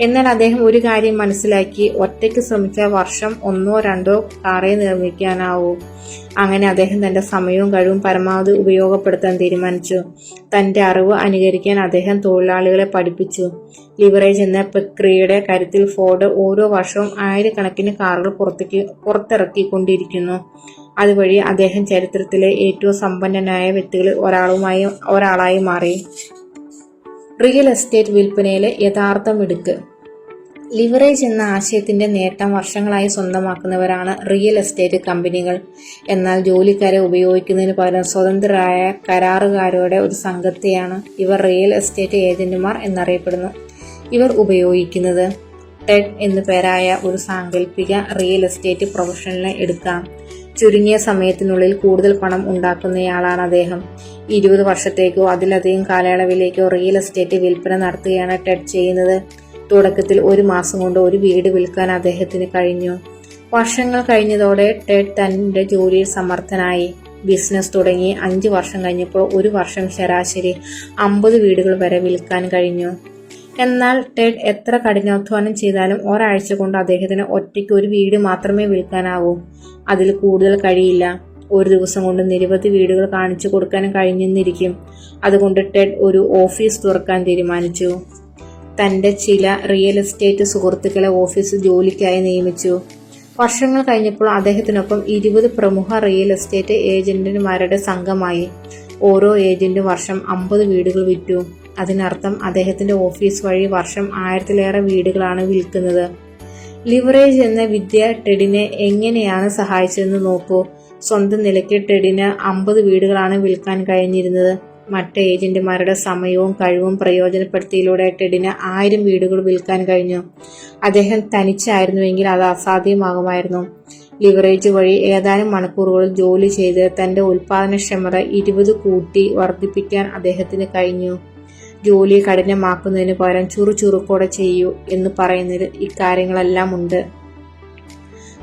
എന്നാൽ അദ്ദേഹം ഒരു കാര്യം മനസ്സിലാക്കി, ഒറ്റയ്ക്ക് ശ്രമിച്ച വർഷം 1 or 2 കാറേ നിർമ്മിക്കാനാവൂ. അങ്ങനെ അദ്ദേഹം തന്റെ സമയവും കഴിവും പരമാവധി ഉപയോഗപ്പെടുത്താൻ തീരുമാനിച്ചു. തന്റെ അറിവ് അനുകരിക്കാൻ അദ്ദേഹം തൊഴിലാളികളെ പഠിപ്പിച്ചു. ലിവറേജ് എന്ന പ്രക്രിയയുടെ കരുത്തിൽ ഫോർഡ് ഓരോ വർഷവും 1000 കണക്കിന് കാറുകൾ പുറത്തിറക്കിക്കൊണ്ടിരിക്കുന്നു. അതുവഴി അദ്ദേഹം ചരിത്രത്തിലെ ഏറ്റവും സമ്പന്നനായ വ്യക്തികളിൽ ഒരാളായി മാറി. റിയൽ എസ്റ്റേറ്റ് വിൽപ്പനയിലെ യഥാർത്ഥ മിടുക്ക്. ലിവറേജ് എന്ന ആശയത്തിന്റെ നേട്ടം വർഷങ്ങളായി സ്വന്തമാക്കുന്നവരാണ് റിയൽ എസ്റ്റേറ്റ് കമ്പനികൾ. എന്നാൽ ജോലിക്കാരെ ഉപയോഗിക്കുന്നതിന് പകരം സ്വതന്ത്രരായ കരാറുകാരുടെ ഒരു സംഘത്തെയാണ് ഇവർ റിയൽ എസ്റ്റേറ്റ് ഏജന്റുമാർ എന്നറിയപ്പെടുന്നു. ഇവർ ഉപയോഗിക്കുന്നത് ടെഡ് എന്നു പേരായ ഒരു സാങ്കല്പിക റിയൽ എസ്റ്റേറ്റ് പ്രൊഫഷണലിനെ എടുക്കാം. ചുരുങ്ങിയ സമയത്തിനുള്ളിൽ കൂടുതൽ പണം ഉണ്ടാക്കുന്നയാളാണ് അദ്ദേഹം. 20 വർഷത്തേക്കോ അതിലധികം കാലയളവിലേക്കോ റിയൽ എസ്റ്റേറ്റ് വിൽപ്പന നടത്തുകയാണ് ടെഡ് ചെയ്യുന്നത്. തുടക്കത്തിൽ 1 മാസം കൊണ്ട് ഒരു വീട് വിൽക്കാൻ അദ്ദേഹത്തിന് കഴിഞ്ഞു. വർഷങ്ങൾ കഴിഞ്ഞതോടെ ടെഡ് തന്റെ ജോലിയിൽ സമർത്ഥനായി. ബിസിനസ് തുടങ്ങി 5 വർഷം കഴിഞ്ഞപ്പോൾ ഒരു വർഷം ശരാശരി 50 വീടുകൾ വരെ വിൽക്കാൻ കഴിഞ്ഞു. എന്നാൽ ടെഡ് എത്ര കഠിനാധ്വാനം ചെയ്താലും ഒരാഴ്ച കൊണ്ട് അദ്ദേഹത്തിന് ഒറ്റയ്ക്ക് ഒരു വീട് മാത്രമേ വിൽക്കാനാവൂ. അതിൽ കൂടുതൽ കഴിയില്ല. ഒരു ദിവസം കൊണ്ട് നിരവധി വീടുകൾ കാണിച്ചു കൊടുക്കാൻ കഴിഞ്ഞെന്നിരിക്കും. അതുകൊണ്ട് ടെഡ് ഒരു ഓഫീസ് തുറക്കാൻ തീരുമാനിച്ചു. തന്റെ ചില റിയൽ എസ്റ്റേറ്റ് സുഹൃത്തുക്കളെ ഓഫീസ് ജോലിക്കായി നിയമിച്ചു. വർഷങ്ങൾ കഴിഞ്ഞപ്പോൾ അദ്ദേഹത്തിനൊപ്പം 20 പ്രമുഖ റിയൽ എസ്റ്റേറ്റ് ഏജന്റുമാരുടെ സംഘമായി. ഓരോ ഏജന്റും വർഷം 50 വീടുകൾ വിറ്റു. അതിനർത്ഥം അദ്ദേഹത്തിന്റെ ഓഫീസ് വഴി വർഷം 1000-ലേറെ വീടുകളാണ് വിൽക്കുന്നത്. ലിവറേജ് എന്ന വിദ്യ ടെഡിനെ എങ്ങനെയാണ് സഹായിച്ചതെന്ന് നോക്കൂ. സ്വന്തം നിലയ്ക്ക് ടെഡിന് 50 വീടുകളാണ് വിൽക്കാൻ കഴിഞ്ഞിരുന്നത്. മറ്റ് ഏജന്റുമാരുടെ സമയവും കഴിവും പ്രയോജനപ്പെടുത്തിയതിലൂടെ ടെഡിന് 1000 വീടുകൾ വിൽക്കാൻ കഴിഞ്ഞു. അദ്ദേഹം തനിച്ചായിരുന്നുവെങ്കിൽ അത് അസാധ്യമാകുമായിരുന്നു. ലിവറേജ് വഴി ഏതാനും മണിക്കൂറുകളിൽ ജോലി ചെയ്ത് തന്റെ ഉൽപാദനക്ഷമത 20 കൂട്ടി വർദ്ധിപ്പിക്കാൻ അദ്ദേഹത്തിന് കഴിഞ്ഞു. ജോലി കഠിനമാക്കുന്നതിന് പകരം ചുറുചുറുക്കോടെ ചെയ്യൂ എന്ന് പറയുന്നതിൽ ഇക്കാര്യങ്ങളെല്ലാം ഉണ്ട്.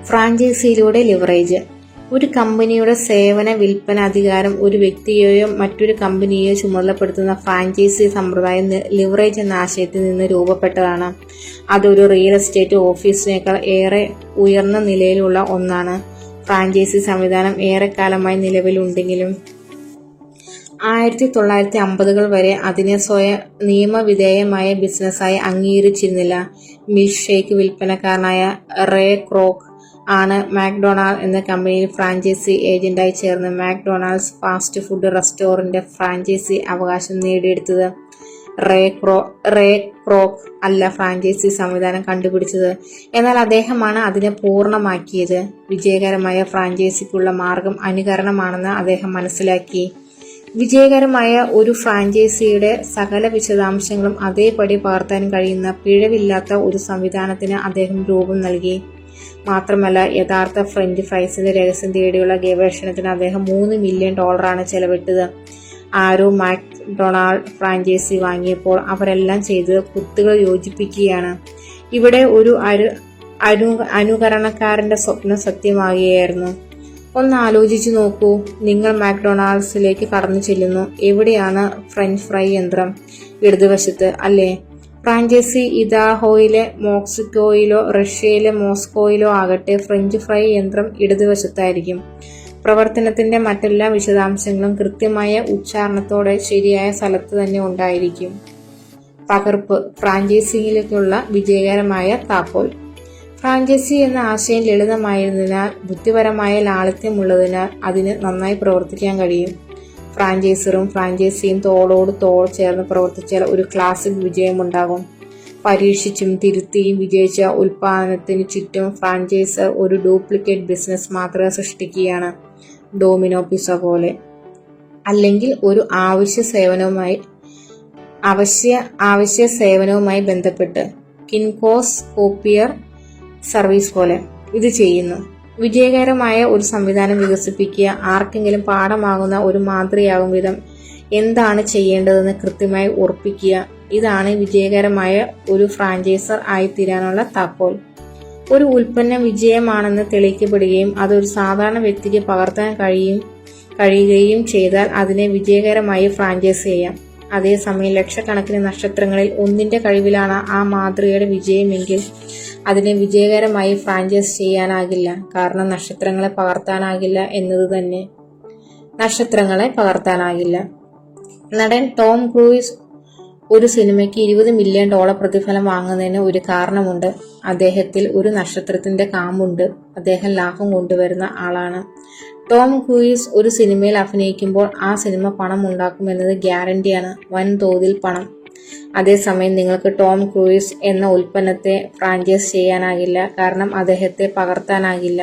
ഫ്രാഞ്ചൈസിയിലൂടെ ലിവറേജ്. ഒരു കമ്പനിയുടെ സേവന വിൽപ്പന അധികാരം ഒരു വ്യക്തിയെയോ മറ്റൊരു കമ്പനിയെയോ ചുമതലപ്പെടുത്തുന്ന ഫ്രാഞ്ചൈസി സമ്പ്രദായം ലിവറേജ് എന്ന ആശയത്തിൽ നിന്ന് രൂപപ്പെട്ടതാണ്. അതൊരു റിയൽ എസ്റ്റേറ്റ് ഓഫീസിനേക്കാൾ ഏറെ ഉയർന്ന നിലയിലുള്ള ഒന്നാണ്. ഫ്രാഞ്ചൈസി സംവിധാനം ഏറെക്കാലമായി നിലവിലുണ്ടെങ്കിലും 1950-കൾ വരെ അതിനെ സ്വയം നിയമവിധേയമായ ബിസിനസ്സായി അംഗീകരിച്ചിരുന്നില്ല. മിൽക്ക് ഷേക്ക് വിൽപ്പനക്കാരനായ റേ ക്രോക്ക് ആണ് മാക്ഡൊണാൾഡ് എന്ന കമ്പനിയിൽ ഫ്രാഞ്ചൈസി ഏജന്റായി ചേർന്ന് McDonald's fast food restaurant franchise അവകാശം നേടിയെടുത്തത്. റേ ക്രോക്ക് അല്ല ഫ്രാഞ്ചൈസി സംവിധാനം കണ്ടുപിടിച്ചത്, എന്നാൽ അദ്ദേഹമാണ് അതിനെ പൂർണ്ണമാക്കിയത്. വിജയകരമായ ഫ്രാഞ്ചൈസിക്കുള്ള മാർഗം അനുകരണമാണെന്ന് അദ്ദേഹം മനസ്സിലാക്കി. വിജയകരമായ ഒരു ഫ്രാഞ്ചൈസിയുടെ സകല വിശദാംശങ്ങളും അതേപടി പകർത്താൻ കഴിയുന്ന പിഴവില്ലാത്ത ഒരു സംവിധാനത്തിന് അദ്ദേഹം രൂപം നൽകി. മാത്രമല്ല, യഥാർത്ഥ ഫ്രഞ്ച് ഫ്രൈസിന്റെ രഹസ്യം തേടിയുള്ള ഗവേഷണത്തിന് അദ്ദേഹം $3 മില്യൺ ചെലവിട്ടത്. ആരോ മാക്ഡൊണാൾഡ് ഫ്രാഞ്ചൈസി വാങ്ങിയപ്പോൾ അവരെല്ലാം ചെയ്തത് കുത്തുകൾ യോജിപ്പിക്കുകയാണ്. ഇവിടെ ഒരു അനുകരണക്കാരന്റെ സ്വപ്നം സത്യമാകുകയായിരുന്നു. ഒന്ന് ആലോചിച്ചു നോക്കൂ. നിങ്ങൾ മാക്ഡൊണാൾഡ്സിലേക്ക് കടന്നു ചെല്ലുന്നു. എവിടെയാണ് ഫ്രഞ്ച് ഫ്രൈ യന്ത്രം? ഇടതുവശത്ത്, അല്ലേ? ഫ്രാഞ്ചൈസി ഇദാഹോയിലെ മെക്സിക്കോയിലോ റഷ്യയിലെ മോസ്കോയിലോ ആകട്ടെ ഫ്രഞ്ച് ഫ്രൈ യന്ത്രം ഇടതുവശത്തായിരിക്കും. പ്രവർത്തനത്തിന്റെ മറ്റെല്ലാ വിശദാംശങ്ങളും കൃത്യമായ ഉച്ചാരണത്തോടെ ശരിയായ സ്ഥലത്ത് തന്നെ ഉണ്ടായിരിക്കും. പകർപ്പ്. ഫ്രാഞ്ചൈസിയിലേക്കുള്ള വിജയകരമായ താക്കോൽ. ഫ്രാഞ്ചൈസി എന്ന ആശയം ലളിതമായിരുന്നതിനാൽ ബുദ്ധിപരമായ ലാളിത്യമുള്ളതിനാൽ അതിന് നന്നായി പ്രവർത്തിക്കാൻ കഴിയും. ഫ്രാഞ്ചൈസറും ഫ്രാഞ്ചൈസിയും തോളോട് തോൾ ചേർന്ന് പ്രവർത്തിച്ചാൽ ഒരു ക്ലാസിക് വിജയമുണ്ടാകും. പരീക്ഷിച്ചും തിരുത്തിയും വിജയിച്ച ഉൽപ്പാദനത്തിന് ചുറ്റും ഫ്രാഞ്ചൈസർ ഒരു ഡ്യൂപ്ലിക്കേറ്റ് ബിസിനസ് മാത്രമേ സൃഷ്ടിക്കുകയാണ്, ഡൊമിനോ പിസ പോലെ. അല്ലെങ്കിൽ ഒരു അവശ്യ സേവനവുമായി ബന്ധപ്പെട്ട് കിൻകോസ് കോപ്പിയർ സർവീസ് പോലെ ഇത് ചെയ്യുന്നു. വിജയകരമായ ഒരു സംവിധാനം വികസിപ്പിക്കുക. ആർക്കെങ്കിലും പാഠമാകുന്ന ഒരു മാതൃകയാകും വിധം എന്താണ് ചെയ്യേണ്ടതെന്ന് കൃത്യമായി ഉറപ്പിക്കുക. ഇതാണ് വിജയകരമായ ഒരു ഫ്രാഞ്ചൈസർ ആയിത്തീരാനുള്ള താക്കോൽ. ഒരു ഉൽപ്പന്നം വിജയമാണെന്ന് തെളിയിക്കപ്പെടുകയും അതൊരു സാധാരണ വ്യക്തിക്ക് പകർത്താൻ കഴിയുകയും ചെയ്താൽ അതിനെ വിജയകരമായി ഫ്രാഞ്ചൈസ് ചെയ്യാം. അതേസമയം ലക്ഷക്കണക്കിന് നക്ഷത്രങ്ങളിൽ ഒന്നിന്റെ കഴിവിലാണ് ആ മാതൃകയുടെ വിജയമെങ്കിൽ അതിനെ വിജയകരമായി ഫ്രാഞ്ചൈസ് ചെയ്യാനാകില്ല. കാരണം നക്ഷത്രങ്ങളെ പകർത്താനാകില്ല എന്നത് തന്നെ. നടൻ ടോം ക്രൂയിസ് ഒരു സിനിമയ്ക്ക് $20 മില്യൺ പ്രതിഫലം വാങ്ങുന്നതിന് ഒരു കാരണമുണ്ട്. അദ്ദേഹത്തിൽ ഒരു നക്ഷത്രത്തിന്റെ കാമ്പുണ്ട്. അദ്ദേഹം ലാഭം കൊണ്ടുവരുന്ന ആളാണ്. ടോം ക്രൂയിസ് ഒരു സിനിമയിൽ അഭിനയിക്കുമ്പോൾ ആ സിനിമ പണം ഉണ്ടാക്കുമെന്നത് ഗ്യാരണ്ടിയാണ്. വൻതോതിൽ പണം. അതേസമയം നിങ്ങൾക്ക് ടോം ക്രൂയിസ് എന്ന ഉൽപ്പന്നത്തെ ഫ്രാഞ്ചൈസ് ചെയ്യാനാകില്ല, കാരണം അദ്ദേഹത്തെ പകർത്താനാകില്ല.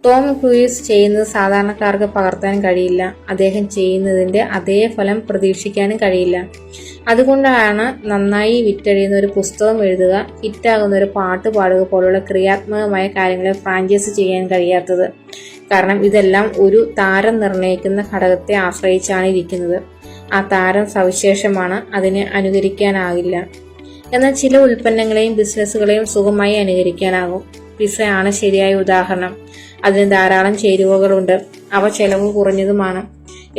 ടോം ക്രൂയിസ് ചെയ്യുന്നത് സാധാരണക്കാർക്ക് പകർത്താൻ കഴിയില്ല. അദ്ദേഹം ചെയ്യുന്നതിൻ്റെ അതേ ഫലം പ്രതീക്ഷിക്കാനും കഴിയില്ല. അതുകൊണ്ടാണ് നന്നായി വിറ്റഴിയുന്ന ഒരു പുസ്തകം എഴുതുക, ഹിറ്റാകുന്ന ഒരു പാട്ട് പാടുക പോലുള്ള ക്രിയാത്മകമായ കാര്യങ്ങളെ ഫ്രാഞ്ചൈസ് ചെയ്യാൻ കഴിയാത്തത്. കാരണം ഇതെല്ലാം ഒരു താരം നിർണ്ണയിക്കുന്ന ഘടകത്തെ ആശ്രയിച്ചാണ് ഇരിക്കുന്നത്. ആ താരം സവിശേഷമാണ്, അതിനെ അനുകരിക്കാനാകില്ല. എന്നാൽ ചില ഉൽപ്പന്നങ്ങളെയും ബിസിനസ്സുകളെയും സുഖമായി അനുകരിക്കാനാകും. പിസയാണ് ശരിയായ ഉദാഹരണം. അതിന് ധാരാളം ചേരുവകളുണ്ട്, അവ ചെലവ് കുറഞ്ഞതുമാണ്.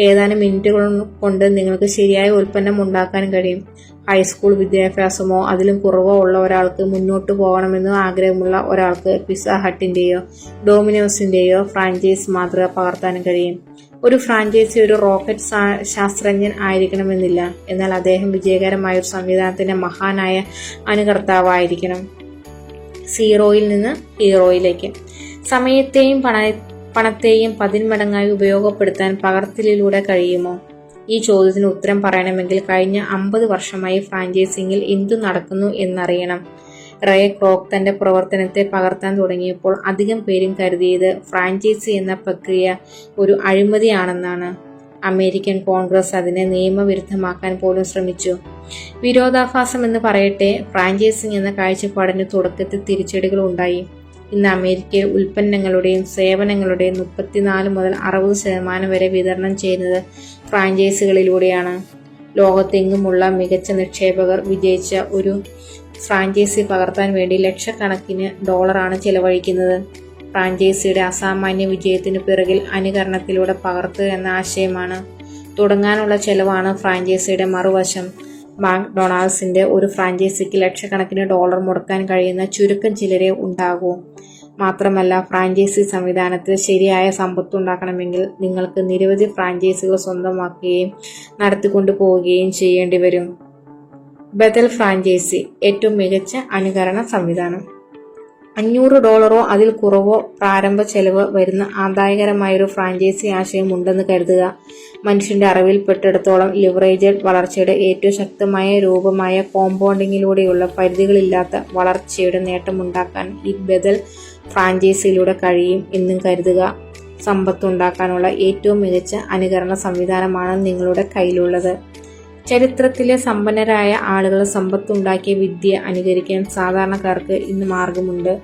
ഏതാനും മിനിറ്റുകൾ കൊണ്ട് നിങ്ങൾക്ക് ശരിയായ ഉൽപ്പന്നം ഉണ്ടാക്കാൻ കഴിയും. ഹൈസ്കൂൾ വിദ്യാഭ്യാസമോ അതിലും കുറവോ ഉള്ള ഒരാൾക്ക്, മുന്നോട്ട് പോകണമെന്ന് ആഗ്രഹമുള്ള ഒരാൾക്ക് പിസ്സ ഹട്ടിന്റെയോ ഡൊമിനോസിന്റെയോ ഫ്രാഞ്ചൈസ് മാതൃക പകർത്താൻ കഴിയും. ഒരു ഫ്രാഞ്ചൈസി ഒരു റോക്കറ്റ് ശാസ്ത്രജ്ഞൻ ആയിരിക്കണമെന്നില്ല, എന്നാൽ അദ്ദേഹം വിജയകരമായ ഒരു സംവിധാനത്തിന്റെ മഹാനായ അനുകർത്താവായിരിക്കണം. സീറോയിൽ നിന്ന് ഹീറോയിലേക്ക്. സമയത്തെയും പണത്തെയും 10 മടങ്ങായി ഉപയോഗപ്പെടുത്താൻ പകർത്തലിലൂടെ കഴിയുമോ? ഈ ചോദ്യത്തിന് ഉത്തരം പറയണമെങ്കിൽ കഴിഞ്ഞ 50 വർഷമായി ഫ്രാഞ്ചൈസിംഗിൽ എന്തു നടക്കുന്നു എന്നറിയണം. റേ ക്രോക്ക് തന്റെ പ്രവർത്തനത്തെ പകർത്താൻ തുടങ്ങിയപ്പോൾ അധികം പേരും കരുതിയത് ഫ്രാഞ്ചൈസി എന്ന പ്രക്രിയ ഒരു അഴിമതിയാണെന്നാണ്. അമേരിക്കൻ കോൺഗ്രസ് അതിനെ നിയമവിരുദ്ധമാക്കാൻ പോലും ശ്രമിച്ചു. വിരോധാഭാസം എന്ന് പറയട്ടെ, ഫ്രാഞ്ചൈസിംഗ് എന്ന കാഴ്ചപ്പാടിന് തുടക്കത്തിൽ തിരിച്ചടികൾ ഉണ്ടായി. ഇന്ന് അമേരിക്കയിൽ ഉൽപ്പന്നങ്ങളുടെയും സേവനങ്ങളുടെയും 34 മുതൽ 60% വരെ വിതരണം ചെയ്യുന്നത് ഫ്രാഞ്ചൈസികളിലൂടെയാണ്. ലോകത്തെങ്ങുമുള്ള മികച്ച നിക്ഷേപകർ വിജയിച്ച ഒരു ഫ്രാഞ്ചൈസി പകർത്താൻ വേണ്ടി ലക്ഷക്കണക്കിന് ഡോളറാണ് ചെലവഴിക്കുന്നത്. ഫ്രാഞ്ചൈസിയുടെ അസാമാന്യ വിജയത്തിനു പിറകിൽ അനുകരണത്തിലൂടെ പകർത്തുക എന്ന ആശയമാണ്. തുടങ്ങാനുള്ള ചെലവാണ് ഫ്രാഞ്ചൈസിയുടെ മറുവശം. മാക്ഡൊണാൾഡ്സിന്റെ ഒരു ഫ്രാഞ്ചൈസിക്ക് ലക്ഷക്കണക്കിന് ഡോളർ മുടക്കാൻ കഴിയുന്ന ചുരുക്കം ചിലരെ ഉണ്ടാകൂ. മാത്രമല്ല, ഫ്രാഞ്ചൈസി സംവിധാനത്തിൽ ശരിയായ സമ്പത്തുണ്ടാക്കണമെങ്കിൽ നിങ്ങൾക്ക് നിരവധി ഫ്രാഞ്ചൈസികൾ സ്വന്തമാക്കുകയും നടത്തിക്കൊണ്ടു പോവുകയും ചെയ്യേണ്ടി വരും. ബദൽ ഫ്രാഞ്ചൈസി ഏറ്റവും മികച്ച അനുകരണ സംവിധാനം. $500 അതിൽ കുറവോ പ്രാരംഭ ചെലവ് വരുന്ന ആദായകരമായൊരു ഫ്രാഞ്ചൈസി ആശയം ഉണ്ടെന്ന് കരുതുക. മനുഷ്യന്റെ അറിവിൽപ്പെട്ടിടത്തോളം ലിവറേജഡ് വളർച്ചയുടെ ഏറ്റവും ശക്തമായ രൂപമായ കോമ്പൗണ്ടിങ്ങിലൂടെയുള്ള പരിധികളില്ലാത്ത വളർച്ചയുടെ നേട്ടമുണ്ടാക്കാൻ ഈ ബദൽ ഫ്രാഞ്ചൈസിയിലൂടെ കഴിയും എന്നും കരുതുക. സമ്പത്തുണ്ടാക്കാനുള്ള ഏറ്റവും മികച്ച അനുകരണ സംവിധാനമാണ് നിങ്ങളുടെ കയ്യിലുള്ളത്. ചരിത്രത്തിലെ സമ്പന്നരായ ആളുകൾ സമ്പത്തുണ്ടാക്കിയ വിദ്യ അനുകരിക്കാൻ സാധാരണക്കാർക്ക് ഇന്ന് മാർഗമുണ്ട്.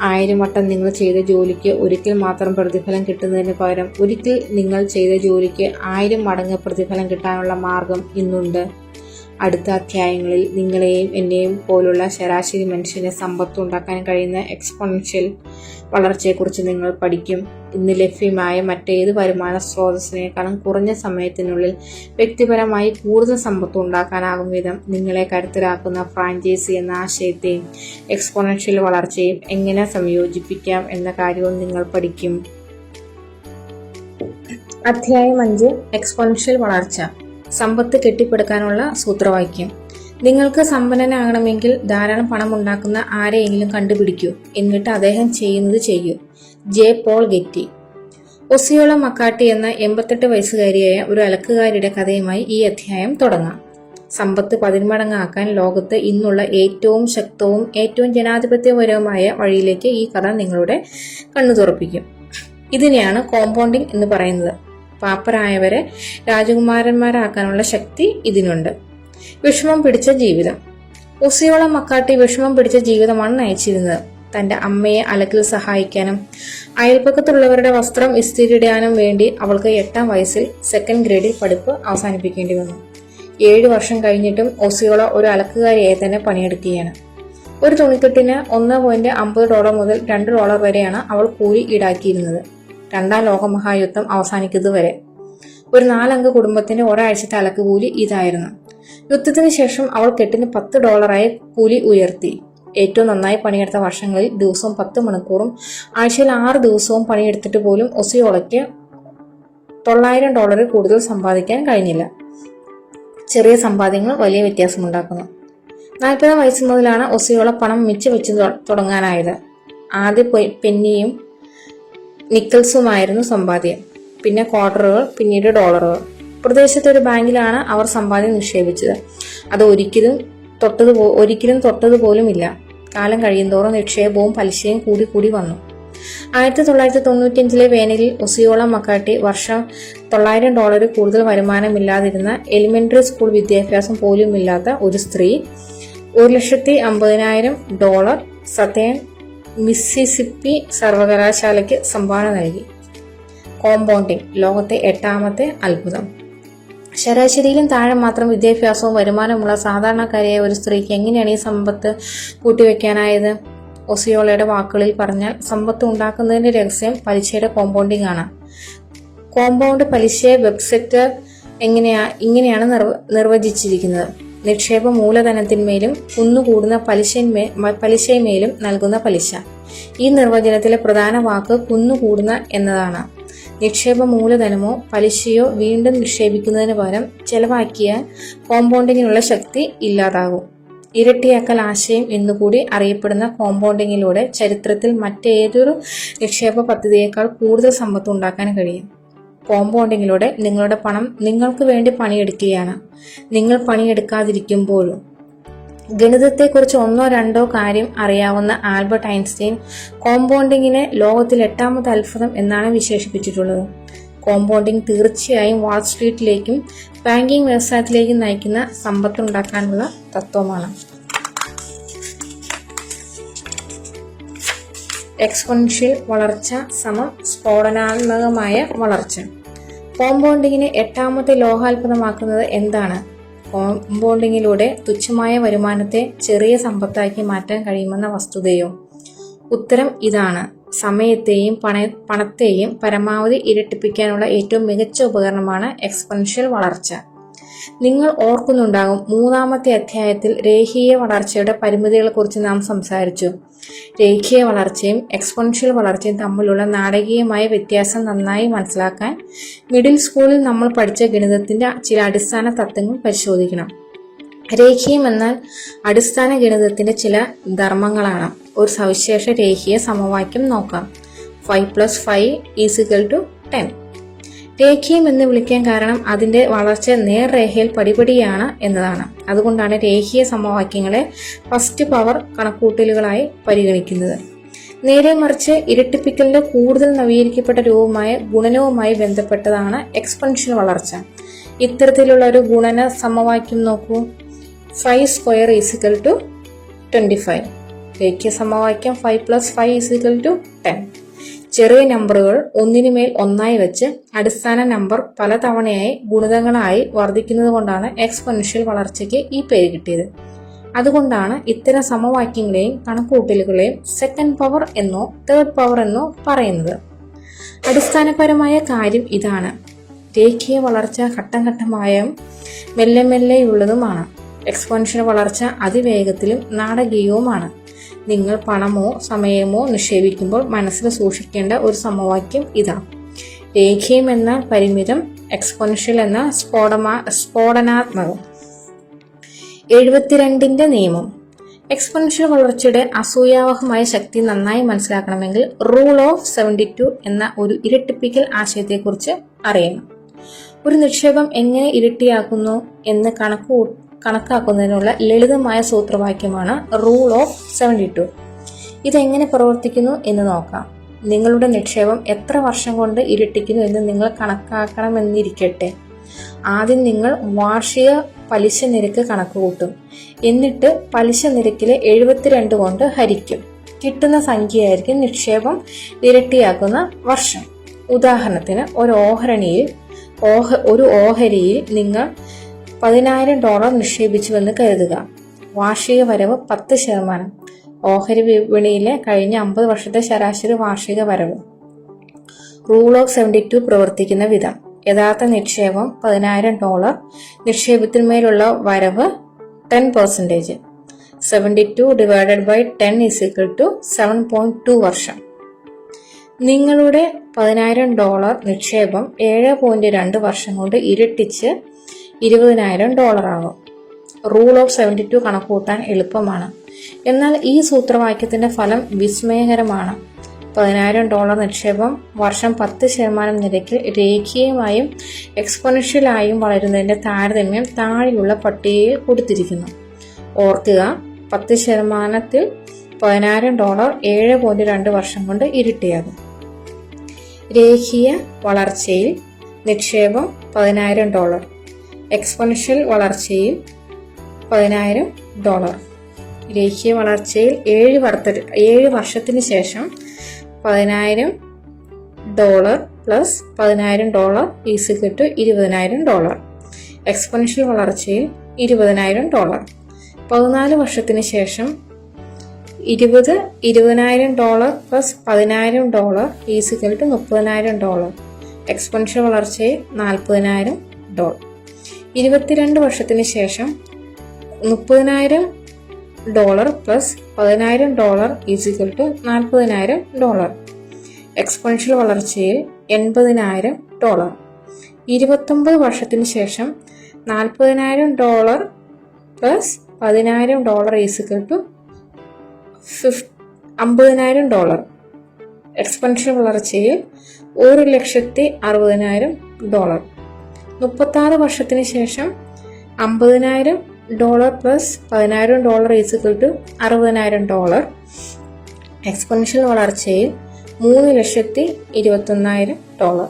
1000 വട്ടം നിങ്ങൾ ചെയ്ത ജോലിക്ക് ഒരിക്കൽ മാത്രം പ്രതിഫലം കിട്ടുന്നതിന് പകരം ഒരിക്കൽ നിങ്ങൾ ചെയ്ത ജോലിക്ക് 1000 മടങ്ങ് പ്രതിഫലം കിട്ടാനുള്ള മാർഗം ഇന്നുണ്ട്. അടുത്ത അധ്യായങ്ങളിൽ നിങ്ങളെയും എന്നെയും പോലുള്ള ശരാശരി മനുഷ്യന് സമ്പത്തുണ്ടാക്കാൻ കഴിയുന്ന എക്സ്പോണൻഷ്യൽ വളർച്ചയെക്കുറിച്ച് നിങ്ങൾ പഠിക്കും. ഇന്ന് ലഭ്യമായ മറ്റേത് വരുമാന സ്രോതസ്സിനേക്കാളും കുറഞ്ഞ സമയത്തിനുള്ളിൽ വ്യക്തിപരമായി കൂടുതൽ സമ്പത്ത് ഉണ്ടാക്കാനാകും വിധം നിങ്ങളെ കരുത്തരാക്കുന്ന ഫ്രാഞ്ചൈസി എന്ന ആശയത്തെയും എക്സ്പോണൻഷ്യൽ വളർച്ചയും എങ്ങനെ സംയോജിപ്പിക്കാം എന്ന കാര്യവും നിങ്ങൾ പഠിക്കും. അധ്യായം 5. എക്സ്പോണൻഷ്യൽ വളർച്ച. സമ്പത്ത് കെട്ടിപ്പടുക്കാനുള്ള സൂത്രവാക്യം. നിങ്ങൾക്ക് സമ്പന്നനാകണമെങ്കിൽ ധാരാളം പണം ഉണ്ടാക്കുന്ന ആരെയെങ്കിലും കണ്ടുപിടിക്കൂ, എന്നിട്ട് അദ്ദേഹം ചെയ്യുന്നത് ചെയ്യൂ. J. Paul Getty. Osceola McCarty എന്ന 88 വയസ്സുകാരിയായ ഒരു അലക്കുകാരിയുടെ കഥയുമായി ഈ അധ്യായം തുടങ്ങാം. സമ്പത്ത് 10 മടങ്ങാക്കാൻ ലോകത്ത് ഇന്നുള്ള ഏറ്റവും ശക്തവും ഏറ്റവും ജനാധിപത്യപരവുമായ വഴിയിലേക്ക് ഈ കഥ നിങ്ങളുടെ കണ്ണു തുറപ്പിക്കും. ഇതിനെയാണ് കോമ്പൗണ്ടിങ് എന്ന് പറയുന്നത്. പാപ്പരായവരെ രാജകുമാരന്മാരാക്കാനുള്ള ശക്തി ഇതിനുണ്ട്. വിഷമം പിടിച്ച ജീവിതം. ഒസിയോള മക്കാട്ടി വിഷമം പിടിച്ച ജീവിതമാണ് നയിച്ചിരുന്നത്. തന്റെ അമ്മയെ അലക്കിൽ സഹായിക്കാനും അയൽപക്കത്തുള്ളവരുടെ വസ്ത്രം ഇസ്തിരിയിടാനും വേണ്ടി അവൾക്ക് 8ാം വയസ്സിൽ 2nd ഗ്രേഡിൽ പഠിപ്പ് അവസാനിപ്പിക്കേണ്ടി വന്നു. 7 വർഷം കഴിഞ്ഞിട്ടും ഒസിയോള ഒരു അലക്കുകാരിയായി തന്നെ പണിയെടുക്കുകയാണ്. ഒരു തുണിക്കെട്ടിന് $1.50 മുതൽ $2 വരെയാണ് അവൾ കൂലി ഈടാക്കിയിരുന്നത്. 2ാം ലോകമഹായുദ്ധം അവസാനിക്കുന്നതുവരെ. ഒരു 4 അംഗ കുടുംബത്തിന്റെ ഒരാഴ്ചത്തെ അലക്കുകൂലി ഇതായിരുന്നു. യുദ്ധത്തിന് ശേഷം അവൾ കെട്ടിന് $10 കൂലി ഉയർത്തി. ഏറ്റവും നന്നായി പണിയെടുത്ത വർഷങ്ങളിൽ ദിവസവും 10 മണിക്കൂറും ആഴ്ചയിൽ 6 ദിവസവും പണിയെടുത്തിട്ട് പോലും ഒസിയോളയ്ക്ക് $900 കൂടുതൽ സമ്പാദിക്കാൻ കഴിഞ്ഞില്ല. ചെറിയ സമ്പാദ്യങ്ങൾ വലിയ വ്യത്യാസമുണ്ടാക്കുന്നു. 40ാം വയസ്സ് മുതലാണ് ഒസിയോള പണം മിച്ചം വെച്ച് തുടങ്ങാനായത്. ആദ്യ പെന്നിയും നിക്കൽസുമായിരുന്നു സമ്പാദ്യം, പിന്നെ ക്വാർട്ടറുകൾ, പിന്നീട് ഡോളറുകൾ. പ്രദേശത്തെ ഒരു ബാങ്കിലാണ് അവർ സമ്പാദ്യം നിക്ഷേപിച്ചത്. അത് ഒരിക്കലും തൊട്ടതുപോലുമില്ല. കാലം കഴിയുന്തോറും നിക്ഷേപവും പലിശയും കൂടി വന്നു. 1995 വേനലിൽ ഒസിയോള മക്കാട്ടി വർഷം $900 കൂടുതൽ വരുമാനമില്ലാതിരുന്ന എലിമെന്ററി സ്കൂൾ വിദ്യാഭ്യാസം പോലുമില്ലാത്ത ഒരു സ്ത്രീ $150,000 സതേൺ മിസിസിപ്പി സർവകലാശാലയ്ക്ക് സംഭാവന നൽകി. കോമ്പൗണ്ടിംഗ് ലോകത്തെ 8ാമത്തെ അത്ഭുതം. ശരാശരിയിലും താഴെ മാത്രം വിദ്യാഭ്യാസവും വരുമാനമുള്ള സാധാരണക്കാരിയായ ഒരു സ്ത്രീക്ക് എങ്ങനെയാണ് ഈ സമ്പത്ത് കൂട്ടിവെക്കാനായത്? ഒസിയോളയുടെ വാക്കുകളിൽ പറഞ്ഞാൽ, സമ്പത്ത് ഉണ്ടാക്കുന്നതിന്റെ രഹസ്യം പലിശയുടെ കോമ്പൗണ്ടിംഗ് ആണ്. കോമ്പൗണ്ട് പലിശയെ വെബ്സൈറ്റ് ഇങ്ങനെയാണ് നിർവചിച്ചിരിക്കുന്നത്: നിക്ഷേപ മൂലധനത്തിന്മേലും കുന്നുകൂടുന്ന പലിശയുമേലും നൽകുന്ന പലിശ. ഈ നിർവചനത്തിലെ പ്രധാന വാക്ക് കുന്നുകൂടുന്ന എന്നതാണ്. നിക്ഷേപ മൂലധനമോ പലിശയോ വീണ്ടും നിക്ഷേപിക്കുന്നതിന് പകരം ചെലവാക്കിയ കോമ്പൗണ്ടിങ്ങിനുള്ള ശക്തി ഇല്ലാതാകും. ഇരട്ടിയാക്കൽ ആശയം എന്നുകൂടി അറിയപ്പെടുന്ന കോമ്പൗണ്ടിങ്ങിലൂടെ ചരിത്രത്തിൽ മറ്റേതൊരു നിക്ഷേപ പദ്ധതിയേക്കാൾ കൂടുതൽ സമ്പത്ത് ഉണ്ടാക്കാൻ കഴിയും. കോമ്പൗണ്ടിങ്ങിലൂടെ നിങ്ങളുടെ പണം നിങ്ങൾക്ക് വേണ്ടി പണിയെടുക്കുകയാണ്, നിങ്ങൾ പണിയെടുക്കാതിരിക്കുമ്പോഴും. ഗണിതത്തെക്കുറിച്ച് 1-2 കാര്യം അറിയാവുന്ന ആൽബർട്ട് ഐൻസ്റ്റൈൻ കോമ്പൗണ്ടിങ്ങിനെ ലോകത്തിൽ 8ാമത്തെ അത്ഭുതം എന്നാണ് വിശേഷിപ്പിച്ചിട്ടുള്ളത്. കോമ്പൗണ്ടിങ് തീർച്ചയായും വാൾസ്ട്രീറ്റിലേക്കും ബാങ്കിംഗ് വ്യവസായത്തിലേക്കും നയിക്കുന്ന സമ്പത്തുണ്ടാക്കാനുള്ള തത്വമാണ്. എക്സ്പോണൻഷ്യൽ വളർച്ച സമം സ്ഫോടനാത്മകമായ വളർച്ച. കോമ്പൗണ്ടിങ്ങിനെ 8ാമത്തെ ലോകാത്ഭുതമാക്കുന്നത് എന്താണ്? കോമ്പൗണ്ടിങ്ങിലൂടെ തുച്ഛമായ വരുമാനത്തെ ചെറിയ സമ്പത്താക്കി മാറ്റാൻ കഴിയുമെന്ന വസ്തുതയോ? ഉത്തരം ഇതാണ്. സമയത്തെയും പണത്തെയും പരമാവധി ഇരട്ടിപ്പിക്കാനുള്ള ഏറ്റവും മികച്ച ഉപകരണമാണ് എക്സ്പോണൻഷ്യൽ വളർച്ച. നിങ്ങൾ ഓർക്കുന്നുണ്ടാകും, 3ാമത്തെ അധ്യായത്തിൽ രേഖീയ വളർച്ചയുടെ പരിമിതികളെക്കുറിച്ച് നാം സംസാരിച്ചു. രേഖീയ വളർച്ചയും എക്സ്പോണൻഷ്യൽ വളർച്ചയും തമ്മിലുള്ള നാടകീയമായ വ്യത്യാസം നന്നായി മനസ്സിലാക്കാൻ മിഡിൽ സ്കൂളിൽ നമ്മൾ പഠിച്ച ഗണിതത്തിന്റെ ചില അടിസ്ഥാന തത്വങ്ങൾ പരിശോധിക്കണം. രേഖീയം എന്നാൽ അടിസ്ഥാന ഗണിതത്തിന്റെ ചില ധർമ്മങ്ങളാണ്. ഒരു സവിശേഷ രേഖീയ സമവാക്യം നോക്കാം. 5 + 5 = 10. രേഖീയം എന്ന് വിളിക്കാൻ കാരണം അതിന്റെ വളർച്ച നേർരേഖയിൽ പടിപടിയാണ് എന്നതാണ്. അതുകൊണ്ടാണ് രേഖീയ സമവാക്യങ്ങളെ ഫസ്റ്റ് പവർ കണക്കൂട്ടലുകളായി പരിഗണിക്കുന്നത്. നേരെ മറിച്ച് ഇരട്ടിപ്പിക്കലിന്റെ കൂടുതൽ നവീകരിക്കപ്പെട്ട രൂപമായ ഗുണനവുമായി ബന്ധപ്പെട്ടതാണ് എക്സ്പോണൻഷ്യൽ വളർച്ച. ഇത്തരത്തിലുള്ള ഒരു ഗുണന സമവാക്യം നോക്കൂ. 5² = 25. രേഖീയ സമവാക്യം 5 + 5 = 10. ചെറിയ നമ്പറുകൾ ഒന്നിനുമേൽ ഒന്നായി വെച്ച് അടിസ്ഥാന നമ്പർ പലതവണയായി ഗുണിതങ്ങളായി വർദ്ധിക്കുന്നത് കൊണ്ടാണ് എക്സ്പോണൻഷ്യൽ വളർച്ചയ്ക്ക് ഈ പേര് കിട്ടിയത്. അതുകൊണ്ടാണ് ഇത്തരം സമവാക്യങ്ങളെയും കണക്കുകൂട്ടലുകളെയും സെക്കൻഡ് പവർ എന്നോ തേർഡ് പവർ എന്നോ പറയുന്നത്. അടിസ്ഥാനപരമായ കാര്യം ഇതാണ്: രേഖീയ വളർച്ച ഘട്ടം ഘട്ടമായും മെല്ലെയുള്ളതുമാണ്. എക്സ്പോണൻഷ്യൽ വളർച്ച അതിവേഗത്തിലും നാടകീയവുമാണ്. നിങ്ങൾ പണമോ സമയമോ നിക്ഷേപിക്കുമ്പോൾ മനസ്സിൽ സൂക്ഷിക്കേണ്ട ഒരു സമവാക്യം ഇതാ: രേഖീയം എന്നാൽ പരിമിതം, എക്സ്പോണൻഷ്യൽ എന്നാൽ സ്ഫോടനാത്മകം. 72ന്റെ നിയമം. എക്സ്പോണൻഷ്യൽ വളർച്ചയുടെ അസൂയാവഹമായ ശക്തി നന്നായി മനസ്സിലാക്കണമെങ്കിൽ റൂൾ ഓഫ് 72 എന്ന ഒരു ഇരട്ടിപ്പിക്കൽ ആശയത്തെക്കുറിച്ച് അറിയണം. ഒരു നിക്ഷേപം എങ്ങനെ ഇരട്ടിയാക്കുന്നു എന്ന് കണക്കാക്കുന്നതിനുള്ള ലളിതമായ സൂത്രവാക്യമാണ് റൂൾ ഓഫ് 72. ഇതെങ്ങനെ പ്രവർത്തിക്കുന്നു എന്ന് നോക്കാം. നിങ്ങളുടെ നിക്ഷേപം എത്ര വർഷം കൊണ്ട് ഇരട്ടിക്കുന്നു എന്ന് നിങ്ങൾ കണക്കാക്കണമെന്നിരിക്കട്ടെ. ആദ്യം നിങ്ങൾ വാർഷിക പലിശ നിരക്ക് കണക്കുകൂട്ടും. എന്നിട്ട് പലിശ നിരക്കിലെ 72 കൊണ്ട് ഹരിക്കും. കിട്ടുന്ന സംഖ്യയായിരിക്കും നിക്ഷേപം ഇരട്ടിയാക്കുന്ന വർഷം. ഉദാഹരണത്തിന്, ഒരു ഓഹരിയിൽ നിങ്ങൾ $10,000 നിക്ഷേപിച്ചുവെന്ന് കരുതുക. വാർഷിക വരവ് 10%. ഓഹരി വിപണിയിലെ കഴിഞ്ഞ 50 വർഷത്തെ ശരാശരി വാർഷിക വരവ്. റൂൾ ഓഫ് 72 പ്രവർത്തിക്കുന്ന വിധം: യഥാർത്ഥ നിക്ഷേപം $10,000, നിക്ഷേപത്തിന്മേലുള്ള വരവ് 10%. 72 / 10 = 7.2 വർഷം. നിങ്ങളുടെ $10,000 നിക്ഷേപം 7.2 വർഷം കൊണ്ട് ഇരട്ടിച്ച് $20,000 ആകും. റൂൾ ഓഫ് 72 കണക്കുകൂട്ടാൻ എളുപ്പമാണ്. എന്നാൽ ഈ സൂത്രവാക്യത്തിന്റെ ഫലം വിസ്മയകരമാണ്. $10,000 നിക്ഷേപം വർഷം 10% നിരക്കിൽ രേഖീയമായും എക്സ്പോണൻഷ്യലായും വളരുന്നതിൻ്റെ താരതമ്യം താഴെയുള്ള പട്ടികയിൽ കൊടുത്തിരിക്കുന്നു. ഓർക്കുക, 10%-ത്തിൽ $10,000 7.2 വർഷം കൊണ്ട് ഇരട്ടിയാകും. രേഖീയ വളർച്ചയിൽ നിക്ഷേപം $10,000, എക്സ്പോണൻഷ്യൽ വളർച്ചയിൽ $10,000. രേഖീയ വളർച്ചയിൽ 7 വർഷത്തിന് ശേഷം $10,000 പ്ലസ് $10,000 $20,000. എക്സ്പോണൻഷ്യൽ വളർച്ചയിൽ $20,000. 14 വർഷത്തിന് ശേഷം $20,000 പ്ലസ് $10,000 $30,000. എക്സ്പോണൻഷ്യൽ വളർച്ചയിൽ $40,000. 22 വർഷത്തിന് ശേഷം $30,000 പ്ലസ് $10,000 $40,000. എക്സ്പോണൻഷ്യൽ വളർച്ചയിൽ $80,000. 29 വർഷത്തിന് ശേഷം $40,000 പ്ലസ് $10,000 $50,000. എക്സ്പോണൻഷ്യൽ വളർച്ചയിൽ $1,60,000. 36 വർഷത്തിന് ശേഷം $50,000 പ്ലസ് $10,000 $60,000. എക്സ്പോണൻഷ്യൽ വളർച്ചയിൽ $3,21,000.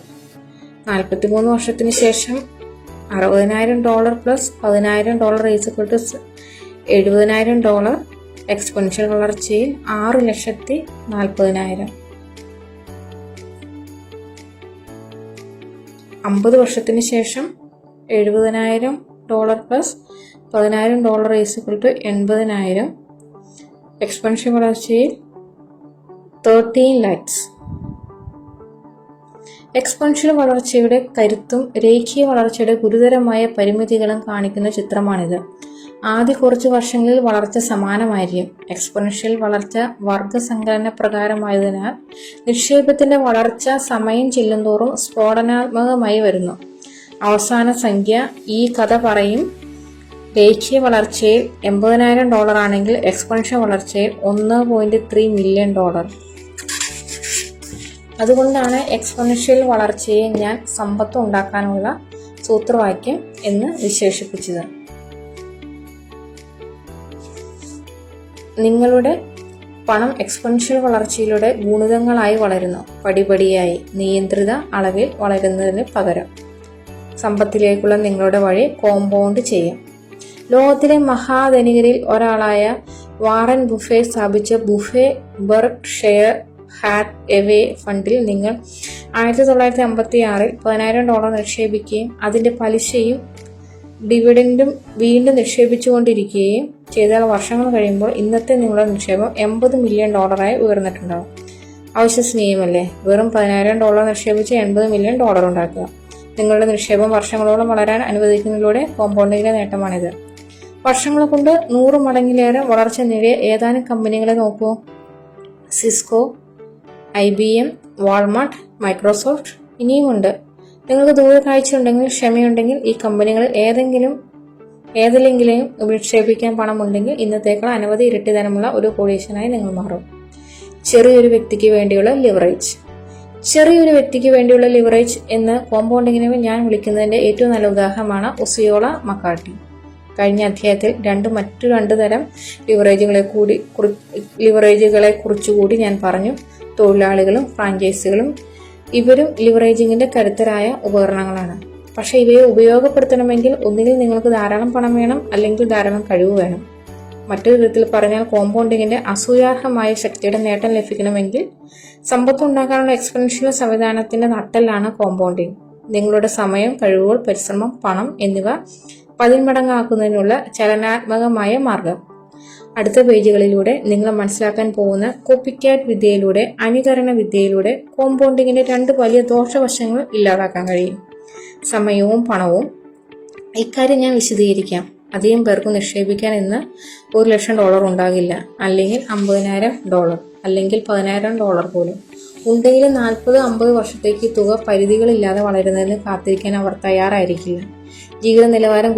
43 വർഷത്തിന് ശേഷം $60,000 പ്ലസ് $10,000 $70,000. എക്സ്പോണൻഷ്യൽ വളർച്ചയിൽ $6,40,000. 50 വർഷത്തിന് ശേഷം $70,000 പ്ലസ് $10,000 $80,000. എക്സ്പോണൻഷ്യൽ വളർച്ചയിൽ 13 lakhs. എക്സ്പോണൻഷ്യൽ വളർച്ചയുടെ കരുത്തും രേഖീയ വളർച്ചയുടെ ഗുരുതരമായ പരിമിതികളും കാണിക്കുന്ന ചിത്രമാണിത്. ആദ്യ കുറച്ച് വർഷങ്ങളിൽ വളർച്ച സമാനമായിരിക്കും. എക്സ്പോണൻഷ്യൽ വളർച്ച വർഗസങ്കലന പ്രകാരമായതിനാൽ നിക്ഷേപത്തിന്റെ വളർച്ച സമയം ചെല്ലുന്തോറും സ്ഫോടനാത്മകമായി വരുന്നു. അവസാന സംഖ്യ ഈ കഥ പറയും. രേഖീയ വളർച്ചയിൽ $80,000 ആണെങ്കിൽ എക്സ്പോണൻഷ്യൽ വളർച്ചയിൽ $1.3 million. അതുകൊണ്ടാണ് എക്സ്പോണൻഷ്യൽ വളർച്ചയെ ഞാൻ സമ്പത്ത് ഉണ്ടാക്കാനുള്ള സൂത്രവാക്യം എന്ന് വിശേഷിപ്പിച്ചത്. നിങ്ങളുടെ പണം എക്സ്പോണൻഷ്യൽ വളർച്ചയിലൂടെ ഗുണിതങ്ങളായി വളരുന്നു. പടിപടിയായി നിയന്ത്രിത അളവിൽ വളരുന്നതിന് പകരം സമ്പത്തിലേക്കുള്ള നിങ്ങളുടെ വഴി കോമ്പൗണ്ട് ചെയ്യാം. ലോകത്തിലെ മഹാധനികരിൽ ഒരാളായ വാറൻ ബുഫെ സ്ഥാപിച്ച ബുഫെ ബെർക്ക്ഷയർ ഹാത്‌വേ ഫണ്ടിൽ നിങ്ങൾ 1956-ൽ $10,000 നിക്ഷേപിക്കുകയും അതിന്റെ പലിശയും ഡിവിഡൻഡും വീണ്ടും നിക്ഷേപിച്ചുകൊണ്ടിരിക്കുകയും ചെയ്താൽ വർഷങ്ങൾ കഴിയുമ്പോൾ ഇന്നത്തെ നിങ്ങളുടെ നിക്ഷേപം $80 million ഉയർന്നിട്ടുണ്ടാകും. അവിശ്വസനീയമല്ലേ? വെറും $10,000 നിക്ഷേപിച്ച് $80 million ഉണ്ടാക്കുക. നിങ്ങളുടെ നിക്ഷേപം വർഷങ്ങളോളം വളരാൻ അനുവദിക്കുന്നതിലൂടെ കോമ്പൗണ്ടിങ്ങിന്റെ നേട്ടമാണിത്. വർഷങ്ങൾ കൊണ്ട് 100 മടങ്ങിലേറെ വളർച്ച നേടിയ ഏതാനും കമ്പനികളെ നോക്കൂ. സിസ്കോ, IBM, വാൾമാർട്ട്, മൈക്രോസോഫ്റ്റ്, ഇനിയുമുണ്ട്. നിങ്ങൾക്ക് ദൂരക്കാഴ്ച ഉണ്ടെങ്കിൽ, ക്ഷമയുണ്ടെങ്കിൽ ഈ കമ്പനികളിൽ ഏതിലെങ്കിലും നിക്ഷേപിക്കാൻ പണമുണ്ടെങ്കിൽ ഇന്നത്തേക്കാൾ അനവധി ഇരട്ടി ധനമുള്ള ഒരു കോടീശ്വരനായി നിങ്ങൾ മാറും. ചെറിയൊരു വ്യക്തിക്ക് വേണ്ടിയുള്ള ലിവറേജ്. ചെറിയൊരു വ്യക്തിക്ക് വേണ്ടിയുള്ള ലിവറേജ് എന്ന് കോമ്പൗണ്ടിങ്ങിനെ ഞാൻ വിളിക്കുന്നതിന്റെ ഏറ്റവും നല്ല ഉദാഹരണമാണ് ഒസിയോള മക്കാർട്ടി. കഴിഞ്ഞ അധ്യായത്തിൽ മറ്റു രണ്ട് തരം ലിവറേജുകളെ കുറിച്ചുകൂടി ഞാൻ പറഞ്ഞു. തൊഴിലാളികളും ഫ്രാഞ്ചൈസികളും ഇവരും ലിവറേജിങ്ങിന്റെ കരുത്തരായ ഉപകരണങ്ങളാണ്. പക്ഷെ ഇവയെ ഉപയോഗപ്പെടുത്തണമെങ്കിൽ ഒന്നുകിൽ നിങ്ങൾക്ക് ധാരാളം പണം വേണം, അല്ലെങ്കിൽ ധാരാളം കഴിവ് വേണം. മറ്റൊരു വിധത്തിൽ പറഞ്ഞാൽ കോമ്പൗണ്ടിങ്ങിന്റെ അസൂയാർഹമായ ശക്തിയുടെ നേട്ടം ലഭിക്കണമെങ്കിൽ സമ്പത്തുണ്ടാക്കാനുള്ള എക്സ്പോണൻഷ്യൽ സംവിധാനത്തിന്റെ നട്ടെല്ലാണ് കോമ്പൗണ്ടിങ്. നിങ്ങളുടെ സമയം, കഴിവുകൾ, പരിശ്രമം, പണം എന്നിവ 10 മടങ്ങാക്കുന്നതിനുള്ള ചലനാത്മകമായ മാർഗം. അടുത്ത പേജുകളിലൂടെ നിങ്ങൾ മനസ്സിലാക്കാൻ പോകുന്ന കോപ്പിക്യാറ്റ് വിദ്യയിലൂടെ, അനുകരണ വിദ്യയിലൂടെ കോമ്പൗണ്ടിങ്ങിന്റെ 2 വലിയ ദോഷവശങ്ങൾ ഇല്ലാതാക്കാൻ കഴിയും. സമയവും പണവും. ഇക്കാര്യം ഞാൻ വിശദീകരിക്കാം. അധികം പേർക്ക് നിക്ഷേപിക്കാൻ ഇന്ന് $1,00,000 ഉണ്ടാകില്ല, അല്ലെങ്കിൽ $50,000, അല്ലെങ്കിൽ $10,000 പോലും. ഉണ്ടെങ്കിലും 40-50 വർഷത്തേക്ക് തുക പരിധികളില്ലാതെ വളരുന്നതിന് കാത്തിരിക്കാൻ അവർ തയ്യാറായിരിക്കില്ല. ജീവിത നിലവാരം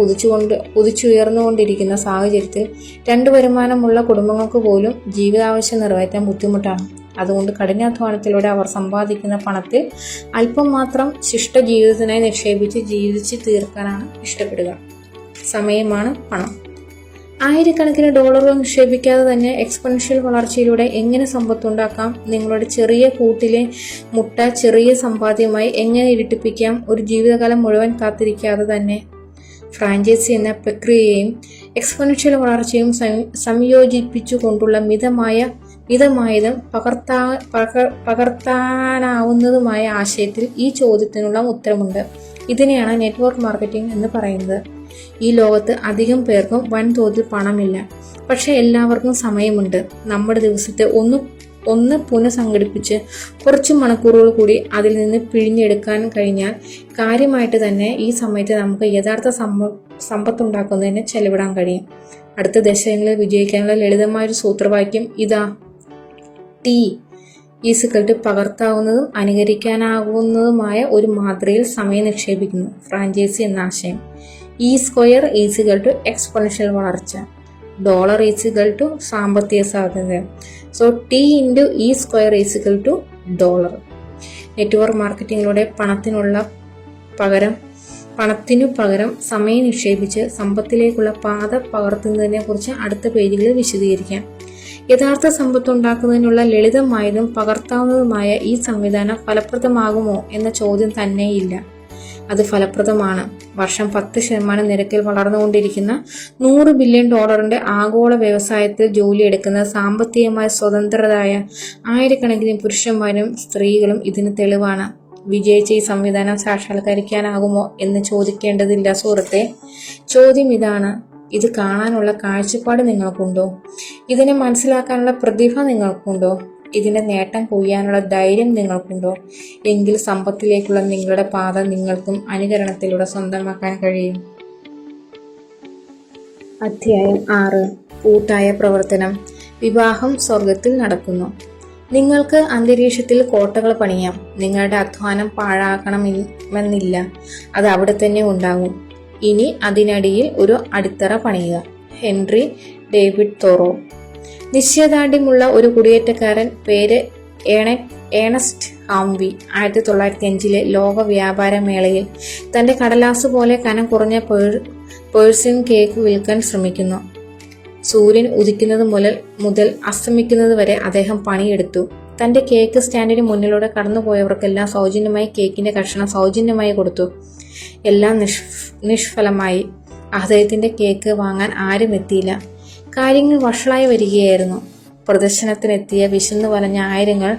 കുതിച്ചുയർന്നുകൊണ്ടിരിക്കുന്ന സാഹചര്യത്തിൽ 2 വരുമാനമുള്ള കുടുംബങ്ങൾക്ക് പോലും ജീവിതാവശ്യം നിറവേറ്റാൻ ബുദ്ധിമുട്ടാണ്. അതുകൊണ്ട് കഠിനാധ്വാനത്തിലൂടെ അവർ സമ്പാദിക്കുന്ന പണത്തിൽ അല്പം മാത്രം ശിഷ്ട ജീവിതത്തിനായി നിക്ഷേപിച്ച് ജീവിച്ച് തീർക്കാനാണ് ഇഷ്ടപ്പെടുക. സമയമാണ് പണം. ആയിരക്കണക്കിന് ഡോളറുകൾ നിക്ഷേപിക്കാതെ തന്നെ എക്സ്പൊണൻഷ്യൽ വളർച്ചയിലൂടെ എങ്ങനെ സമ്പത്തുണ്ടാക്കാം, നിങ്ങളുടെ ചെറിയ കൂട്ടിലെ മുട്ട ചെറിയ സമ്പാദ്യമായി എങ്ങനെ ഇരട്ടിപ്പിക്കാം, ഒരു ജീവിതകാലം മുഴുവൻ കാത്തിരിക്കാതെ തന്നെ. ഫ്രാഞ്ചൈസി എന്ന പ്രക്രിയയും എക്സ്പൊണൻഷ്യൽ വളർച്ചയും സംയോജിപ്പിച്ചുകൊണ്ടുള്ള മിതമായതും പകർത്താനാവുന്നതുമായ ആശയത്തിൽ ഈ ചോദ്യത്തിനുള്ള ഉത്തരമുണ്ട്. ഇതിനെയാണ് നെറ്റ്വർക്ക് മാർക്കറ്റിംഗ് എന്ന് പറയുന്നത്. ഈ ലോകത്ത് അധികം പേർക്കും വൻതോതിൽ പണമില്ല, പക്ഷെ എല്ലാവർക്കും സമയമുണ്ട്. നമ്മുടെ ദിവസത്തെ ഒന്ന് പുനഃസംഘടിപ്പിച്ച് കുറച്ച് മണിക്കൂറുകൾ കൂടി അതിൽ നിന്ന് പിഴിഞ്ഞെടുക്കാൻ കഴിഞ്ഞാൽ കാര്യമായിട്ട് തന്നെ ഈ സമയത്ത് നമുക്ക് യഥാർത്ഥ സമ്പത്തുണ്ടാക്കുന്നതിന് ചെലവിടാൻ കഴിയും. അടുത്ത ദശകങ്ങളിൽ വിജയിക്കാനുള്ള ലളിതമായൊരു സൂത്രവാക്യം ഇതാ: ടി ഈസിക്കൽ പകർത്താവുന്നതും അനുകരിക്കാനാകുന്നതുമായ ഒരു മാതൃകയിൽ സമയം നിക്ഷേപിക്കുന്നു. ഫ്രാഞ്ചൈസി എന്ന ആശയം. E square is equal to exponential വളർച്ച, ഡോളർ ഈസിക്കൽ ടു സാമ്പത്തിക സാധ്യത. So T into E square is equal to dollar. Network മാർക്കറ്റിങ്ങിലൂടെ പണത്തിനു പകരം സമയം നിക്ഷേപിച്ച് സമ്പത്തിലേക്കുള്ള പാത പകർത്തുന്നതിനെ കുറിച്ച് അടുത്ത പേജുകളിൽ വിശദീകരിക്കാം. യഥാർത്ഥ സമ്പത്തുണ്ടാക്കുന്നതിനുള്ള ലളിതമായതും പകർത്താവുന്നതുമായ ഈ സംവിധാനം ഫലപ്രദമാകുമോ എന്ന ചോദ്യം തന്നെയില്ല. അത് ഫലപ്രദമാണ്. വർഷം 10% നിരക്കിൽ വളർന്നുകൊണ്ടിരിക്കുന്ന $100 ബില്യൺ ആഗോള വ്യവസായത്തിൽ ജോലിയെടുക്കുന്ന സാമ്പത്തികമായി സ്വതന്ത്രരായ ആയിരക്കണക്കിന് പുരുഷന്മാരും സ്ത്രീകളും ഇതിന് തെളിവാണ്. വിജയിച്ച ഈ സംവിധാനം സാക്ഷാത്കരിക്കാനാകുമോ എന്ന് ചോദിക്കേണ്ടതില്ല സുഹൃത്തെ. ചോദ്യം ഇതാണ്: ഇത് കാണാനുള്ള കാഴ്ചപ്പാട് നിങ്ങൾക്കുണ്ടോ? ഇതിനെ മനസ്സിലാക്കാനുള്ള പ്രതിഭ നിങ്ങൾക്കുണ്ടോ? ഇതിന്റെ നേട്ടം കൊയ്യാനുള്ള ധൈര്യം നിങ്ങൾക്കുണ്ടോ? എങ്കിൽ സമ്പത്തിലേക്കുള്ള നിങ്ങളുടെ പാത നിങ്ങൾക്കും അനുകരണത്തിലൂടെ സ്വന്തമാക്കാൻ കഴിയും. അധ്യായം 6. കൂട്ടായ പ്രവർത്തനം. വിവാഹം സ്വർഗത്തിൽ നടക്കുന്നു. നിങ്ങൾക്ക് അന്തരീക്ഷത്തിൽ കോട്ടകൾ പണിയാം. നിങ്ങളുടെ അധ്വാനം പാഴാക്കണമെന്നില്ല, അത് അവിടെ തന്നെ ഉണ്ടാകും. ഇനി അതിനടിയിൽ ഒരു അടിത്തറ പണിയുക. Henry David തോറോ. നിശ്ചയദാർഢ്യമുള്ള ഒരു കുടിയേറ്റക്കാരൻ, പേര് ഏണസ്റ്റ് ഹാംവി, 1905 ലോക വ്യാപാര മേളയിൽ തന്റെ കടലാസ് പോലെ കനം കുറഞ്ഞ പേഴ്സിൻ കേക്ക് വിൽക്കാൻ ശ്രമിക്കുന്നു. സൂര്യൻ ഉദിക്കുന്നത് മുതൽ അസ്തമിക്കുന്നത് വരെ അദ്ദേഹം പണിയെടുത്തു. തന്റെ കേക്ക് സ്റ്റാൻഡിന് മുന്നിലൂടെ കടന്നുപോയവർക്കെല്ലാം സൗജന്യമായി കേക്കിന്റെ കഷണം സൗജന്യമായി കൊടുത്തു. എല്ലാം നിഷ്ഫലമായി. അദ്ദേഹത്തിന്റെ കേക്ക് വാങ്ങാൻ ആരും എത്തിയില്ല. കാര്യങ്ങൾ വഷളായി വരികയായിരുന്നു. പ്രദർശനത്തിനെത്തിയ വിശന്നു വലഞ്ഞ ആയിരങ്ങൾ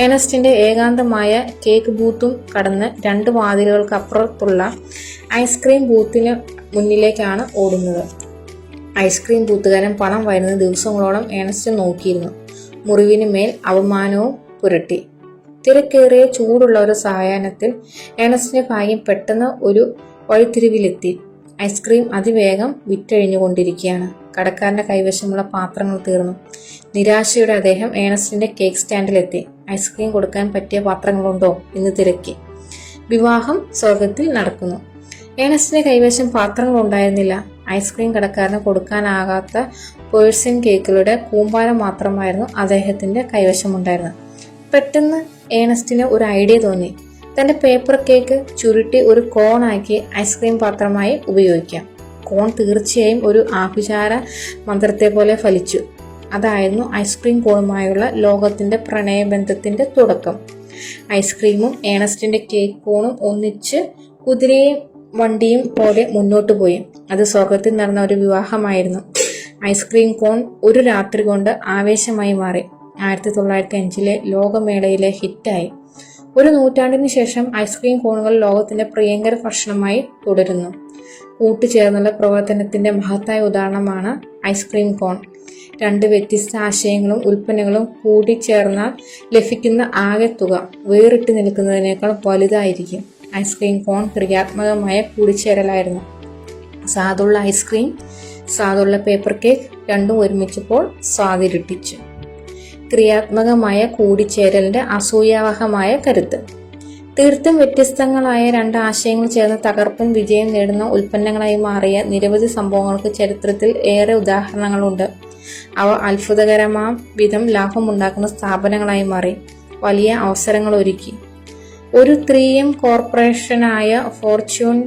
ഏണസ്റ്റിന്റെ ഏകാന്തമായ കേക്ക് ബൂത്തും കടന്ന് 2 വാതിലുകൾക്കപ്പുറത്തുള്ള ഐസ്ക്രീം ബൂത്തിന് മുന്നിലേക്കാണ് ഓടുന്നത്. ഐസ്ക്രീം ബൂത്തുകാരൻ പണം വരുന്ന ദിവസങ്ങളോളം ഏണസ്റ്റ് നോക്കിയിരുന്നു. മുറിവിന് മേൽ അവമാനവും പുരട്ടി. തിരക്കേറിയ ചൂടുള്ള ഒരു സായാഹ്നത്തിൽ ഏണസ്റ്റിന്റെ ഭാഗ്യം പെട്ടെന്ന് ഒരു വഴിത്തിരിവിലെത്തി. ഐസ്ക്രീം അതിവേഗം വിറ്റഴിഞ്ഞുകൊണ്ടിരിക്കുകയാണ്. കടക്കാരന്റെ കൈവശമുള്ള പാത്രങ്ങൾ തീർന്നു. നിരാശയുടെ അദ്ദേഹം ഏണസ്റ്റിന്റെ കേക്ക് സ്റ്റാൻഡിലെത്തി. ഐസ്ക്രീം കൊടുക്കാൻ പറ്റിയ പാത്രങ്ങളുണ്ടോ എന്ന് തിരക്കി. വിവാഹം സ്വർഗത്തിൽ നടക്കുന്നു. ഏണസ്റ്റിന്റെ കൈവശം പാത്രങ്ങൾ ഉണ്ടായിരുന്നില്ല. ഐസ്ക്രീം കടക്കാരന് കൊടുക്കാനാകാത്ത പേഴ്സിൻ കേക്കുകളുടെ കൂമ്പാരം മാത്രമായിരുന്നു അദ്ദേഹത്തിന്റെ കൈവശമുണ്ടായിരുന്നത്. പെട്ടെന്ന് ഏണസ്റ്റിന് ഒരു ഐഡിയ തോന്നി. തന്റെ പേപ്പർ കേക്ക് ചുരുട്ടി ഒരു കോണാക്കി ഐസ്ക്രീം പാത്രമായി ഉപയോഗിക്കാം. കോൺ തീർച്ചയായും ഒരു ആഭിചാര മന്ത്രത്തെ പോലെ ഫലിച്ചു. അതായിരുന്നു ഐസ്ക്രീം കോണുമായുള്ള ലോകത്തിന്റെ പ്രണയബന്ധത്തിന്റെ തുടക്കം. ഐസ്ക്രീമും ഏണസ്റ്റിന്റെ കേക്ക് കോണും ഒന്നിച്ച് കുതിരയും വണ്ടിയും പോലെ മുന്നോട്ടു പോയി. അത് സ്വർഗത്തിൽ നടന്ന ഒരു വിവാഹമായിരുന്നു. ഐസ്ക്രീം കോൺ ഒരു രാത്രി കൊണ്ട് ആവേശമായി മാറി. 1905 ലോകമേളയിലെ ഹിറ്റായി. ഒരു നൂറ്റാണ്ടിന് ശേഷം ഐസ്ക്രീം കോണുകൾ ലോകത്തിന്റെ പ്രിയങ്കര ഭക്ഷണമായി തുടരുന്നു. കൂട്ടുചേർന്നുള്ള പ്രവർത്തനത്തിന്റെ മഹത്തായ ഉദാഹരണമാണ് ഐസ്ക്രീം കോൺ. 2 വ്യത്യസ്ത ആശയങ്ങളും ഉൽപ്പന്നങ്ങളും കൂടിച്ചേർന്നാൽ ലഭിക്കുന്ന ആകെ തുക വേറിട്ട് നിൽക്കുന്നതിനേക്കാൾ വലുതായിരിക്കും. ഐസ്ക്രീം കോൺ ക്രിയാത്മകമായ കൂടിച്ചേരലായിരുന്നു. സ്വാദുള്ള ഐസ്ക്രീം, സ്വാദുള്ള പേപ്പർ കേക്ക് രണ്ടും ഒരുമിച്ചപ്പോൾ സ്വാദിരട്ടിച്ചു. ക്രിയാത്മകമായ കൂടിച്ചേരലിന്റെ അസൂയാവഹമായ കരുത്ത്. തീർത്തും വ്യത്യസ്തങ്ങളായ 2 ആശയങ്ങൾ ചേർന്ന് തകർപ്പൻ വിജയം നേടുന്ന ഉൽപ്പന്നങ്ങളായി മാറിയ നിരവധി സംഭവങ്ങൾക്ക് ചരിത്രത്തിൽ ഏറെ ഉദാഹരണങ്ങളുണ്ട്. അവ അത്ഭുതകരമാം വിധം ലാഭമുണ്ടാക്കുന്ന സ്ഥാപനങ്ങളായി മാറി വലിയ അവസരങ്ങൾ ഒരുക്കി. ഒരു 3M കോർപ്പറേഷനായ ഫോർച്യൂൺ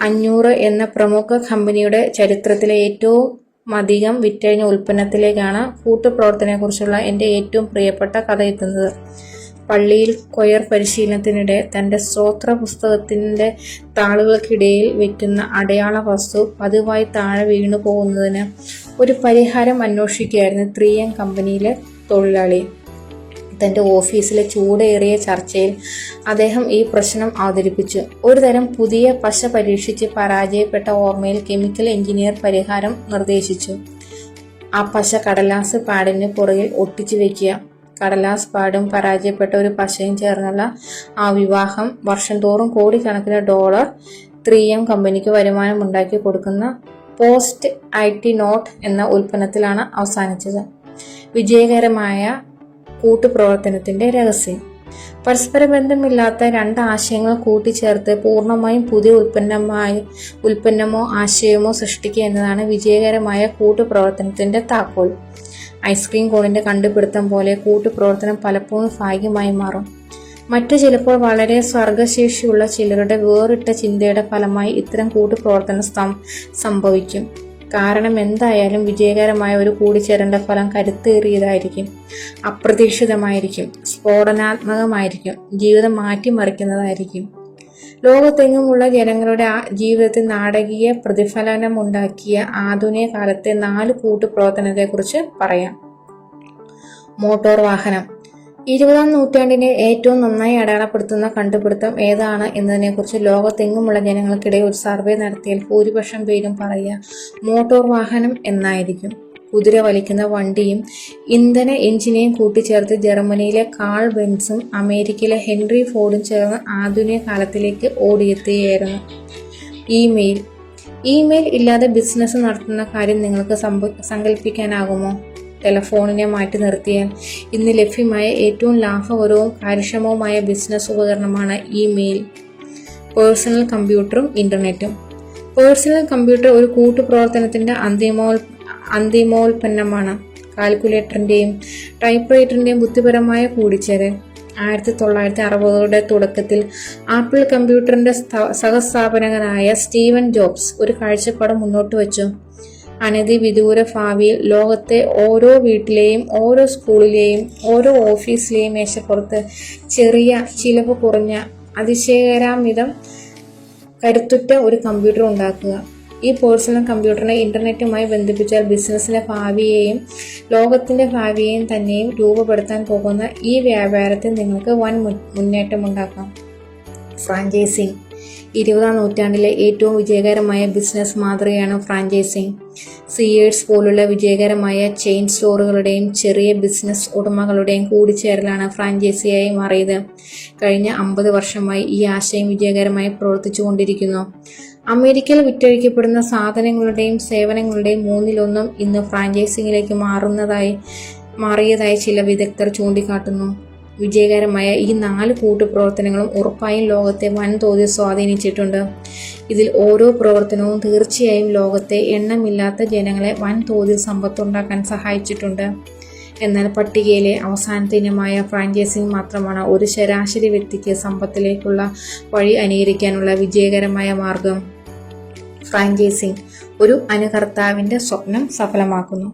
500 എന്ന പ്രമുഖ കമ്പനിയുടെ ചരിത്രത്തിലെ ഏറ്റവും അധികം വിറ്റഴിഞ്ഞ ഉൽപ്പന്നത്തിലേക്കാണ് കൂട്ടുപ്രവർത്തനത്തെക്കുറിച്ചുള്ള എൻ്റെ ഏറ്റവും പ്രിയപ്പെട്ട കഥ എത്തുന്നത്. പള്ളിയിൽ കൊയർ പരിശീലനത്തിനിടെ തൻ്റെ സ്തോത്ര പുസ്തകത്തിൻ്റെ താളുകൾക്കിടയിൽ വയ്ക്കുന്ന അടയാള വസ്തു പതിവായി താഴെ വീണു പോകുന്നതിന് ഒരു പരിഹാരം അന്വേഷിക്കുകയായിരുന്നു 3M കമ്പനിയിലെ തൊഴിലാളി. തൻ്റെ ഓഫീസിലെ ചൂടേറിയ ചർച്ചയിൽ അദ്ദേഹം ഈ പ്രശ്നം അവതരിപ്പിച്ചു. ഒരു തരം പുതിയ പശ പരീക്ഷിച്ച് പരാജയപ്പെട്ട ഓർമ്മയിൽ കെമിക്കൽ എഞ്ചിനീയർ പരിഹാരം നിർദ്ദേശിച്ചു. ആ പശ കടലാസ് പാഡിന് പുറകിൽ ഒട്ടിച്ചു വയ്ക്കുക. കടലാസ് പാടും പരാജയപ്പെട്ട ഒരു പശയും ചേർന്നുള്ള ആ വിവാഹം വർഷം തോറും കോടിക്കണക്കിന് ഡോളർ 3M കമ്പനിക്ക് വരുമാനം ഉണ്ടാക്കി കൊടുക്കുന്ന പോസ്റ്റ് IT നോട്ട് എന്ന ഉൽപ്പന്നത്തിലാണ് അവസാനിച്ചത്. വിജയകരമായ കൂട്ടുപ്രവർത്തനത്തിന്റെ രഹസ്യം. പരസ്പര ബന്ധമില്ലാത്ത രണ്ട് ആശയങ്ങൾ കൂട്ടിച്ചേർത്ത് പൂർണ്ണമായും പുതിയ ഉൽപ്പന്നമോ ആശയമോ സൃഷ്ടിക്കുക എന്നതാണ് വിജയകരമായ കൂട്ടുപ്രവർത്തനത്തിന്റെ താക്കോൽ. ഐസ്ക്രീം കോണിന്റെ കണ്ടുപിടുത്തം പോലെ കൂട്ടുപ്രവർത്തനം പലപ്പോഴും ഭാഗ്യമായി മാറും. മറ്റു ചിലപ്പോൾ വളരെ സ്വർഗശേഷിയുള്ള ചിലരുടെ വേറിട്ട ചിന്തയുടെ ഫലമായി ഇത്തരം കൂട്ടുപ്രവർത്തനം സംഭവിക്കും. കാരണം എന്തായാലും വിജയകരമായ ഒരു കൂടിച്ചേരേണ്ട ഫലം കരുത്തേറിയതായിരിക്കും, അപ്രതീക്ഷിതമായിരിക്കും, സ്ഫോടനാത്മകമായിരിക്കും, ജീവിതം മാറ്റിമറിക്കുന്നതായിരിക്കും. ലോകത്തെങ്ങുമുള്ള ജനങ്ങളുടെ ജീവിതത്തിൽ നാടകീയ പ്രതിഫലനമുണ്ടാക്കിയ ആധുനിക കാലത്തെ 4 കൂട്ടുപ്രവർത്തനത്തെക്കുറിച്ച് പറയാം. മോട്ടോർ വാഹനം. 20ാം നൂറ്റാണ്ടിനെ ഏറ്റവും നന്നായി അടയാളപ്പെടുത്തുന്ന കണ്ടുപിടുത്തം ഏതാണ് എന്നതിനെക്കുറിച്ച് ലോകത്തെങ്ങുമുള്ള ജനങ്ങൾക്കിടയിൽ ഒരു സർവേ നടത്തിയാൽ ഭൂരിപക്ഷം പേരും പറയുക മോട്ടോർ വാഹനം എന്നായിരിക്കും. കുതിര വലിക്കുന്ന വണ്ടിയും ഇന്ധന എഞ്ചിനെയും കൂട്ടിച്ചേർത്ത് ജർമ്മനിയിലെ കാൾ ബെൻസും അമേരിക്കയിലെ ഹെൻറി ഫോർഡും ചേർന്ന് ആധുനിക കാലത്തിലേക്ക് ഓടിയെത്തുകയായിരുന്നു. ഇമെയിൽ ഇല്ലാതെ ബിസിനസ് നടത്തുന്ന കാര്യം നിങ്ങൾക്ക് സങ്കല്പിക്കാനാകുമോ? ടെലഫോണിനെ മാറ്റി നിർത്തിയാൽ ഇന്ന് ലഭ്യമായ ഏറ്റവും ലാഭകരവും കാര്യക്ഷമവുമായ ബിസിനസ് ഉപകരണമാണ് ഇമെയിൽ. പേഴ്സണൽ കമ്പ്യൂട്ടറും ഇന്റർനെറ്റും. പേഴ്സണൽ കമ്പ്യൂട്ടർ ഒരു കൂട്ടുപ്രവർത്തനത്തിന്റെ അന്തിമോൽപ്പന്നമാണ്. കാൽക്കുലേറ്ററിന്റെയും ടൈപ്പ്റൈറ്ററിന്റെയും ബുദ്ധിപരമായ കൂടിച്ചേരൽ. 1960കളുടെ തുടക്കത്തിൽ ആപ്പിൾ കമ്പ്യൂട്ടറിന്റെ സഹസ്ഥാപകനായ സ്റ്റീവൻ ജോബ്സ് ഒരു കാഴ്ചപ്പാട് മുന്നോട്ട് വച്ചു. അനധിവിദൂര ഭാവിയിൽ ലോകത്തെ ഓരോ വീട്ടിലെയും ഓരോ സ്കൂളിലെയും ഓരോ ഓഫീസിലെയും മേശപ്പുറത്ത് ചെറിയ, ചിലവ് കുറഞ്ഞ, അതിശയകരമിതം കരുത്തുറ്റ ഒരു കമ്പ്യൂട്ടർ ഉണ്ടാക്കുക. ഈ പേഴ്സണൽ കമ്പ്യൂട്ടറിനെ ഇന്റർനെറ്റുമായി ബന്ധിപ്പിച്ചാൽ ബിസിനസ്സിന്റെ ഭാവിയെയും ലോകത്തിന്റെ ഭാവിയെയും തന്നെയും രൂപപ്പെടുത്താൻ പോകുന്ന ഈ വ്യാപാരത്തിൽ നിങ്ങൾക്ക് വൻ മുന്നേറ്റമുണ്ടാക്കാം. ഫ്രാഞ്ചൈസിംഗ്. 20ാം നൂറ്റാണ്ടിലെ ഏറ്റവും വിജയകരമായ ബിസിനസ് മാതൃകയാണ് ഫ്രാഞ്ചൈസിംഗ്. സിയേഴ്സ് പോലുള്ള വിജയകരമായ ചെയിൻ സ്റ്റോറുകളുടെയും ചെറിയ ബിസിനസ് ഉടമകളുടെയും കൂടിച്ചേരലാണ് ഫ്രാഞ്ചൈസിയായി മാറിയത്. കഴിഞ്ഞ 50 വർഷമായി ഈ ആശയം വിജയകരമായി പ്രവർത്തിച്ചുകൊണ്ടിരിക്കുന്നു. അമേരിക്കയിൽ വിറ്റഴിക്കപ്പെടുന്ന സാധനങ്ങളുടെയും സേവനങ്ങളുടെയും 1/3 ഇന്ന് ഫ്രാഞ്ചൈസിംഗിലേക്ക് മാറിയതായി ചില വിദഗ്ധർ ചൂണ്ടിക്കാട്ടുന്നു. വിജയകരമായ ഈ 4 കൂട്ടുപ്രവർത്തനങ്ങളും ഉറപ്പായും ലോകത്തെ വൻതോതിൽ സ്വാധീനിച്ചിട്ടുണ്ട്. ഇതിൽ ഓരോ പ്രവർത്തനവും തീർച്ചയായും ലോകത്തെ എണ്ണമില്ലാത്ത ജനങ്ങളെ വൻതോതിൽ സമ്പത്തുണ്ടാക്കാൻ സഹായിച്ചിട്ടുണ്ട്. എന്നാൽ പട്ടികയിലെ അവസാനത്തെ ഇനമായ ഫ്രാഞ്ചൈസിംഗ് മാത്രമാണ് ഒരു ശരാശരി വ്യക്തിക്ക് സമ്പത്തിലേക്കുള്ള വഴി അനുകരിക്കാനുള്ള വിജയകരമായ മാർഗം. ഫ്രാഞ്ചൈസിംഗ് ഒരു അനുകർത്താവിൻ്റെ സ്വപ്നം സഫലമാക്കുന്നു.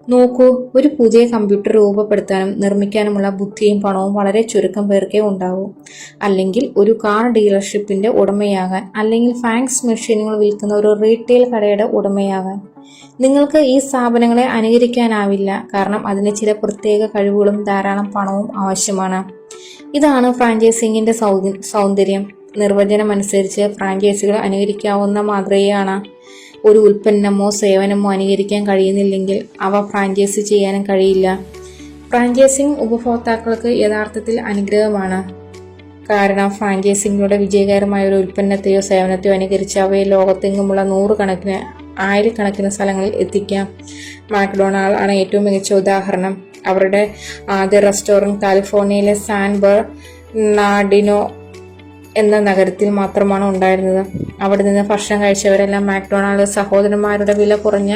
നോക്കൂ, ഒരു പുതിയ കമ്പ്യൂട്ടർ രൂപപ്പെടുത്താനും നിർമ്മിക്കാനുമുള്ള ബുദ്ധിയും പണവും വളരെ ചുരുക്കം പേർക്കേ ഉണ്ടാവൂ. അല്ലെങ്കിൽ ഒരു കാർ ഡീലർഷിപ്പിന്റെ ഉടമയാകാൻ, അല്ലെങ്കിൽ ഫാക്സ് മെഷീനുകൾ വിൽക്കുന്ന ഒരു റീറ്റെയിൽ കടയുടെ ഉടമയാകാൻ. നിങ്ങൾക്ക് ഈ സ്ഥാപനങ്ങളെ അനുകരിക്കാനാവില്ല, കാരണം അതിന് ചില പ്രത്യേക കഴിവുകളും ധാരാളം പണവും ആവശ്യമാണ്. ഇതാണ് ഫ്രാഞ്ചൈസിംഗിന്റെ സൗന്ദര്യം. നിർവചനം അനുസരിച്ച് ഫ്രാഞ്ചൈസികൾ അനുകരിക്കാവുന്ന മാതൃകയാണ്. ഒരു ഉൽപ്പന്നമോ സേവനമോ അനുകരിക്കാൻ കഴിയുന്നില്ലെങ്കിൽ അവ ഫ്രാഞ്ചൈസി ചെയ്യാനും കഴിയില്ല. ഫ്രാഞ്ചൈസിംഗ് ഉപഭോക്താക്കൾക്ക് യഥാർത്ഥത്തിൽ അനുഗ്രഹമാണ്. കാരണം ഫ്രാഞ്ചൈസിംഗിലൂടെ വിജയകരമായ ഒരു ഉൽപ്പന്നത്തെയോ സേവനത്തെയോ അനുകരിച്ച് അവയെ ലോകത്തെങ്ങുമുള്ള 100 ആയിരക്കണക്കിന് സ്ഥലങ്ങളിൽ എത്തിക്കാം. മാക്ഡൊണാൾഡ് ആണ് ഏറ്റവും മികച്ച ഉദാഹരണം. അവരുടെ ആദ്യ റെസ്റ്റോറൻറ്റ് കാലിഫോർണിയയിലെ സാൻ ബെർണാർഡിനോ എന്ന നഗരത്തിൽ മാത്രമാണ് ഉണ്ടായിരുന്നത്. അവിടെ നിന്ന് ഭക്ഷണം കഴിച്ചവരെല്ലാം മാക്ഡൊണാൾഡ് സഹോദരന്മാരുടെ വില കുറഞ്ഞ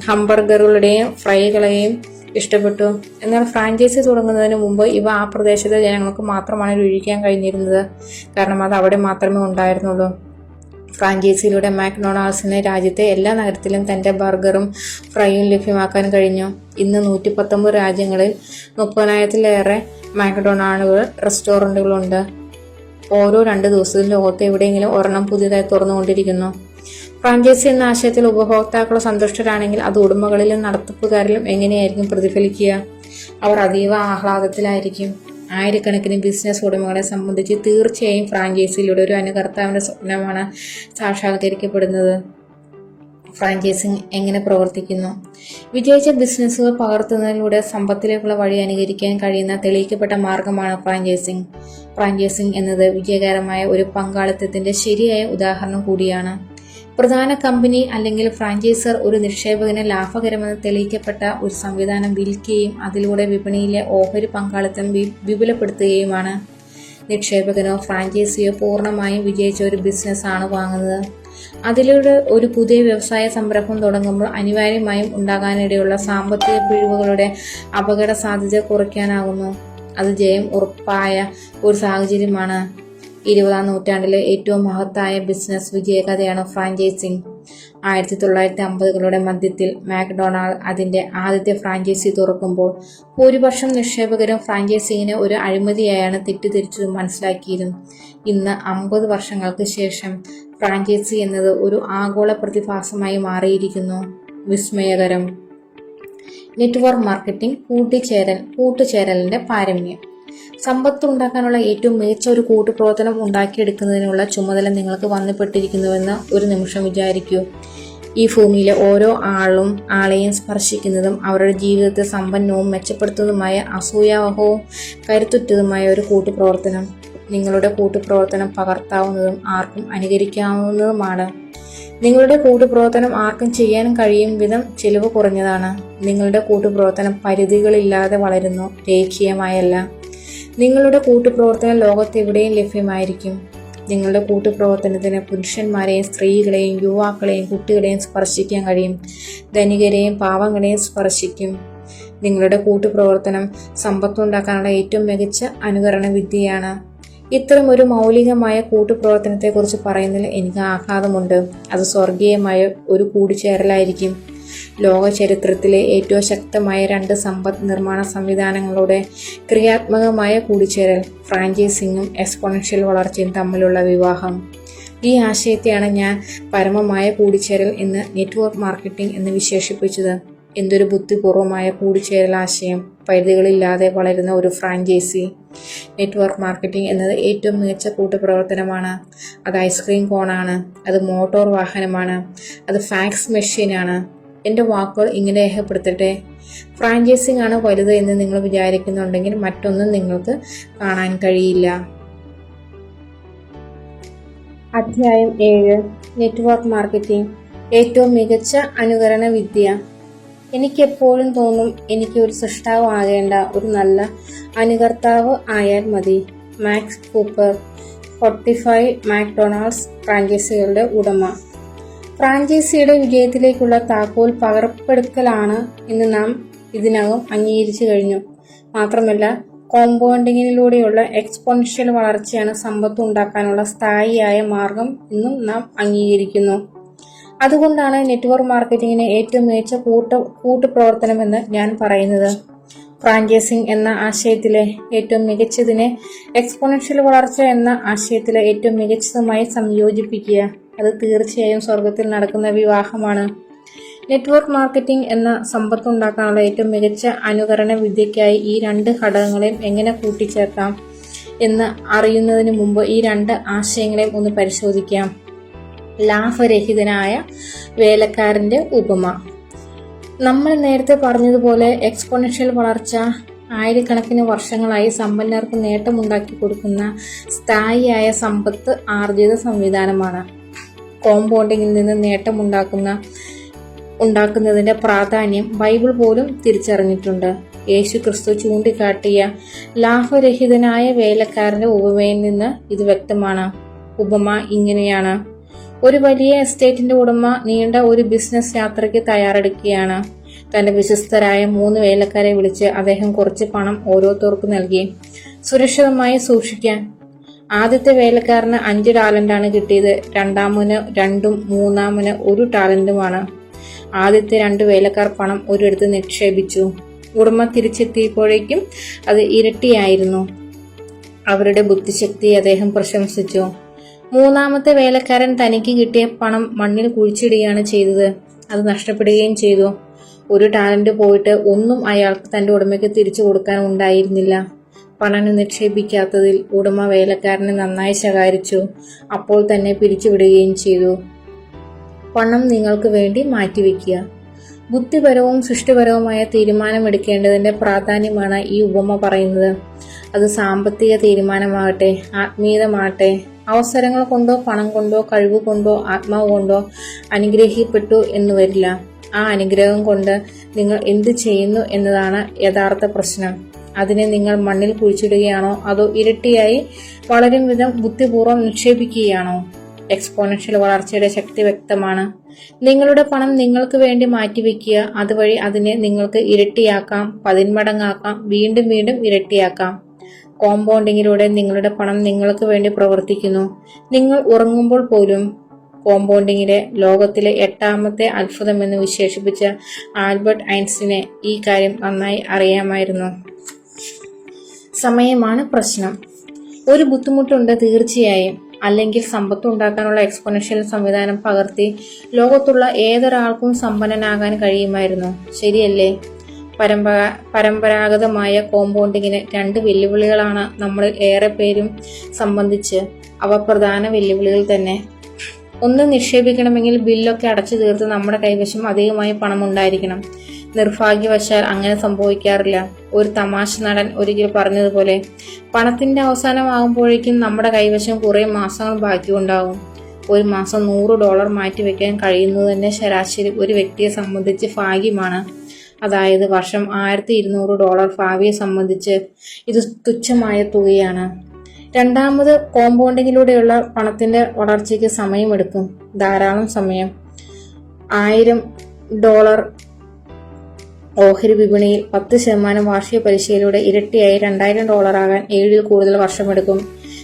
ഹംബർഗറുകളുടെയും ഫ്രൈകളെയും ഇഷ്ടപ്പെട്ടു. എന്നാൽ ഫ്രാഞ്ചൈസി തുടങ്ങുന്നതിന് മുമ്പ് ഇവ ആ പ്രദേശത്തെ ജനങ്ങൾക്ക് മാത്രമാണ് രുചിക്കാൻ കഴിഞ്ഞിരുന്നത്. കാരണം അത് അവിടെ മാത്രമേ ഉണ്ടായിരുന്നുള്ളൂ. ഫ്രാഞ്ചൈസിയിലൂടെ മാക്ഡൊണാൾഡ്സിന് രാജ്യത്തെ എല്ലാ നഗരത്തിലും തൻ്റെ ബർഗറും ഫ്രൈയും ലഭ്യമാക്കാൻ കഴിഞ്ഞു. ഇന്ന് 119 രാജ്യങ്ങളിൽ 30,000-ലേറെ മാക്ഡൊണാൾഡ് റെസ്റ്റോറൻറ്റുകളുണ്ട്. ഓരോ 2 ദിവസത്തിലും ലോകത്ത് എവിടെയെങ്കിലും ഒരെണ്ണം പുതിയതായി തുറന്നുകൊണ്ടിരിക്കുന്നു. ഫ്രാഞ്ചൈസി എന്ന ആശയത്തിൽ ഉപഭോക്താക്കൾ സന്തുഷ്ടരാണെങ്കിൽ അത് ഉടമകളിലും നടത്തിപ്പുകാരിലും എങ്ങനെയായിരിക്കും പ്രതിഫലിക്കുക? അവർ അതീവ ആഹ്ലാദത്തിലായിരിക്കും. ആയിരക്കണക്കിന് ബിസിനസ് ഉടമകളെ സംബന്ധിച്ച് തീർച്ചയായും ഫ്രാഞ്ചൈസിയിലൂടെ ഒരു അനുകർത്താവിൻ്റെ സ്വപ്നമാണ് സാക്ഷാത്കരിക്കപ്പെടുന്നത്. ഫ്രാഞ്ചൈസിങ് എങ്ങനെ പ്രവർത്തിക്കുന്നു? വിജയിച്ച ബിസിനസ്സുകൾ പകർത്തുന്നതിലൂടെ സമ്പത്തിലേക്കുള്ള വഴി അനുകരിക്കാൻ കഴിയുന്ന തെളിയിക്കപ്പെട്ട മാർഗമാണ് ഫ്രാഞ്ചൈസിങ്. ഫ്രാഞ്ചൈസിങ് എന്നത് വിജയകരമായ ഒരു പങ്കാളിത്തത്തിന്റെ ശരിയായ ഉദാഹരണം കൂടിയാണ്. പ്രധാന കമ്പനി അല്ലെങ്കിൽ ഫ്രാഞ്ചൈസർ ഒരു നിക്ഷേപകന് ലാഭകരമെന്ന് തെളിയിക്കപ്പെട്ട ഒരു സംവിധാനം വിൽക്കുകയും അതിലൂടെ വിപണിയിലെ ഓഹരി പങ്കാളിത്തം വിപുലപ്പെടുത്തുകയുമാണ്. നിക്ഷേപകനോ ഫ്രാഞ്ചൈസിയോ പൂർണ്ണമായും വിജയിച്ച ഒരു ബിസിനസ്സാണ് വാങ്ങുന്നത്. അതിലൂടെ ഒരു പുതിയ വ്യവസായ സംരംഭം തുടങ്ങുമ്പോൾ അനിവാര്യമായും ഉണ്ടാകാനിടയുള്ള സാമ്പത്തിക പിഴവുകളുടെ അപകട സാധ്യത കുറയ്ക്കാനാകുന്നു. അത് ജയം ഉറപ്പായ ഒരു സാഹചര്യമാണ്. 20-ാം നൂറ്റാണ്ടിലെ ഏറ്റവും മഹത്തായ ബിസിനസ് വിജയകഥയാണ് ഫ്രാഞ്ചൈസിങ്. 1950-കളുടെ മധ്യത്തിൽ മാക്ഡൊണാൾഡ് അതിൻ്റെ ആദ്യത്തെ ഫ്രാഞ്ചൈസി തുറക്കുമ്പോൾ ഭൂരിപക്ഷം നിക്ഷേപകരും ഫ്രാഞ്ചൈസിങ്ങിനെ ഒരു അഴിമതിയായാണ് തെറ്റിദ്ധരിച്ചതും മനസ്സിലാക്കിയതും. ഇന്ന് 50 വർഷങ്ങൾക്ക് ശേഷം ഫ്രാഞ്ചൈസി എന്നത് ഒരു ആഗോള പ്രതിഭാസമായി മാറിയിരിക്കുന്നു. വിസ്മയകരം. Network marketing, കൂട്ടുചേരലിന്റെ പാരമ്യം. സമ്പത്ത് ഉണ്ടാക്കാനുള്ള ഏറ്റവും മികച്ച ഒരു കൂട്ടുപ്രവർത്തനം ഉണ്ടാക്കിയെടുക്കുന്നതിനുള്ള ചുമതല നിങ്ങൾക്ക് വന്നുപെട്ടിരിക്കുന്നുവെന്ന് ഒരു നിമിഷം വിചാരിക്കൂ. ഈ ഭൂമിയിലെ ഓരോ ആളെയും സ്പർശിക്കുന്നതും അവരുടെ ജീവിതത്തെ സമ്പന്നവും മെച്ചപ്പെടുത്തുന്നതുമായ അസൂയാവഹവും കരുത്തുറ്റതുമായ ഒരു കൂട്ടുപ്രവർത്തനം. നിങ്ങളുടെ കൂട്ടുപ്രവർത്തനം പകർത്താവുന്നതും ആർക്കും അനുകരിക്കാവുന്നതുമാണ്. നിങ്ങളുടെ കൂട്ടുപ്രവർത്തനം ആർക്കും ചെയ്യാൻ കഴിയും വിധം ചിലവ് കുറഞ്ഞതാണ്. നിങ്ങളുടെ കൂട്ടുപ്രവർത്തനം പരിധികളില്ലാതെ വളരുന്നു, രേഖീയമായല്ല. നിങ്ങളുടെ കൂട്ടുപ്രവർത്തനം ലോകത്തെവിടെയും ലഭ്യമായിരിക്കും. നിങ്ങളുടെ കൂട്ടുപ്രവർത്തനത്തിന് പുരുഷന്മാരെയും സ്ത്രീകളെയും യുവാക്കളെയും കുട്ടികളെയും സ്പർശിക്കാൻ കഴിയും. ധനികരെയും പാവങ്ങളെയും സ്പർശിക്കും. നിങ്ങളുടെ കൂട്ടുപ്രവർത്തനം സമ്പത്തുണ്ടാക്കാനുള്ള ഏറ്റവും മികച്ച അനുകരണ വിദ്യയാണ്. ഇത്തരം ഒരു മൗലികമായ കൂട്ടുപ്രവർത്തനത്തെക്കുറിച്ച് പറയുന്നതിൽ എനിക്ക് ആഹ്ലാദമുണ്ട്. അത് സ്വർഗീയമായ ഒരു കൂടിച്ചേരലായിരിക്കും. ലോക ചരിത്രത്തിലെ ഏറ്റവും ശക്തമായ 2 സമ്പദ് നിർമ്മാണ സംവിധാനങ്ങളുടെ ക്രിയാത്മകമായ കൂടിച്ചേരൽ, ഫ്രാഞ്ചൈസിങ്ങും എക്സ്പോണൻഷ്യൽ വളർച്ചയും തമ്മിലുള്ള വിവാഹം. ഈ ആശയത്തെയാണ് ഞാൻ പരമമായ കൂടിച്ചേരൽ എന്ന് നെറ്റ്വർക്ക് മാർക്കറ്റിംഗ് എന്ന് വിശേഷിപ്പിച്ചത്. എന്തൊരു ബുദ്ധിപൂർവമായ കൂടിച്ചേരൽ ആശയം! പരിധികളില്ലാതെ വളരുന്ന ഒരു ഫ്രാഞ്ചൈസി. നെറ്റ്വർക്ക് മാർക്കറ്റിംഗ് എന്നത് ഏറ്റവും മികച്ച കൂട്ടുപ്രവർത്തനമാണ്. അത് ഐസ്ക്രീം കോണാണ്, അത് മോട്ടോർ വാഹനമാണ്, അത് ഫാക്സ് മെഷീനാണ്. എൻ്റെ വാക്കുകൾ ഇങ്ങനെ രേഖപ്പെടുത്തട്ടെ. ഫ്രാഞ്ചൈസിംഗ് ആണ് വലുത് എന്ന് നിങ്ങൾ വിചാരിക്കുന്നുണ്ടെങ്കിൽ മറ്റൊന്നും നിങ്ങൾക്ക് കാണാൻ കഴിയില്ല. അധ്യായം 7. നെറ്റ്വർക്ക് മാർക്കറ്റിംഗ്, ഏറ്റവും മികച്ച അനുകരണ വിദ്യ. എനിക്കെപ്പോഴും തോന്നും, എനിക്ക് ഒരു സൃഷ്ടാവ് ആകേണ്ട, ഒരു നല്ല അനുകർത്താവ് ആയാൽ മതി. മാക്സ് കൂപ്പർ, 45 മാക്ഡൊണാൾഡ്സ് ഫ്രാഞ്ചൈസികളുടെ ഉടമ. ഫ്രാഞ്ചൈസിയുടെ വിജയത്തിലേക്കുള്ള താക്കോൽ പകർപ്പെടുക്കലാണ് എന്ന് നാം ഇതിനകം അംഗീകരിച്ചു കഴിഞ്ഞു. മാത്രമല്ല, കോമ്പൗണ്ടിങ്ങിലൂടെയുള്ള എക്സ്പോണൻഷ്യൽ വളർച്ചയാണ് സമ്പത്ത് ഉണ്ടാക്കാനുള്ള സ്ഥായിയായ മാർഗം എന്നും നാം അംഗീകരിക്കുന്നു. അതുകൊണ്ടാണ് നെറ്റ്വർക്ക് മാർക്കറ്റിങ്ങിന് ഏറ്റവും മികച്ച കൂട്ടുപ്രവർത്തനമെന്ന് ഞാൻ പറയുന്നത്. ഫ്രാഞ്ചൈസിംഗ് എന്ന ആശയത്തിലെ ഏറ്റവും മികച്ചതിനെ എക്സ്പോണൻഷ്യൽ വളർച്ച എന്ന ആശയത്തിലെ ഏറ്റവും മികച്ചതുമായി സംയോജിപ്പിക്കുക. അത് തീർച്ചയായും സ്വർഗത്തിൽ നടക്കുന്ന വിവാഹമാണ്. നെറ്റ്വർക്ക് മാർക്കറ്റിംഗ് എന്ന സമ്പത്തുണ്ടാക്കാനുള്ള ഏറ്റവും മികച്ച അനുകരണ വിദ്യയ്ക്കായി ഈ 2 ഘടകങ്ങളെയും എങ്ങനെ കൂട്ടിച്ചേർക്കാം എന്ന് അറിയുന്നതിന് മുമ്പ് ഈ 2 ആശയങ്ങളെയും ഒന്ന് പരിശോധിക്കാം. ലാഭരഹിതനായ വേലക്കാരന്റെ ഉപമ. നമ്മൾ നേരത്തെ പറഞ്ഞതുപോലെ എക്സ്പോണൻഷ്യൽ വളർച്ച ആയിരക്കണക്കിന് വർഷങ്ങളായി സമ്പന്നർക്ക് നേട്ടമുണ്ടാക്കി കൊടുക്കുന്ന സ്ഥായിയായ സമ്പത്ത് ആർജിത സംവിധാനമാണ്. കോമ്പൗണ്ടിങ്ങിൽ നിന്ന് ഉണ്ടാക്കുന്നതിന്റെ പ്രാധാന്യം ബൈബിൾ പോലും തിരിച്ചറിഞ്ഞിട്ടുണ്ട്. യേശു ക്രിസ്തു ചൂണ്ടിക്കാട്ടിയ ലാഭരഹിതനായ വേലക്കാരന്റെ ഉപമയിൽ നിന്ന് ഇത് വ്യക്തമാണ്. ഉപമ ഇങ്ങനെയാണ്: ഒരു വലിയ എസ്റ്റേറ്റിന്റെ ഉടമ നീണ്ട ഒരു ബിസിനസ് യാത്രയ്ക്ക് തയ്യാറെടുക്കുകയാണ്. തന്റെ വിശ്വസ്തരായ 3 വേലക്കാരെ വിളിച്ച് അദ്ദേഹം കുറച്ച് പണം ഓരോരുത്തർക്കും നൽകി, സുരക്ഷിതമായി സൂക്ഷിക്കാൻ. ആദ്യത്തെ വേലക്കാരന് 5 ടാലന്റാണ് കിട്ടിയത്. രണ്ടാമന് 2ഉം മൂന്നാമന് 1 ടാലന്റുമാണ്. ആദ്യത്തെ 2 വേലക്കാർ പണം ഒരിടത്ത് നിക്ഷേപിച്ചു. ഉടമ തിരിച്ചെത്തിയപ്പോഴേക്കും അത് ഇരട്ടിയായിരുന്നു. അവരുടെ ബുദ്ധിശക്തിയെ അദ്ദേഹം പ്രശംസിച്ചു. മൂന്നാമത്തെ വേലക്കാരൻ തനിക്ക് കിട്ടിയ പണം മണ്ണിൽ കുഴിച്ചിടുകയാണ് ചെയ്തത്. അത് നഷ്ടപ്പെടുകയും ചെയ്തു. 1 ടാലന്റ് പോയിട്ട് ഒന്നും അയാൾക്ക് തന്റെ ഉടമയ്ക്ക് തിരിച്ചു കൊടുക്കാൻ ഉണ്ടായിരുന്നില്ല. പണം നിക്ഷേപിക്കാത്തതിൽ ഉടമ വേലക്കാരനെ നന്നായി ശകാരിച്ചു. അപ്പോൾ തന്നെ പിരിച്ചുവിടുകയും ചെയ്തു. പണം നിങ്ങൾക്ക് വേണ്ടി മാറ്റിവെക്കുക. ബുദ്ധിപരവും സൃഷ്ടിപരവുമായ തീരുമാനമെടുക്കേണ്ടതിന്റെ പ്രാധാന്യമാണ് ഈ ഉപമ പറയുന്നത്. അത് സാമ്പത്തിക തീരുമാനമാകട്ടെ, ആത്മീയമാകട്ടെ, അവസരങ്ങൾ കൊണ്ടോ പണം കൊണ്ടോ കഴിവ് കൊണ്ടോ ആത്മാവ് കൊണ്ടോ അനുഗ്രഹിക്കപ്പെട്ടു എന്ന് വരില്ല. ആ അനുഗ്രഹം കൊണ്ട് നിങ്ങൾ എന്ത് ചെയ്യുന്നു എന്നതാണ് യഥാർത്ഥ പ്രശ്നം. അതിനെ നിങ്ങൾ മണ്ണിൽ കുഴിച്ചിടുകയാണോ അതോ ഇരട്ടിയായി വളരും വിധം ബുദ്ധിപൂർവ്വം നിക്ഷേപിക്കുകയാണോ? എക്സ്പോണൻഷ്യൽ വളർച്ചയുടെ ശക്തി വ്യക്തമാണ്. നിങ്ങളുടെ പണം നിങ്ങൾക്ക് വേണ്ടി മാറ്റിവെക്കുക. അതുവഴി അതിനെ നിങ്ങൾക്ക് ഇരട്ടിയാക്കാം, 10 മടങ്ങാക്കാം, വീണ്ടും വീണ്ടും ഇരട്ടിയാക്കാം. കോമ്പൗണ്ടിങ്ങിലൂടെ നിങ്ങളുടെ പണം നിങ്ങൾക്ക് വേണ്ടി പ്രവർത്തിക്കുന്നു. നിങ്ങൾ ഉറങ്ങുമ്പോൾ പോലും. കോമ്പൗണ്ടിങ്ങിലെ ലോകത്തിലെ 8ാമത്തെ അത്ഭുതമെന്ന് വിശേഷിപ്പിച്ച ആൽബർട്ട് ഐൻസ്റ്റീനെ ഈ കാര്യം നന്നായി അറിയാമായിരുന്നു. സമയമാണ് പ്രശ്നം. ഒരു ബുദ്ധിമുട്ടുണ്ട് തീർച്ചയായും. അല്ലെങ്കിൽ സമ്പത്ത് ഉണ്ടാക്കാനുള്ള എക്സ്പോണൻഷ്യൽ സംവിധാനം പകർത്തി ലോകത്തുള്ള ഏതൊരാൾക്കും സമ്പന്നനാകാൻ കഴിയുമായിരുന്നു. ശരിയല്ലേ? പരമ്പരാഗതമായ കോമ്പൗണ്ടിങ്ങിന് 2 വെല്ലുവിളികളാണ് നമ്മളിൽ ഏറെ പേരും സംബന്ധിച്ച്. അവ പ്രധാന വെല്ലുവിളികൾ തന്നെ. ഒന്ന്, നിക്ഷേപിക്കണമെങ്കിൽ ബില്ലൊക്കെ അടച്ചു തീർത്ത് നമ്മുടെ കൈവശം അധികമായി പണം ഉണ്ടായിരിക്കണം. നിർഭാഗ്യവശാൽ അങ്ങനെ സംഭവിക്കാറില്ല. ഒരു തമാശ നടൻ ഒരിക്കൽ പറഞ്ഞതുപോലെ, പണത്തിന്റെ അവസാനമാകുമ്പോഴേക്കും നമ്മുടെ കൈവശം കുറെ മാസങ്ങൾ ബാക്കിയുണ്ടാകും. ഒരു മാസം $100 മാറ്റിവെക്കാൻ കഴിയുന്നത് തന്നെ ശരാശരി ഒരു വ്യക്തിയെ സംബന്ധിച്ച് ഭാഗ്യമാണ്. അതായത് വർഷം $1200. ഭാവിയെ സംബന്ധിച്ച് ഇത് തുച്ഛമായ തുകയാണ്. രണ്ടാമത്, കോമ്പൗണ്ടിങ്ങിലൂടെയുള്ള പണത്തിന്റെ വളർച്ചയ്ക്ക് സമയമെടുക്കും. ധാരാളം സമയം. $1000 ഓഹരി വിപണിയിൽ 10% വാർഷിക പലിശയിലൂടെ ഇരട്ടിയായി $2000 ആകാൻ 7ൽ കൂടുതൽ വർഷമെടുക്കും.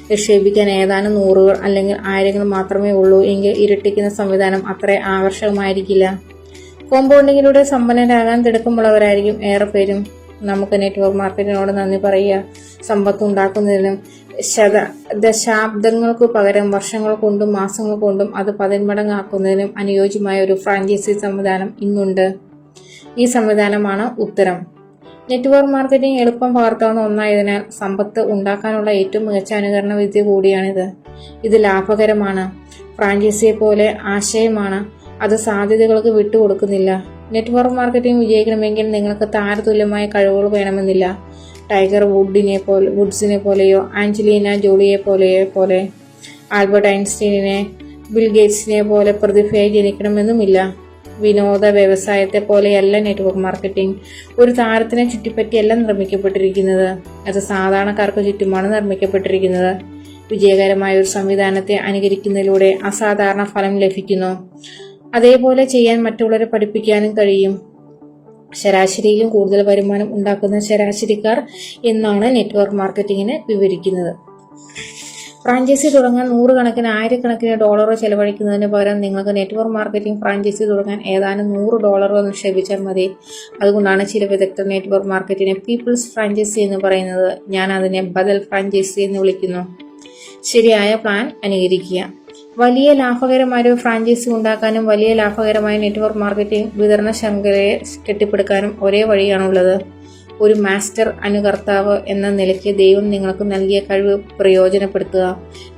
നിക്ഷേപിക്കാൻ ഏതാനും നൂറുകൾ അല്ലെങ്കിൽ ആയിരങ്ങൾ മാത്രമേ ഉള്ളൂ എങ്കിൽ ഇരട്ടിക്കുന്ന സംവിധാനം അത്ര ആകർഷകമായിരിക്കില്ല. കോമ്പൗണ്ടിങ്ങിലൂടെ സമ്പന്നരാകാൻ തിടുക്കമുള്ളവരായിരിക്കും ഏറെ പേരും. നമുക്ക് നെറ്റ്വർക്ക് മാർക്കറ്റിനോട് നന്ദി പറയുക. സമ്പത്ത് ഉണ്ടാക്കുന്നതിനും ദശാബ്ദങ്ങൾക്ക് പകരം വർഷങ്ങൾ കൊണ്ടും മാസങ്ങൾ കൊണ്ടും അത് 10 മടങ്ങാക്കുന്നതിനും അനുയോജ്യമായ ഒരു ഫ്രാഞ്ചൈസി സംവിധാനം ഇന്നുണ്ട്. ഈ സംവിധാനമാണ് ഉത്തരം. നെറ്റ്വർക്ക് മാർക്കറ്റിംഗ് എളുപ്പം പകർത്താവുന്ന ഒന്നായതിനാൽ സമ്പത്ത് ഉണ്ടാക്കാനുള്ള ഏറ്റവും മികച്ച അനുകരണ വിദ്യ കൂടിയാണിത്. ഇത് ലാഭകരമാണ്. ഫ്രാഞ്ചൈസിയെ പോലെ ആശയമാണ്. അത് സാധ്യതകൾക്ക് വിട്ടുകൊടുക്കുന്നില്ല. നെറ്റ്വർക്ക് മാർക്കറ്റിംഗ് വിജയിക്കണമെങ്കിൽ നിങ്ങൾക്ക് താരതുല്യമായ കഴിവുകൾ വേണമെന്നില്ല. ടൈഗർ വുഡ്സിനെ പോലെയോ ആഞ്ചലീന ജോളിയെ പോലെ ആൽബർട്ട് ഐൻസ്റ്റീനെ ബിൽ ഗേറ്റ്സിനെ പോലെ പ്രതിഭയായി ജനിക്കണമെന്നുമില്ല. വിനോദ വ്യവസായത്തെ പോലെയല്ല നെറ്റ്വർക്ക് മാർക്കറ്റിംഗ്. ഒരു താരത്തിനെ ചുറ്റിപ്പറ്റിയല്ല നിർമ്മിക്കപ്പെട്ടിരിക്കുന്നത്. അത് സാധാരണക്കാർക്ക് ചുറ്റുമാണ് നിർമ്മിക്കപ്പെട്ടിരിക്കുന്നത്. വിജയകരമായ ഒരു സംവിധാനത്തെ അനുകരിക്കുന്നതിലൂടെ അസാധാരണ ഫലം ലഭിക്കുന്നു. അതേപോലെ ചെയ്യാൻ മറ്റുള്ളവരെ പഠിപ്പിക്കാനും കഴിയും. ശരാശരിയിലും കൂടുതൽ വരുമാനം ഉണ്ടാക്കുന്ന ശരാശരിക്കാർ എന്നാണ് നെറ്റ്വർക്ക് മാർക്കറ്റിംഗിനെ വിവരിക്കുന്നത്. ഫ്രാഞ്ചൈസി തുടങ്ങാൻ നൂറുകണക്കിന് ആയിരക്കണക്കിന് ഡോളർ ചെലവഴിക്കുന്നതിന് പകരം നിങ്ങൾക്ക് നെറ്റ്വർക്ക് മാർക്കറ്റിംഗ് ഫ്രാഞ്ചൈസി തുടങ്ങാൻ ഏതാനും $100 നിക്ഷേപിച്ചാൽ മതി. അതുകൊണ്ടാണ് ചില വിദഗ്ധർ നെറ്റ്വർക്ക് മാർക്കറ്റിനെ പീപ്പിൾസ് ഫ്രാഞ്ചൈസി എന്ന് പറയുന്നത്. ഞാൻ അതിനെ ബദൽ ഫ്രാഞ്ചൈസി എന്ന് വിളിക്കുന്നു. ശരിയായ പ്ലാൻ അനുകരിക്കുക. വലിയ ലാഭകരമായ ഒരു ഫ്രാഞ്ചൈസി ഉണ്ടാക്കാനും വലിയ ലാഭകരമായ നെറ്റ്വർക്ക് മാർക്കറ്റിംഗ് വിതരണ ശൃംഖലയെ കെട്ടിപ്പടുക്കാനും ഒരേ വഴിയാണുള്ളത്. ഒരു മാസ്റ്റർ അനുകർത്താവ് എന്ന നിലയ്ക്ക് ദൈവം നിങ്ങൾക്ക് നൽകിയ കഴിവ് പ്രയോജനപ്പെടുത്തുക.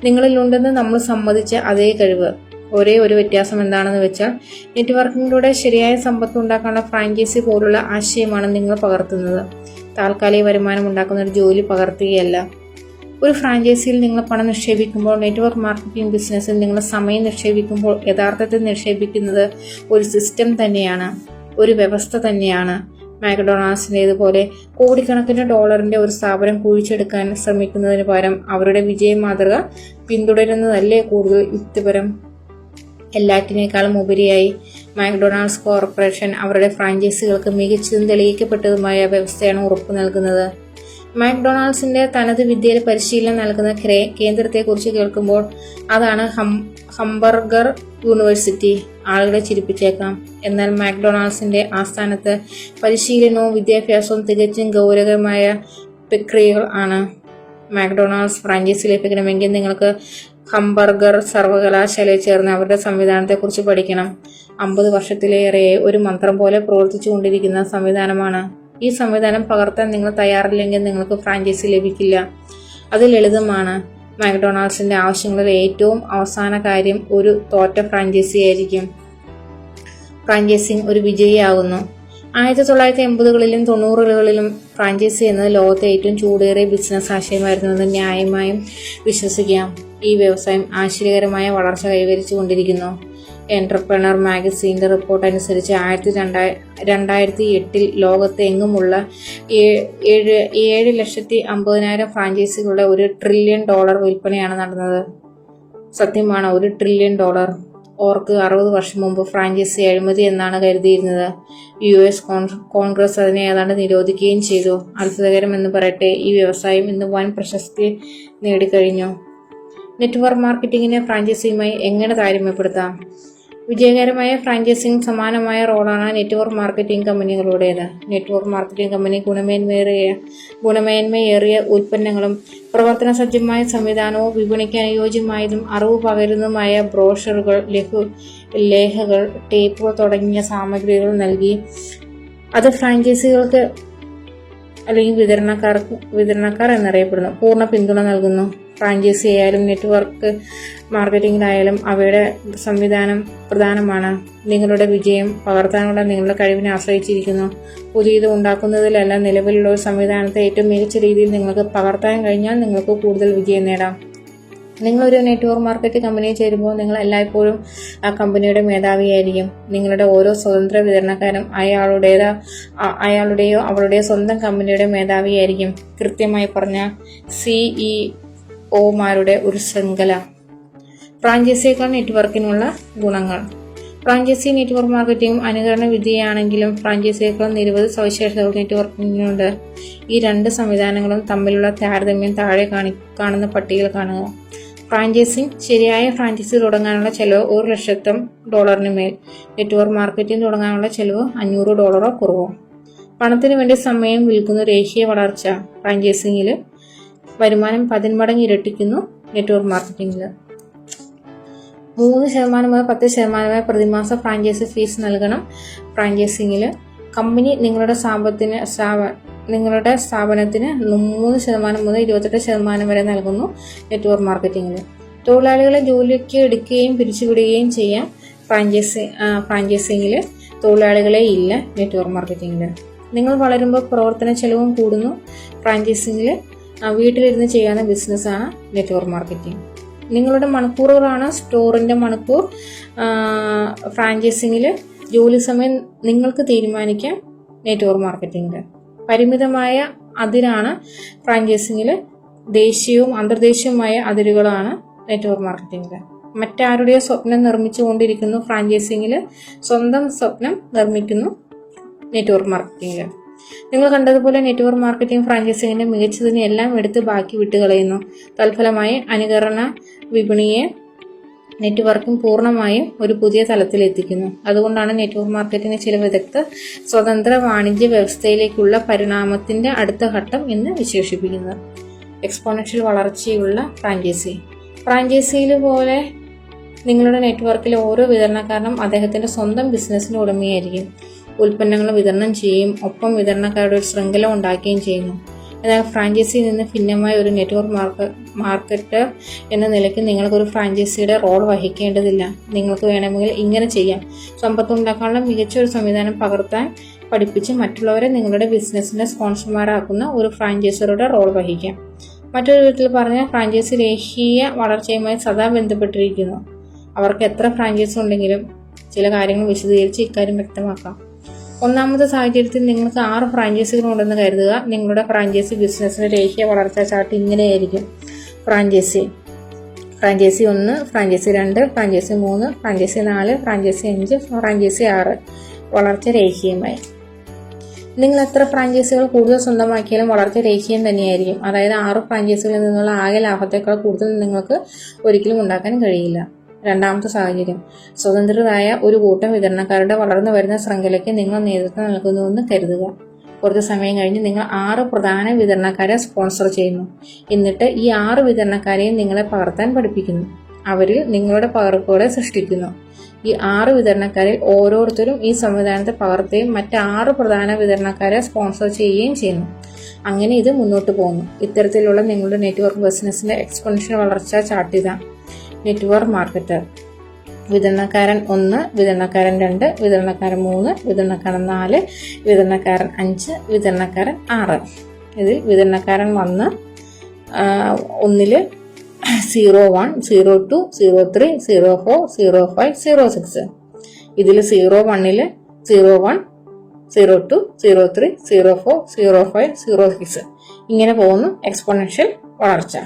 നിങ്ങളിലുണ്ടെന്ന് നമ്മൾ സമ്മതിച്ച അതേ കഴിവ്. ഒരേ ഒരു വ്യത്യാസം എന്താണെന്ന് വെച്ചാൽ നെറ്റ്വർക്കിങ്ങിലൂടെ ശരിയായ സമ്പത്ത് ഉണ്ടാക്കാനുള്ള ഫ്രാഞ്ചൈസി പോലുള്ള ആശയമാണ് നിങ്ങൾ പകർത്തുന്നത്. താൽക്കാലിക വരുമാനം ഉണ്ടാക്കുന്ന ഒരു ജോലി പകർത്തുകയല്ല. ഒരു ഫ്രാഞ്ചൈസിയിൽ നിങ്ങൾ പണം നിക്ഷേപിക്കുമ്പോൾ, നെറ്റ്വർക്ക് മാർക്കറ്റിംഗ് ബിസിനസ്സിൽ നിങ്ങൾ സമയം നിക്ഷേപിക്കുമ്പോൾ യഥാർത്ഥത്തിൽ നിക്ഷേപിക്കുന്നത് ഒരു സിസ്റ്റം തന്നെയാണ്, ഒരു വ്യവസ്ഥ തന്നെയാണ്. മാക്ഡൊണാൾഡ്സിൻ്റേതുപോലെ കോടിക്കണക്കിന് ഡോളറിന്റെ ഒരു സ്ഥാപനം കുഴിച്ചെടുക്കാൻ ശ്രമിക്കുന്നതിന് പകരം അവരുടെ വിജയ മാതൃക പിന്തുടരുന്നതല്ലേ കൂടുതൽ യുക്തിപരം? എല്ലാറ്റിനേക്കാളും ഉപരിയായി മാക്ഡൊണാൾഡ്സ് കോർപ്പറേഷൻ അവരുടെ ഫ്രാഞ്ചൈസികൾക്ക് മികച്ചതും തെളിയിക്കപ്പെട്ടതുമായ വ്യവസ്ഥയാണ് ഉറപ്പു നൽകുന്നത്. മാക്ഡൊണാൾഡ്സിന്റെ തനത് വിദ്യയിൽ പരിശീലനം നൽകുന്ന കേന്ദ്രത്തെക്കുറിച്ച് കേൾക്കുമ്പോൾ അതാണ് ഹംബർഗർ യൂണിവേഴ്സിറ്റി. ആളുകളെ ചിരിപ്പിച്ചേക്കാം. എന്നാൽ മാക്ഡൊണാൾഡ്സിന്റെ ആസ്ഥാനത്ത് പരിശീലനവും വിദ്യാഭ്യാസവും തികച്ചും ഗൗരവമായ പ്രക്രിയകൾ ആണ്. മാക്ഡൊണാൾഡ്സ് ഫ്രാഞ്ചൈസി ലഭിക്കണമെങ്കിൽ നിങ്ങൾക്ക് ഹംബർഗർ സർവകലാശാലയിൽ ചേർന്ന് അവരുടെ സംവിധാനത്തെക്കുറിച്ച് പഠിക്കണം. 50 വർഷത്തിലേറെയായി ഒരു മന്ത്രം പോലെ പ്രവർത്തിച്ചു കൊണ്ടിരിക്കുന്ന സംവിധാനമാണ്. ഈ സംവിധാനം പകർത്താൻ നിങ്ങൾ തയ്യാറില്ലെങ്കിൽ നിങ്ങൾക്ക് ഫ്രാഞ്ചൈസി ലഭിക്കില്ല. അത് ലളിതമാണ്. മാക്ഡൊണാൾഡ്സിന്റെ ആവശ്യങ്ങളിൽ ഏറ്റവും അവസാന കാര്യം ഒരു തോറ്റ ഫ്രാഞ്ചൈസി ആയിരിക്കും. ഫ്രാഞ്ചൈസിംഗ് ഒരു വിജയിയാകുന്നു. 1980കളിലും 90കളിലും ഫ്രാഞ്ചൈസി എന്നത് ലോകത്തെ ഏറ്റവും ചൂടേറിയ ബിസിനസ് ആശയമായിരുന്നുവെന്ന് ന്യായമായും വിശ്വസിക്കാം. ഈ വ്യവസായം ആശ്ചര്യകരമായ വളർച്ച കൈവരിച്ചു കൊണ്ടിരിക്കുന്നു. എന്റർപ്രണർ മാഗസിന്റെ റിപ്പോർട്ട് അനുസരിച്ച് 2008 ലോകത്തെ എങ്ങുമുള്ള 7,50,000 ഫ്രാഞ്ചൈസികളുടെ $1 ട്രില്യൺ വിൽപ്പനയാണ് നടന്നത്. സത്യമാണ്, $1 ട്രില്യൺ. ഓർക്ക് 60 വർഷം മുമ്പ് ഫ്രാഞ്ചൈസി അഴിമതി എന്നാണ് കരുതിയിരുന്നത്. US കോൺഗ്രസ് അതിനെ ഏതാണ്ട് നിരോധിക്കുകയും ചെയ്തു. അത്ഭുതകരമെന്ന് പറയട്ടെ, ഈ വ്യവസായം ഇന്ന് വൻ പ്രശസ്തി നേടിക്കഴിഞ്ഞു. നെറ്റ്വർക്ക് മാർക്കറ്റിംഗിനെ ഫ്രാഞ്ചൈസിയുമായി എങ്ങനെ താരതമ്യപ്പെടുത്താം? വിജയകരമായ ഫ്രാഞ്ചൈസിംഗ് സമാനമായ റോളാണ് നെറ്റ്വർക്ക് മാർക്കറ്റിംഗ് കമ്പനികളുടേത്. നെറ്റ്വർക്ക് മാർക്കറ്റിംഗ് കമ്പനി ഗുണമേന്മയേറിയ ഉൽപ്പന്നങ്ങളും പ്രവർത്തന സജ്ജമായ സംവിധാനവും വിപണിക്ക് അനുയോജ്യമായതും അറിവ് പകരുന്നതുമായ ബ്രോഷറുകൾ, ലേഖകൾ, ടേപ്പുകൾ തുടങ്ങിയ സാമഗ്രികൾ നൽകി അത് ഫ്രാഞ്ചൈസികൾക്ക് അല്ലെങ്കിൽ വിതരണക്കാർ എന്നറിയപ്പെടുന്നു പൂർണ്ണ പിന്തുണ നൽകുന്നു. ഫ്രാഞ്ചൈസി ആയാലും നെറ്റ്വർക്ക് മാർക്കറ്റിംഗിലായാലും അവയുടെ സംവിധാനം പ്രധാനമാണ്. നിങ്ങളുടെ വിജയം പകർത്താനുള്ള നിങ്ങളുടെ കഴിവിനെ ആശ്രയിച്ചിരിക്കുന്നു. പുതിയത് ഉണ്ടാക്കുന്നതിലല്ല, നിലവിലുള്ള ഒരു സംവിധാനത്തെ ഏറ്റവും മികച്ച രീതിയിൽ നിങ്ങൾക്ക് പകർത്താൻ കഴിഞ്ഞാൽ നിങ്ങൾക്ക് കൂടുതൽ വിജയം നേടാം. നിങ്ങളൊരു നെറ്റ്വർക്ക് മാർക്കറ്റ് കമ്പനിയിൽ ചേരുമ്പോൾ നിങ്ങൾ എല്ലായ്പ്പോഴും ആ കമ്പനിയുടെ മേധാവിയായിരിക്കും. നിങ്ങളുടെ ഓരോ സ്വതന്ത്ര വിതരണക്കാരും അയാളുടെയോ അവളുടെയോ സ്വന്തം കമ്പനിയുടെ മേധാവിയായിരിക്കും. കൃത്യമായി പറഞ്ഞാൽ CEOമാരുടെ ഒരു ശൃംഖല. ഫ്രാഞ്ചൈസിയേക്കാൾ നെറ്റ്വർക്കിനുള്ള ഗുണങ്ങൾ. ഫ്രാഞ്ചൈസി നെറ്റ്വർക്ക് മാർക്കറ്റിംഗും അനുകരണ വിദ്യയാണെങ്കിലും ഫ്രാഞ്ചൈസിയേക്കാൾ നിരവധി സവിശേഷതകൾ നെറ്റ്വർക്കിംഗിനുണ്ട്. ഈ രണ്ട് സംവിധാനങ്ങളും തമ്മിലുള്ള താരതമ്യം താഴെ കാണുന്ന പട്ടികയിൽ കാണുക. ഫ്രാഞ്ചൈസിംഗ്. ശരിയായ ഫ്രാഞ്ചൈസി തുടങ്ങാനുള്ള ചെലവ് $100,000 മേൽ. നെറ്റ്വർക്ക് മാർക്കറ്റിംഗ് തുടങ്ങാനുള്ള ചെലവ് $500 കുറവോ. പണത്തിന് വേണ്ടി സമയം വിൽക്കുന്ന രേഖീയ വളർച്ച. ഫ്രാഞ്ചൈസിംഗിൽ വരുമാനം 10 മടങ്ങ് ഇരട്ടിക്കുന്നു. നെറ്റ്വർക്ക് മാർക്കറ്റിംഗിൽ 3% മുതൽ 10% വരെ പ്രതിമാസ ഫ്രാഞ്ചൈസി ഫീസ് നൽകണം. ഫ്രാഞ്ചൈസിംഗിൽ കമ്പനി നിങ്ങളുടെ സ്ഥാപനത്തിന് 3% മുതൽ 28% വരെ നൽകുന്നു. നെറ്റ്വർക്ക് മാർക്കറ്റിംഗിൽ തൊഴിലാളികളെ ജോലിക്ക് എടുക്കുകയും പിരിച്ചുവിടുകയും ചെയ്യാം. ഫ്രാഞ്ചൈസിംഗിൽ തൊഴിലാളികളെ ഇല്ല. നെറ്റ്വർക്ക് മാർക്കറ്റിംഗിൽ നിങ്ങൾ വളരുമ്പോൾ പ്രവർത്തന ചെലവും കൂടുന്നു. ഫ്രാഞ്ചൈസിംഗിൽ വീട്ടിലിരുന്ന് ചെയ്യാവുന്ന ബിസിനസ്സാണ് നെറ്റ്വർക്ക് മാർക്കറ്റിംഗ്. നിങ്ങളുടെ മണിക്കൂറുകളാണ് സ്റ്റോറിന്റെ മണിക്കൂർ. ഫ്രാഞ്ചൈസിംഗിൽ ജോലി സമയം നിങ്ങൾക്ക് തീരുമാനിക്കാം. നെറ്റ്വർക്ക് മാർക്കറ്റിംഗിൽ പരിമിതമായ അതിരാണ്. ഫ്രാഞ്ചൈസിംഗിൽ ദേശീയവും അന്തർദേശീയവുമായ അതിരുകളാണ്. നെറ്റ്വർക്ക് മാർക്കറ്റിംഗിൽ മറ്റാരുടെയോ സ്വപ്നം നിർമ്മിച്ചുകൊണ്ടിരിക്കുന്നു. ഫ്രാഞ്ചൈസിംഗിൽ സ്വന്തം സ്വപ്നം നിർമ്മിക്കുന്നു. നെറ്റ്വർക്ക് മാർക്കറ്റിംഗിൽ നിങ്ങൾ കണ്ടതുപോലെ നെറ്റ്വർക്ക് മാർക്കറ്റിംഗ് ഫ്രാഞ്ചൈസിംഗിന്റെ മികച്ചതിനെ എല്ലാം എടുത്ത് ബാക്കി വിട്ടുകളയുന്നു. തൽഫലമായി അനുകരണ വിപണിയെ നെറ്റ്വർക്കിംഗ് പൂർണ്ണമായും ഒരു പുതിയ തലത്തിലെത്തിക്കുന്നു. അതുകൊണ്ടാണ് നെറ്റ്വർക്ക് മാർക്കറ്റിംഗ് ചില വിദഗ്ധർ സ്വതന്ത്ര വാണിജ്യ വ്യവസ്ഥയിലേക്കുള്ള പരിണാമത്തിന്റെ അടുത്ത ഘട്ടം എന്ന് വിശേഷിപ്പിക്കുന്നത്. എക്സ്പോണൻഷ്യൽ വളർച്ചയുള്ള ഫ്രാഞ്ചൈസിയിൽ പോലെ നിങ്ങളുടെ നെറ്റ്വർക്കിലെ ഓരോ വിതരണക്കാരനും അദ്ദേഹത്തിന്റെ സ്വന്തം ബിസിനസ്സിന്റെ ഉടമയായിരിക്കും. ഉൽപ്പന്നങ്ങൾ വിതരണം ചെയ്യുകയും ഒപ്പം വിതരണക്കാരുടെ ഒരു ശൃംഖല ഉണ്ടാക്കുകയും ചെയ്യുന്നു. എന്നാൽ ഫ്രാഞ്ചൈസിയിൽ നിന്ന് ഭിന്നമായ ഒരു നെറ്റ്വർക്ക് മാർക്കറ്റർ എന്ന നിലയ്ക്ക് നിങ്ങൾക്കൊരു ഫ്രാഞ്ചൈസിയുടെ റോൾ വഹിക്കേണ്ടതില്ല. നിങ്ങൾക്ക് വേണമെങ്കിൽ ഇങ്ങനെ ചെയ്യാം. സമ്പത്തുണ്ടാക്കാനുള്ള മികച്ച ഒരു സംവിധാനം പകർത്താൻ പഠിപ്പിച്ച് മറ്റുള്ളവരെ നിങ്ങളുടെ ബിസിനസ്സിന്റെ സ്പോൺസർമാരാക്കുന്ന ഒരു ഫ്രാഞ്ചൈസറുടെ റോൾ വഹിക്കാം. മറ്റൊരു വിധത്തിൽ പറഞ്ഞാൽ ഫ്രാഞ്ചൈസി രേഖീയ വളർച്ചയുമായി സദാ ബന്ധപ്പെട്ടിരിക്കുന്നു. അവർക്ക് എത്ര ഫ്രാഞ്ചൈസി ഉണ്ടെങ്കിലും ചില കാര്യങ്ങൾ വിശദീകരിച്ച് ഇക്കാര്യം വ്യക്തമാക്കാം. ഒന്നാമത്തെ സാഹചര്യത്തിൽ നിങ്ങൾക്ക് 6 ഫ്രാഞ്ചൈസികൾ ഉണ്ടെന്ന് കരുതുക. നിങ്ങളുടെ ഫ്രാഞ്ചൈസി ബിസിനസ്സിന്റെ രേഖീയ വളർച്ചാ ചാർട്ട് ഇങ്ങനെയായിരിക്കും. Franchise 1, franchise 2, franchise 3, franchise 4, franchise 5, franchise 6. വളർച്ച രേഖീയമായി. നിങ്ങൾ എത്ര ഫ്രാഞ്ചൈസികൾ കൂടുതൽ സ്വന്തമാക്കിയാലും വളർച്ച രേഖീയം തന്നെയായിരിക്കും. അതായത് 6 ഫ്രാഞ്ചൈസികളിൽ നിന്നുള്ള ആകെ ലാഭത്തേക്കാൾ കൂടുതൽ നിങ്ങൾക്ക് ഒരിക്കലും ഉണ്ടാക്കാൻ കഴിയില്ല. രണ്ടാമത്തെ സാഹചര്യം, സ്വതന്ത്രരായ ഒരു കൂട്ടം വിതരണക്കാരുടെ വളർന്നു വരുന്ന ശൃംഖലയ്ക്ക് നിങ്ങൾ നേതൃത്വം നൽകുന്നുവെന്ന് കരുതുക. കുറച്ച് സമയം കഴിഞ്ഞ് നിങ്ങൾ 6 പ്രധാന വിതരണക്കാരെ സ്പോൺസർ ചെയ്യുന്നു. എന്നിട്ട് ഈ 6 വിതരണക്കാരെയും നിങ്ങളെ പകർത്താൻ പഠിപ്പിക്കുന്നു. അവരിൽ നിങ്ങളുടെ പകർപ്പുകളെ സൃഷ്ടിക്കുന്നു. ഈ 6 വിതരണക്കാരിൽ ഓരോരുത്തരും ഈ സംവിധാനത്തെ പകർത്തുകയും മറ്റ് 6 പ്രധാന വിതരണക്കാരെ സ്പോൺസർ ചെയ്യുകയും ചെയ്യുന്നു. അങ്ങനെ ഇത് മുന്നോട്ട് പോകുന്നു. ഇത്തരത്തിലുള്ള നിങ്ങളുടെ നെറ്റ്വർക്ക് ബിസിനസിന്റെ എക്സ്പോണൻഷ്യൽ വളർച്ച ചാർട്ട് ഇതാ. നെറ്റ്വർക്ക് മാർക്കറ്റർ: വിതരണക്കാരൻ 1, വിതരണക്കാരൻ 2, വിതരണക്കാരൻ 3, വിതരണക്കാരൻ 4, വിതരണക്കാരൻ 5, വിതരണക്കാരൻ 6. ഇതിൽ വിതരണക്കാരൻ 1 01, 02, 03, 04, 05, 06. ഇതിൽ 01 01, 02, 03, 04, 05, 06. ഇങ്ങനെ പോകുന്നു എക്സ്പോണൻഷ്യൽ വളർച്ച.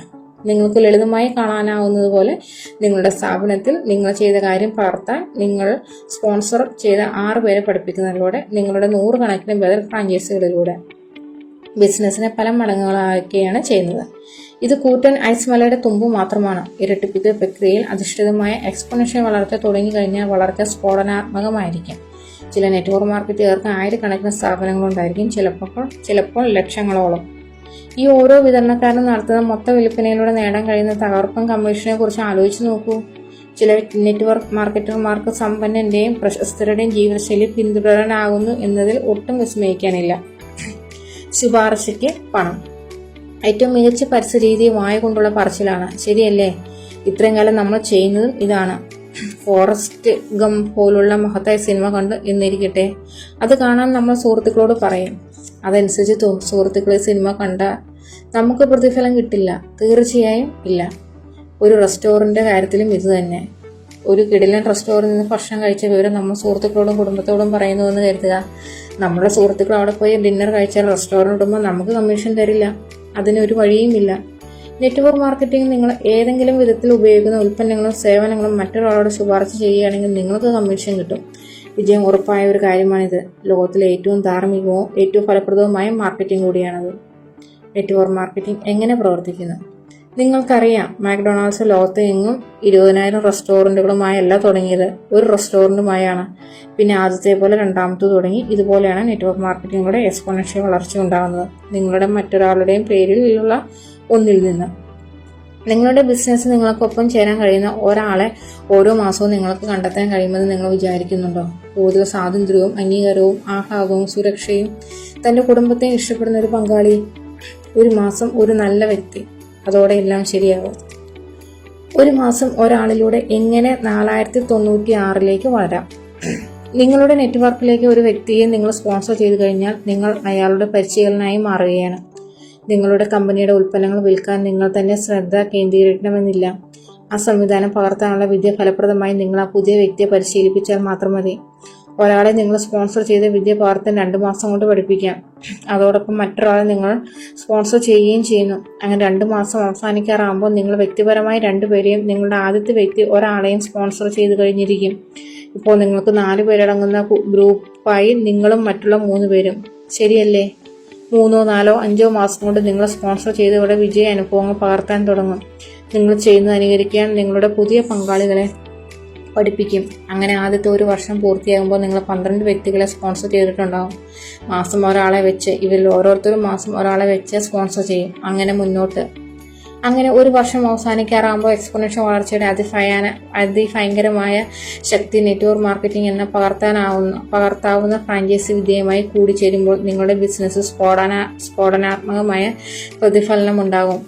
നിങ്ങൾക്ക് ലളിതമായി കാണാനാവുന്നതുപോലെ നിങ്ങളുടെ സ്ഥാപനത്തിൽ നിങ്ങൾ ചെയ്ത കാര്യം പകർത്താൻ നിങ്ങൾ സ്പോൺസർ ചെയ്ത 6 പേരെ പഠിപ്പിക്കുന്നതിലൂടെ നിങ്ങളുടെ 100 കണക്കിന് ബദൽ ഫ്രാഞ്ചൈസികളിലൂടെ ബിസിനസ്സിനെ പല മടങ്ങുകളാക്കുകയാണ് ചെയ്യുന്നത്. ഇത് കൂറ്റൻ ഐസ് മലയുടെ തുമ്പ് മാത്രമാണ്. ഇരട്ടിപ്പിക്കൽ പ്രക്രിയയിൽ അധിഷ്ഠിതമായ എക്സ്പോണൻഷ്യൽ വളർച്ച തുടങ്ങിക്കഴിഞ്ഞാൽ വളർച്ച സ്ഫോടനാത്മകമായിരിക്കും. ചില നെറ്റ്വർക്ക് മാർക്കറ്റുകാർക്ക് 1000-കണക്കിന് സ്ഥാപനങ്ങളുണ്ടായിരിക്കും, ചിലപ്പോൾ ലക്ഷങ്ങളോളം. ഈ ഓരോ വിതരണക്കാരനും നടത്തുന്ന മൊത്ത വിൽപ്പനയിലൂടെ നേടാൻ കഴിയുന്ന തകർപ്പൻ കമ്മീഷനെ കുറിച്ച് ആലോചിച്ച് നോക്കൂ. ചില നെറ്റ്വർക്ക് മാർക്കറ്റർമാർക്ക് സമ്പന്നന്റെയും പ്രശസ്തരുടെയും ജീവിതശൈലി പിന്തുടരാനാകുന്നു എന്നതിൽ ഒട്ടും വിസ്മയിക്കാനില്ല. ശുപാർശയ്ക്ക് പണം: ഏറ്റവും മികച്ച പരസ്യ രീതി വായ കൊണ്ടുള്ള പറച്ചിലാണ്, ശരിയല്ലേ? ഇത്രയും കാലം നമ്മൾ ചെയ്യുന്നതും ഇതാണ്. ഫോറസ്റ്റ് ഗംപ് പോലുള്ള മഹത്തായ സിനിമ കണ്ട് എന്നിരിക്കട്ടെ, അത് കാണാൻ നമ്മൾ സുഹൃത്തുക്കളോട് പറയും. അതനുസരിച്ച് സുഹൃത്തുക്കളെ സിനിമ കണ്ടാൽ നമുക്ക് പ്രതിഫലം കിട്ടില്ല, തീർച്ചയായും ഇല്ല. ഒരു റെസ്റ്റോറൻറ്റിൻ്റെ കാര്യത്തിലും ഇത് തന്നെ. ഒരു കിടിലൻ റെസ്റ്റോറൻറ്റിൽ നിന്ന് ഭക്ഷണം കഴിച്ച വിവരം നമ്മൾ സുഹൃത്തുക്കളോടും കുടുംബത്തോടും പറയുന്നുവെന്ന് കരുതുക. നമ്മുടെ സുഹൃത്തുക്കൾ അവിടെ പോയി ഡിന്നർ കഴിച്ചാൽ റെസ്റ്റോറൻറ്റ് ഇടുമ്പോൾ നമുക്ക് കമ്മീഷൻ തരില്ല. അതിനൊരു വഴിയുമില്ല. നെറ്റ്വർക്ക് മാർക്കറ്റിംഗ് നിങ്ങൾ ഏതെങ്കിലും വിധത്തിൽ ഉപയോഗിക്കുന്ന ഉൽപ്പന്നങ്ങളും സേവനങ്ങളും മറ്റൊരാളോട് ശുപാർശ ചെയ്യുകയാണെങ്കിൽ നിങ്ങൾക്ക് കമ്മീഷൻ കിട്ടും. വിജയം ഉറപ്പായ ഒരു കാര്യമാണിത്. ലോകത്തിലെ ഏറ്റവും ധാർമ്മികവും ഏറ്റവും ഫലപ്രദവുമായ മാർക്കറ്റിംഗ് കൂടിയാണത്. നെറ്റ്വർക്ക് മാർക്കറ്റിംഗ് എങ്ങനെ പ്രവർത്തിക്കുന്നു? നിങ്ങൾക്കറിയാം, മാക്ഡൊണാൾഡ്സ് ലോകത്ത് എങ്ങും 20,000 റെസ്റ്റോറൻറ്റുകളുമായല്ല തുടങ്ങിയത്, ഒരു റെസ്റ്റോറൻറ്റുമായാണ്. പിന്നെ ആദ്യത്തെ പോലെ രണ്ടാമത്തെ തുടങ്ങി. ഇതുപോലെയാണ് നെറ്റ്വർക്ക് മാർക്കറ്റിംഗിലൂടെ എക്സ്പോണൻഷ്യൽ വളർച്ച ഉണ്ടാകുന്നത്. നിങ്ങളുടെ മറ്റൊരാളുടെയും പേരിലുള്ള ഒന്നിൽ നിന്ന്. നിങ്ങളുടെ ബിസിനസ് നിങ്ങൾക്കൊപ്പം ചേരാൻ കഴിയുന്ന ഒരാളെ ഓരോ മാസവും നിങ്ങൾക്ക് കണ്ടെത്താൻ കഴിയുമെന്ന് നിങ്ങൾ വിചാരിക്കുന്നുണ്ടോ? കൂടുതൽ സ്വാതന്ത്ര്യവും അംഗീകാരവും ആഹ്ലാദവും സുരക്ഷയും തൻ്റെ കുടുംബത്തെയും ഇഷ്ടപ്പെടുന്ന ഒരു പങ്കാളി, ഒരു മാസം ഒരു നല്ല വ്യക്തി. അതോടെ എല്ലാം ശരിയാകും. ഒരു മാസം ഒരാളിലൂടെ എങ്ങനെ 4096 വളരാം? നിങ്ങളുടെ നെറ്റ്വർക്കിലേക്ക് ഒരു വ്യക്തിയെ നിങ്ങൾ സ്പോൺസർ ചെയ്തു കഴിഞ്ഞാൽ നിങ്ങൾ അയാളുടെ പരിശീലനായി മാറുകയാണ്. നിങ്ങളുടെ കമ്പനിയുടെ ഉൽപ്പന്നങ്ങൾ വിൽക്കാൻ നിങ്ങൾ തന്നെ ശ്രദ്ധ കേന്ദ്രീകരിക്കണമെന്നില്ല. ആ സംവിധാനം പകർത്താനുള്ള വിദ്യ ഫലപ്രദമായി നിങ്ങൾ ആ പുതിയ വ്യക്തിയെ പരിശീലിപ്പിച്ചാൽ മാത്രം മതി. ഒരാളെ നിങ്ങൾ സ്പോൺസർ ചെയ്ത വിദ്യ പകർത്താൻ 2 മാസം കൊണ്ട് പഠിപ്പിക്കാം. അതോടൊപ്പം മറ്റൊരാളെ നിങ്ങൾ സ്പോൺസർ ചെയ്യുകയും ചെയ്യുന്നു. അങ്ങനെ 2 മാസം അവസാനിക്കാറാകുമ്പോൾ നിങ്ങൾ വ്യക്തിപരമായി 2 പേരെയും നിങ്ങളുടെ ആദ്യത്തെ വ്യക്തി ഒരാളെയും സ്പോൺസർ ചെയ്ത് കഴിഞ്ഞിരിക്കും. ഇപ്പോൾ നിങ്ങൾക്ക് 4 പേരടങ്ങുന്ന ഗ്രൂപ്പായി നിങ്ങളും മറ്റുള്ള 3 പേരും. ശരിയല്ലേ? 3, 4, 5 മാസം കൊണ്ട് നിങ്ങൾ സ്പോൺസർ ചെയ്തവരുടെ വിജയ അനുഭവങ്ങൾ പകർത്താൻ തുടങ്ങും. നിങ്ങൾ ചെയ്യുന്നത് അനുകരിക്കാൻ നിങ്ങളുടെ പുതിയ പങ്കാളികളെ പഠിപ്പിക്കും. അങ്ങനെ ആദ്യത്തെ 1 വർഷം പൂർത്തിയാകുമ്പോൾ നിങ്ങൾ 12 വ്യക്തികളെ സ്പോൺസർ ചെയ്തിട്ടുണ്ടാകും. മാസം ഒരാളെ വെച്ച്, ഇവരിൽ ഓരോരുത്തരും മാസം ഒരാളെ വെച്ച് സ്പോൺസർ ചെയ്യും. അങ്ങനെ മുന്നോട്ട്. അങ്ങനെ 1 വർഷം അവസാനിക്കാറാകുമ്പോൾ എക്സ്പോണൻഷ്യൽ വളർച്ചയുടെ അതിഭയങ്കരമായ ശക്തി നെറ്റ്വർക്ക് മാർക്കറ്റിംഗ് എന്ന പകർത്താവുന്ന ഫ്രാഞ്ചൈസി വിദ്യയുമായി കൂടിച്ചേരുമ്പോൾ നിങ്ങളുടെ ബിസിനസ് സ്ഫോടനാത്മകമായ പ്രതിഫലനം ഉണ്ടാകും.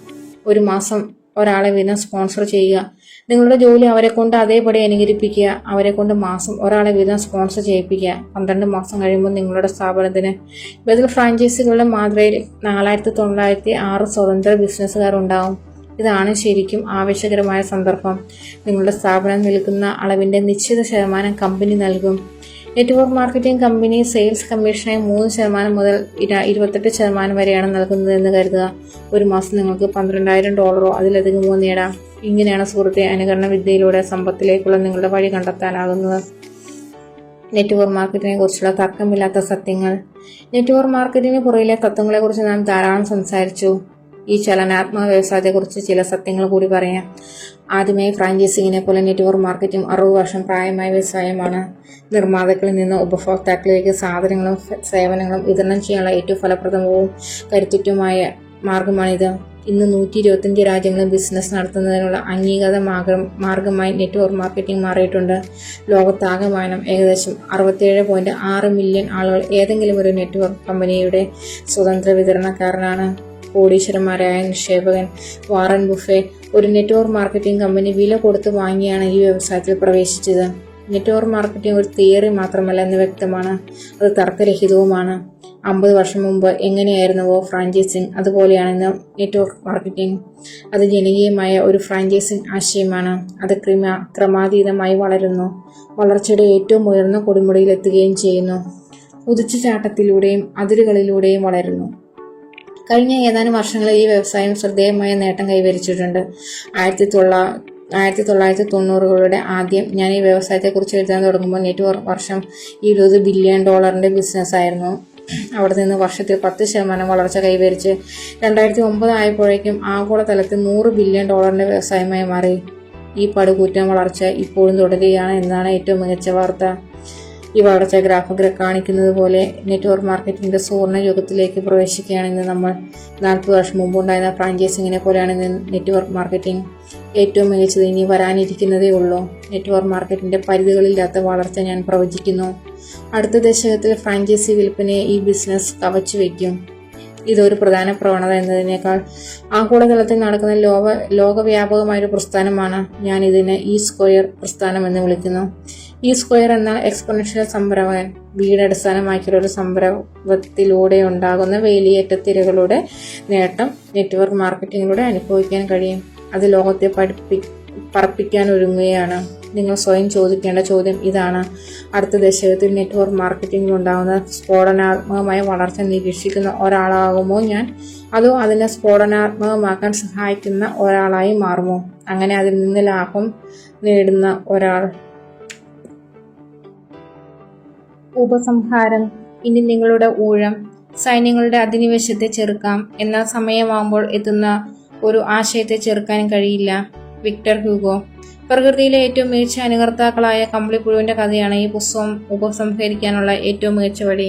1 മാസം ഒരാളെ വീതം സ്പോൺസർ ചെയ്യുക. നിങ്ങളുടെ ജോലി അവരെ കൊണ്ട് അതേപടി അനുകരിപ്പിക്കുക. അവരെ കൊണ്ട് മാസം ഒരാളെ വീതം സ്പോൺസർ ചെയ്യിപ്പിക്കുക. 12 മാസം കഴിയുമ്പോൾ നിങ്ങളുടെ സ്ഥാപനത്തിന് ബദൽ ഫ്രാഞ്ചൈസികളുടെ മാതൃകയിൽ 4906 സ്വതന്ത്ര ബിസിനസ്സുകാർ ഉണ്ടാവും. ഇതാണ് ശരിക്കും ആവശ്യകരമായ സന്ദർഭം. നിങ്ങളുടെ സ്ഥാപനം നിൽക്കുന്ന അളവിൻ്റെ നിശ്ചിത ശതമാനം കമ്പനി നൽകും. നെറ്റ്വർക്ക് മാർക്കറ്റിംഗ് കമ്പനി സെയിൽസ് കമ്മീഷനായി 3% മുതൽ 28% വരെയാണ് നൽകുന്നതെന്ന് കരുതുക. 1 മാസം നിങ്ങൾക്ക് $12,000 അതിലധികമോ നേടാം. ഇങ്ങനെയാണ് സുഹൃത്തെ അനുകരണ വിദ്യയിലൂടെ സമ്പത്തിലേക്കുള്ള നിങ്ങളുടെ വഴി കണ്ടെത്താനാകുന്നത്. നെറ്റ്വർക്ക് മാർക്കറ്റിനെ കുറിച്ചുള്ള തർക്കമില്ലാത്ത സത്യങ്ങൾ. നെറ്റ്വർക്ക് മാർക്കറ്റിന് പുറകിലെ തത്വങ്ങളെക്കുറിച്ച് നാം ധാരാളം സംസാരിച്ചു. ഈ ചലനാത്മക വ്യവസായത്തെക്കുറിച്ച് ചില സത്യങ്ങൾ കൂടി പറയാം. ആദ്യമായി ഫ്രാഞ്ചൈസിങ്ങിനെ പോലെ നെറ്റ്വർക്ക് മാർക്കറ്റും 60 വർഷം പ്രായമായ വ്യവസായമാണ്. നിർമ്മാതാക്കളിൽ നിന്ന് ഉപഭോക്താക്കളിലേക്ക് സാധനങ്ങളും സേവനങ്ങളും വിതരണം ചെയ്യാനുള്ള ഏറ്റവും ഫലപ്രദവും കരുത്തുറ്റമായ മാർഗമാണിത്. ഇന്ന് 125 രാജ്യങ്ങളിൽ ബിസിനസ് നടത്തുന്നതിനുള്ള അംഗീകൃത മാർഗമായി നെറ്റ്വർക്ക് മാർക്കറ്റിംഗ് മാറിയിട്ടുണ്ട്. ലോകത്താകമാനം ഏകദേശം 67.6 മില്യൺ ആളുകൾ ഏതെങ്കിലും ഒരു നെറ്റ്വർക്ക് കമ്പനിയുടെ സ്വതന്ത്ര വിതരണക്കാരനാണ്. കോടീശ്വരന്മാരായ നിക്ഷേപകൻ വാറൻ ബുഫെ ഒരു നെറ്റ്വർക്ക് മാർക്കറ്റിംഗ് കമ്പനി വില കൊടുത്ത് വാങ്ങിയാണ് ഈ വ്യവസായത്തിൽ പ്രവേശിച്ചത്. നെറ്റ്വർക്ക് മാർക്കറ്റിംഗ് ഒരു തിയറി മാത്രമല്ല എന്ന് വ്യക്തമാണ്, അത് തർക്കരഹിതവുമാണ്. 50 വർഷം മുമ്പ് എങ്ങനെയായിരുന്നുവോ ഫ്രാഞ്ചൈസിങ്, അതുപോലെയാണ് ഇന്ന് നെറ്റ്വർക്ക് മാർക്കറ്റിംഗ്. അത് ജനകീയമായ ഒരു ഫ്രാഞ്ചൈസിംഗ് ആശയമാണ്. അത് ക്രമാതീതമായി വളരുന്നു, വളർച്ചയുടെ ഏറ്റവും ഉയർന്ന കൊടുമുടിയിലെത്തുകയും ചെയ്യുന്നു. കുതിച്ചുചാട്ടത്തിലൂടെയും അതിരുകളിലൂടെയും വളരുന്നു. കഴിഞ്ഞ ഏതാനും വർഷങ്ങളിൽ ഈ വ്യവസായം ശ്രദ്ധേയമായ നേട്ടം കൈവരിച്ചിട്ടുണ്ട്. 1990കളുടെ ആദ്യം ഞാൻ ഈ വ്യവസായത്തെക്കുറിച്ച് എഴുതാൻ തുടങ്ങുമ്പോൾ നെറ്റ്വർക്ക് വർഷം $20 ബില്യൺ ബിസിനസ്സായിരുന്നു. അവിടെ നിന്ന് വർഷത്തിൽ 10% വളർച്ച കൈവരിച്ച് 2009 ആയപ്പോഴേക്കും ആഗോളതലത്തിൽ $100 ബില്യൺ വ്യവസായമായി മാറി. ഈ പടുകൂറ്റൻ വളർച്ച ഇപ്പോഴും തുടരുകയാണ് എന്നതാണ് ഏറ്റവും മികച്ച വാർത്ത. ഈ വളർച്ച ഗ്രാഫ് കാണിക്കുന്നത് പോലെ നെറ്റ്വർക്ക് മാർക്കറ്റിംഗിന്റെ സുവർണ്ണ യുഗത്തിലേക്ക് പ്രവേശിക്കുകയാണ് ഇന്ന് നമ്മൾ. 40 വർഷം മുമ്പുണ്ടായിരുന്ന ഫ്രാഞ്ചൈസിങ്ങിനെ പോലെയാണ് ഇന്ന് നെറ്റ്വർക്ക് മാർക്കറ്റിംഗ്. ഏറ്റവും മികച്ചത് ഇനി വരാനിരിക്കുന്നതേ ഉള്ളൂ. നെറ്റ്വർക്ക് മാർക്കറ്റിന്റെ പരിധികളില്ലാത്ത വളർച്ച ഞാൻ പ്രവചിക്കുന്നു. അടുത്ത ദശകത്തിൽ ഫ്രാഞ്ചൈസി വിൽപ്പനയെ ഈ ബിസിനസ് കവച്ചു വയ്ക്കും. ഇതൊരു പ്രധാന പ്രവണത എന്നതിനേക്കാൾ ആഗോളതലത്തിൽ നടക്കുന്ന ലോകവ്യാപകമായൊരു പ്രസ്ഥാനമാണ്. ഞാൻ ഇതിനെ സ്ക്വയർ പ്രസ്ഥാനം എന്ന് വിളിക്കുന്നു. സ്ക്വയർ എന്നാൽ എക്സ്പോണൻഷ്യൽ സംരംഭകൻ. വീട് അടിസ്ഥാനമാക്കിയുള്ള ഒരു സംരംഭത്തിലൂടെ ഉണ്ടാകുന്ന വേലിയേറ്റത്തിരകളുടെ നേട്ടം നെറ്റ്വർക്ക് മാർക്കറ്റിംഗിലൂടെ അനുഭവിക്കാൻ കഴിയും. അത് ലോകത്തെ പറപ്പിക്കാൻ ഒരുങ്ങുകയാണ്. നിങ്ങൾ സ്വയം ചോദിക്കേണ്ട ചോദ്യം ഇതാണ്: അടുത്ത ദശകത്തിൽ നെറ്റ്വർക്ക് മാർക്കറ്റിംഗിൽ ഉണ്ടാകുന്ന സ്ഫോടനാത്മകമായ വളർച്ച നിരീക്ഷിക്കുന്ന ഒരാളാകുമോ ഞാൻ, അതോ അതിനെ സ്ഫോടനാത്മകമാക്കാൻ സഹായിക്കുന്ന ഒരാളായി മാറുമോ? അങ്ങനെ അതിൽ നിന്ന് ലാഭം നേടുന്ന ഒരാൾ. ഉപസംഹാരം. ഇനി നിങ്ങളുടെ ഊഴം. സൈന്യങ്ങളുടെ അധിനിവേശത്തെ ചെറുക്കാം, എന്നാൽ സമയമാകുമ്പോൾ എത്തുന്ന ഒരു ആശയത്തെ ചെറുക്കാൻ കഴിയില്ല. Victor Hugo. പ്രകൃതിയിലെ ഏറ്റവും മികച്ച അനുകർത്താക്കളായ കമ്പിളിപ്പുഴുവിന്റെ കഥയാണ് ഈ പുസ്തകം ഉപസംഹരിക്കാനുള്ള ഏറ്റവും മികച്ച വഴി.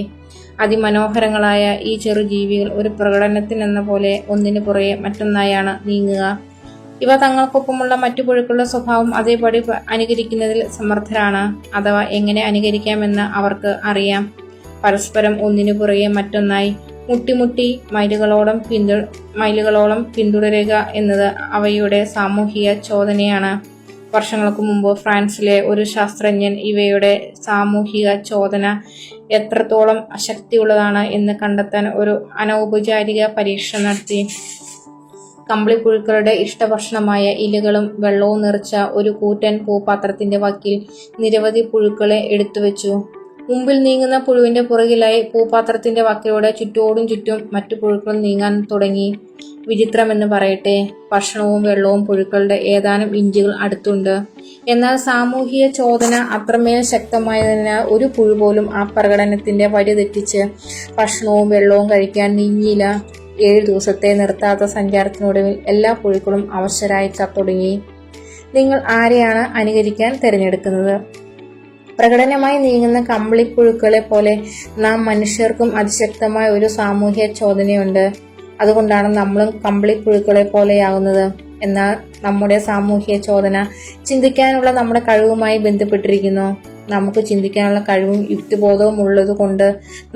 അതിമനോഹരങ്ങളായ ഈ ചെറു ജീവികൾ ഒരു പ്രകടനത്തിനെന്ന പോലെ ഒന്നിനു പുറകെ മറ്റൊന്നായാണ് നീങ്ങുക. ഇവ തങ്ങൾക്കൊപ്പമുള്ള മറ്റു പുഴുക്കളുടെ സ്വഭാവം അതേപടി അനുകരിക്കുന്നതിൽ സമർത്ഥരാണ്. അഥവാ എങ്ങനെ അനുകരിക്കാമെന്ന് അവർക്ക് അറിയാം. പരസ്പരം ഒന്നിനു പുറകെ മറ്റൊന്നായി മുട്ടിമുട്ടി മൈലുകളോളം പിന്തുടരുക എന്നത് അവയുടെ സാമൂഹിക ചോദനയാണ്. വർഷങ്ങൾക്ക് മുമ്പ് ഫ്രാൻസിലെ ഒരു ശാസ്ത്രജ്ഞൻ ഇവയുടെ സാമൂഹിക ചോദന എത്രത്തോളം ശക്തിയുള്ളതാണ് എന്ന് കണ്ടെത്താൻ ഒരു അനൗപചാരിക പരീക്ഷണം നടത്തി. കമ്പിളിപ്പുഴുക്കളുടെ ഇഷ്ടഭക്ഷണമായ ഇലകളും വെള്ളവും നിറച്ച ഒരു കൂറ്റൻ പൂപാത്രത്തിന്റെ വക്കിൽ നിരവധി പുഴുക്കളെ എടുത്തുവെച്ചു. മുമ്പിൽ നീങ്ങുന്ന പുഴുവിന്റെ പുറകിലായി പൂപാത്രത്തിന്റെ വക്കിലൂടെ ചുറ്റോടും ചുറ്റും മറ്റു പുഴുക്കൾ നീങ്ങാൻ തുടങ്ങി. വിചിത്രമെന്ന് പറയട്ടെ, ഭക്ഷണവും വെള്ളവും പുഴുക്കളുടെ ഏതാനും ഇഞ്ചുകൾ അടുത്തുണ്ട്. എന്നാൽ സാമൂഹിക ചോദന അത്രമേൽ ശക്തമായതിനാൽ ഒരു പുഴു പോലും ആ പ്രകടനത്തിന്റെ വഴി തെറ്റിച്ച് ഭക്ഷണവും വെള്ളവും കഴിക്കാൻ നീങ്ങിയില്ല. 7 ദിവസത്തെ നിർത്താത്ത സഞ്ചാരത്തിനൊടുവിൽ എല്ലാ പുഴുക്കളും അവശരായി ചത്തൊടുങ്ങി. നിങ്ങൾ ആരെയാണ് അനുകരിക്കാൻ തിരഞ്ഞെടുക്കുന്നത്? പ്രകടനമായി നീങ്ങുന്ന കമ്പിളിപ്പുഴുക്കളെ പോലെ നാം മനുഷ്യർക്കും അതിശക്തമായ ഒരു സാമൂഹ്യ ചോദനയുണ്ട്. അതുകൊണ്ടാണ് നമ്മളും കമ്പിളിപ്പുഴുക്കളെ പോലെയാകുന്നത്. എന്നാൽ നമ്മുടെ സാമൂഹ്യ ചോദന ചിന്തിക്കാനുള്ള നമ്മുടെ കഴിവുമായി ബന്ധപ്പെട്ടിരിക്കുന്നു. നമുക്ക് ചിന്തിക്കാനുള്ള കഴിവും യുക്തിബോധവും ഉള്ളതുകൊണ്ട്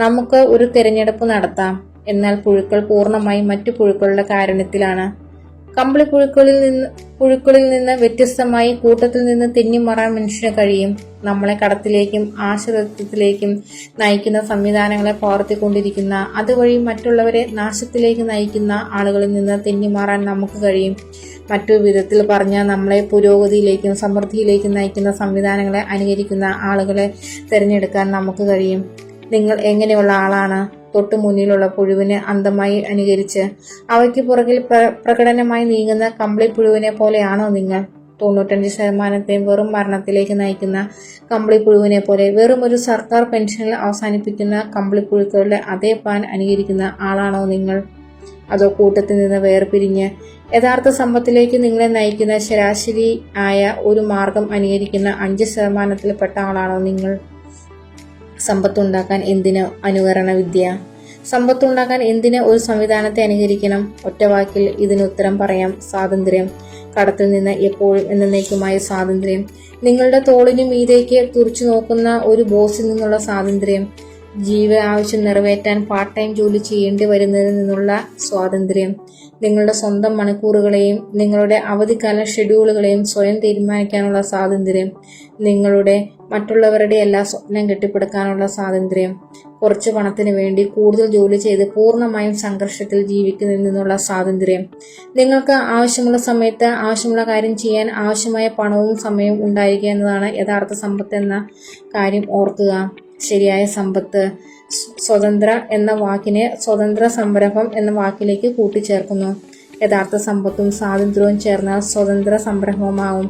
നമുക്ക് ഒരു തിരഞ്ഞെടുപ്പ് നടത്താം. എന്നാൽ പുഴുക്കൾ പൂർണ്ണമായും മറ്റു പുഴുക്കളുടെ കാരുണ്യത്തിലാണ്. പുഴുക്കളിൽ നിന്ന് വ്യത്യസ്തമായി കൂട്ടത്തിൽ നിന്ന് തെന്നിമാറാൻ മനുഷ്യന് കഴിയും. നമ്മളെ കടത്തിലേക്കും ആശ്രിതത്വത്തിലേക്കും നയിക്കുന്ന സംവിധാനങ്ങളെ പകർത്തിക്കൊണ്ടിരിക്കുന്ന, അതുവഴി മറ്റുള്ളവരെ നാശത്തിലേക്ക് നയിക്കുന്ന ആളുകളിൽ നിന്ന് തെന്നിമാറാൻ നമുക്ക് കഴിയും. മറ്റൊരു വിധത്തിൽ പറഞ്ഞാൽ നമ്മളെ പുരോഗതിയിലേക്കും സമൃദ്ധിയിലേക്കും നയിക്കുന്ന സംവിധാനങ്ങളെ അനുകരിക്കുന്ന ആളുകളെ തിരഞ്ഞെടുക്കാൻ നമുക്ക് കഴിയും. നിങ്ങൾ എങ്ങനെയുള്ള ആളാണ്? തൊട്ടു മുന്നിലുള്ള പുഴുവിനെ അന്ധമായി അനുകരിച്ച് അവയ്ക്ക് പുറകിൽ പ്രകടനമായി നീങ്ങുന്ന കമ്പിളിപ്പുഴുവിനെ പോലെയാണോ നിങ്ങൾ? 95% വെറും മരണത്തിലേക്ക് നയിക്കുന്ന കമ്പിളിപ്പുഴുവിനെ പോലെ, വെറും ഒരു സർക്കാർ പെൻഷനിൽ അവസാനിപ്പിക്കുന്ന കമ്പിളിപ്പുഴുക്കളുടെ അതേ പ്ലാൻ അനുകരിക്കുന്ന ആളാണോ നിങ്ങൾ? അതോ കൂട്ടത്തിൽ നിന്ന് വേർപിരിഞ്ഞ് യഥാർത്ഥ സമ്പത്തിലേക്ക് നിങ്ങളെ നയിക്കുന്ന ശരാശരി ആയ ഒരു മാർഗം അനുകരിക്കുന്ന 5% പെട്ട ആളാണോ നിങ്ങൾ? സമ്പത്തുണ്ടാക്കാൻ എന്തിന് അനുകരണ വിദ്യ? സമ്പത്തുണ്ടാക്കാൻ എന്തിന് ഒരു സംവിധാനത്തെ അനുകരിക്കണം? ഒറ്റവാക്കിൽ ഇതിന് ഉത്തരം പറയാം: സ്വാതന്ത്ര്യം. കടത്തിൽ നിന്ന് എപ്പോഴും എന്നേക്കുമായ സ്വാതന്ത്ര്യം. നിങ്ങളുടെ തോളിനു മീതേക്ക് തുറിച്ചു നോക്കുന്ന ഒരു ബോസിൽ നിന്നുള്ള സ്വാതന്ത്ര്യം. ജീവ ആവശ്യം നിറവേറ്റാൻ പാർട്ട് ടൈം ജോലി ചെയ്യേണ്ടി വരുന്നതിൽ നിന്നുള്ള സ്വാതന്ത്ര്യം. നിങ്ങളുടെ സ്വന്തം മണിക്കൂറുകളെയും നിങ്ങളുടെ അവധിക്കാല ഷെഡ്യൂളുകളെയും സ്വയം തീരുമാനിക്കാനുള്ള സ്വാതന്ത്ര്യം. നിങ്ങളുടെ മറ്റുള്ളവരുടെ എല്ലാ സ്വപ്നം കെട്ടിപ്പടുക്കാനുള്ള സ്വാതന്ത്ര്യം. കുറച്ച് പണത്തിന് വേണ്ടി കൂടുതൽ ജോലി ചെയ്ത് പൂർണ്ണമായും സംഘർഷത്തിൽ ജീവിക്കുന്നതിൽ നിന്നുള്ള സ്വാതന്ത്ര്യം. നിങ്ങൾക്ക് ആവശ്യമുള്ള സമയത്ത് ആവശ്യമുള്ള കാര്യം ചെയ്യാൻ ആവശ്യമായ പണവും സമയവും ഉണ്ടായിരിക്കുക എന്നതാണ് യഥാർത്ഥ സമ്പത്ത് എന്ന കാര്യം ഓർക്കുക. ശരിയായ സമ്പത്ത് സ്വതന്ത്ര എന്ന വാക്കിനെ സ്വതന്ത്ര സംരംഭം എന്ന വാക്കിലേക്ക് കൂട്ടിച്ചേർക്കുന്നു. യഥാർത്ഥ സമ്പത്തും സ്വാതന്ത്ര്യവും ചേർന്നാൽ സ്വതന്ത്ര സംരംഭമാവും.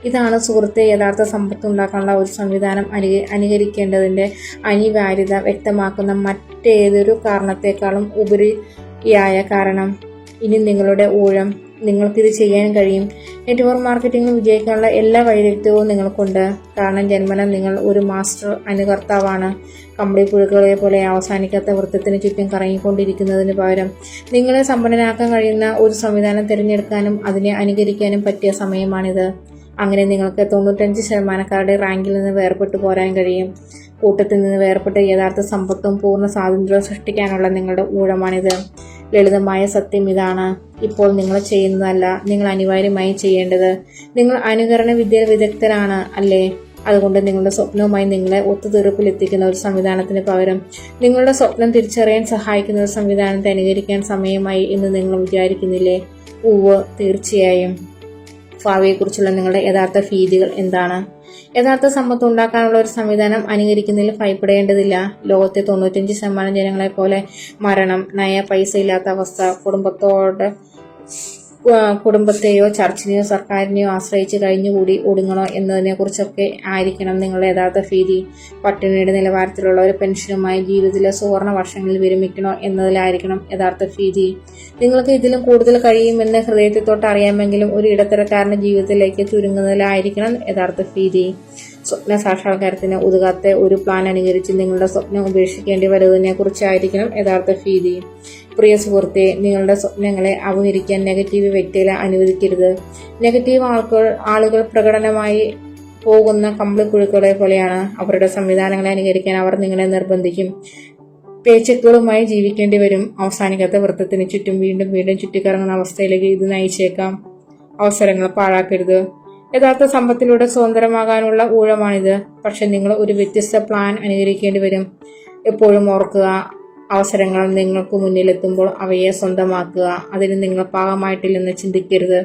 ഇതാണ് സുഹൃത്തെ യഥാർത്ഥ സമ്പത്ത് ഉണ്ടാക്കാനുള്ള ഒരു സംവിധാനം അനുകരിക്കേണ്ടതിൻ്റെ അനിവാര്യത വ്യക്തമാക്കുന്ന മറ്റേതൊരു കാരണത്തെക്കാളും ഉപരിയായ കാരണം. ഇനി നിങ്ങളുടെ ഊഴം. നിങ്ങൾക്കിത് ചെയ്യാൻ കഴിയും. നെറ്റ്വർക്ക് മാർക്കറ്റിംഗിൽ വിജയിക്കാനുള്ള എല്ലാ വൈദഗ്ധ്യവും നിങ്ങൾക്കുണ്ട്. കാരണം ജന്മന നിങ്ങൾ ഒരു മാസ്റ്റർ അനുകർത്താവാണ്. കമ്പിളിപ്പുഴുക്കളെ പോലെ അവസാനിക്കാത്ത വൃത്തത്തിന് ചുറ്റും കറങ്ങിക്കൊണ്ടിരിക്കുന്നതിന് പകരം നിങ്ങളെ സമ്പന്നനാക്കാൻ കഴിയുന്ന ഒരു സംവിധാനം തിരഞ്ഞെടുക്കാനും അതിനെ അനുകരിക്കാനും പറ്റിയ സമയമാണിത്. അങ്ങനെ നിങ്ങൾക്ക് 95% റാങ്കിൽ നിന്ന് വേർപെട്ടു പോരാൻ കഴിയും. കൂട്ടത്തിൽ നിന്ന് വേർപെട്ട് യഥാർത്ഥ സമ്പത്തും പൂർണ്ണ സ്വാതന്ത്ര്യവും സൃഷ്ടിക്കാനുള്ള നിങ്ങളുടെ ഊഴമാണിത്. ലളിതമായ സത്യം ഇതാണ്: ഇപ്പോൾ നിങ്ങൾ ചെയ്യുന്നതല്ല നിങ്ങൾ അനിവാര്യമായി ചെയ്യേണ്ടത്. നിങ്ങൾ അനുകരണ വിദ്യയിൽ വിദഗ്ധരാണ് അല്ലേ? അതുകൊണ്ട് നിങ്ങളുടെ സ്വപ്നവുമായി നിങ്ങളെ ഒത്തുതീർപ്പിലെത്തിക്കുന്ന ഒരു സംവിധാനത്തിന് പകരം നിങ്ങളുടെ സ്വപ്നം തിരിച്ചറിയാൻ സഹായിക്കുന്ന ഒരു സംവിധാനത്തെ അനുകരിക്കാൻ സമയമായി എന്ന് നിങ്ങൾ വിചാരിക്കുന്നില്ലേ? ഉവ്വ്, തീർച്ചയായും. ഭാവിയെക്കുറിച്ചുള്ള നിങ്ങളുടെ യഥാർത്ഥ ഭീതികൾ എന്താണ്? യഥാർത്ഥ സമ്പത്ത് ഉണ്ടാക്കാനുള്ള ഒരു സംവിധാനം അനുകരിക്കുന്നതിൽ ഭയപ്പെടേണ്ടതില്ല. ലോകത്തെ 95% ജനങ്ങളെപ്പോലെ മരണം, പൈസ ഇല്ലാത്ത അവസ്ഥ, കുടുംബത്തെയോ ചർച്ചിനെയോ സർക്കാരിനെയോ ആശ്രയിച്ച് കഴിഞ്ഞുകൂടി ഒടുങ്ങണോ എന്നതിനെക്കുറിച്ചൊക്കെ ആയിരിക്കണം നിങ്ങളുടെ യഥാർത്ഥ ഭീതി. പട്ടിണിയുടെ നിലവാരത്തിലുള്ള ഒരു പെൻഷനുമായി ജീവിതത്തിലെ സുവർണ വർഷങ്ങളിൽ വിരമിക്കണോ എന്നതിലായിരിക്കണം യഥാർത്ഥ ഭീതി. നിങ്ങൾക്ക് ഇതിലും കൂടുതൽ കഴിയുമെന്ന് ഹൃദയത്തെ തൊട്ട് അറിയാമെങ്കിലും ഒരു ഇടത്തരക്കാരന്റെ ജീവിതത്തിലേക്ക് ചുരുങ്ങുന്നതിലായിരിക്കണം യഥാർത്ഥ ഭീതി. സ്വപ്ന സാക്ഷാത്കാരത്തിന് ഉതകാത്ത ഒരു പ്ലാൻ അനുകരിച്ച് നിങ്ങളുടെ സ്വപ്നം ഉപേക്ഷിക്കേണ്ടി വരുന്നതിനെ കുറിച്ചായിരിക്കണം യഥാർത്ഥ ഭീതി. പ്രിയ സുഹൃത്തെ, നിങ്ങളുടെ സ്വപ്നങ്ങളെ അപഹരിക്കാൻ നെഗറ്റീവ് വ്യക്തികളെ അനുവദിക്കരുത്. നെഗറ്റീവ് ആളുകൾ പ്രകടനമായി പോകുന്ന കമ്പിളിപ്പുഴുക്കളെ പോലെയാണ്. അവരുടെ സംവിധാനങ്ങളെ അനുകരിക്കാൻ അവർ നിങ്ങളെ നിർബന്ധിക്കും. പേച്ചക്കുകളുമായി ജീവിക്കേണ്ടി വരും. അവസാനിക്കാത്ത വൃത്തത്തിന് ചുറ്റും വീണ്ടും വീണ്ടും ചുറ്റിക്കറങ്ങുന്ന അവസ്ഥയിലേക്ക് ഇത് നയിച്ചേക്കാം. അവസരങ്ങൾ പാഴാക്കരുത്. യഥാർത്ഥ സമ്പത്തിലൂടെ സ്വതന്ത്രമാകാനുള്ള ഊഴമാണിത്. പക്ഷെ നിങ്ങൾ ഒരു വ്യത്യസ്ത പ്ലാൻ അനുകരിക്കേണ്ടി വരും. എപ്പോഴും ഓർക്കുക, അവസരങ്ങൾ നിങ്ങൾക്ക് മുന്നിലെത്തുമ്പോൾ അവയെ സ്വന്തമാക്കുക. അതിന് നിങ്ങൾ പാകമായിട്ടില്ലെന്ന് ചിന്തിക്കരുത്.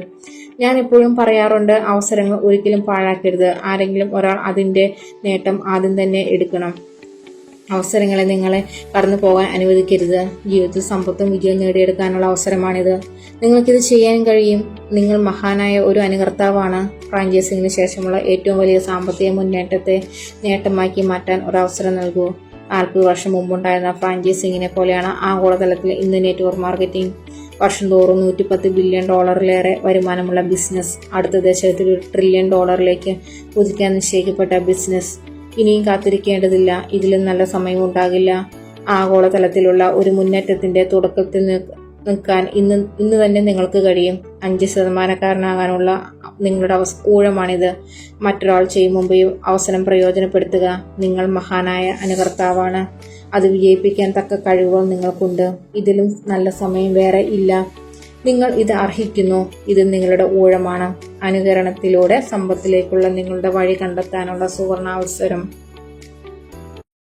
ഞാൻ എപ്പോഴും പറയാറുണ്ട്, അവസരങ്ങൾ ഒരിക്കലും പാഴാക്കരുത്. ആരെങ്കിലും ഒരാൾ അതിൻ്റെ നേട്ടം ആദ്യം തന്നെ എടുക്കണം. അവസരങ്ങളെ നിങ്ങളെ കടന്നു പോകാൻ അനുവദിക്കരുത്. ജീവിതത്തിൽ സമ്പത്തും വിജയം നേടിയെടുക്കാനുള്ള അവസരമാണിത്. നിങ്ങൾക്കിത് ചെയ്യാൻ കഴിയും. നിങ്ങൾ മഹാനായ ഒരു അനുകർത്താവാണ്. ഫ്രാഞ്ചൈസിങ്ങിന് ശേഷമുള്ള ഏറ്റവും വലിയ സാമ്പത്തിക മുന്നേറ്റത്തെ നേട്ടമാക്കി മാറ്റാൻ ഒരവസരം നൽകൂ. 40 വർഷം മുമ്പുണ്ടായിരുന്ന ഫ്രാഞ്ചൈസിങ്ങിനെ പോലെയാണ് ആഗോളതലത്തിൽ ഇന്ന് നെറ്റ്വർക്ക് മാർക്കറ്റിംഗ്. വർഷം തോറും $110 ബില്യൺ വരുമാനമുള്ള ബിസിനസ്. അടുത്ത ദശകത്തിൽ $1 ട്രില്യൺ കുതിക്കാൻ നിശ്ചയിക്കപ്പെട്ട ബിസിനസ്. ഇനിയും കാത്തിരിക്കേണ്ടതില്ല. ഇതിലും നല്ല സമയം ഉണ്ടാകില്ല. ആഗോളതലത്തിലുള്ള ഒരു മുന്നേറ്റത്തിന്റെ തുടക്കത്തിൽ നിൽക്കാൻ ഇന്ന് തന്നെ നിങ്ങൾക്ക് കഴിയും. 5%കാരനാകാനുള്ള നിങ്ങളുടെ ഊഴമാണിത്. മറ്റൊരാൾ ചെയ്യും മുമ്പ് അവസരം പ്രയോജനപ്പെടുത്തുക. നിങ്ങൾ മഹാനായ അനുകർത്താവാണ്. അത് വിജയിപ്പിക്കാൻ തക്ക കഴിവുകൾ നിങ്ങൾക്കുണ്ട്. ഇതിലും നല്ല സമയം വേറെ ഇല്ല. നിങ്ങൾ ഇത് അർഹിക്കുന്നു. ഇത് നിങ്ങളുടെ ഊഴമാണ്. അനുകരണത്തിലൂടെ സമ്പത്തിലേക്കുള്ള നിങ്ങളുടെ വഴി കണ്ടെത്താനുള്ള സുവർണാവസരം.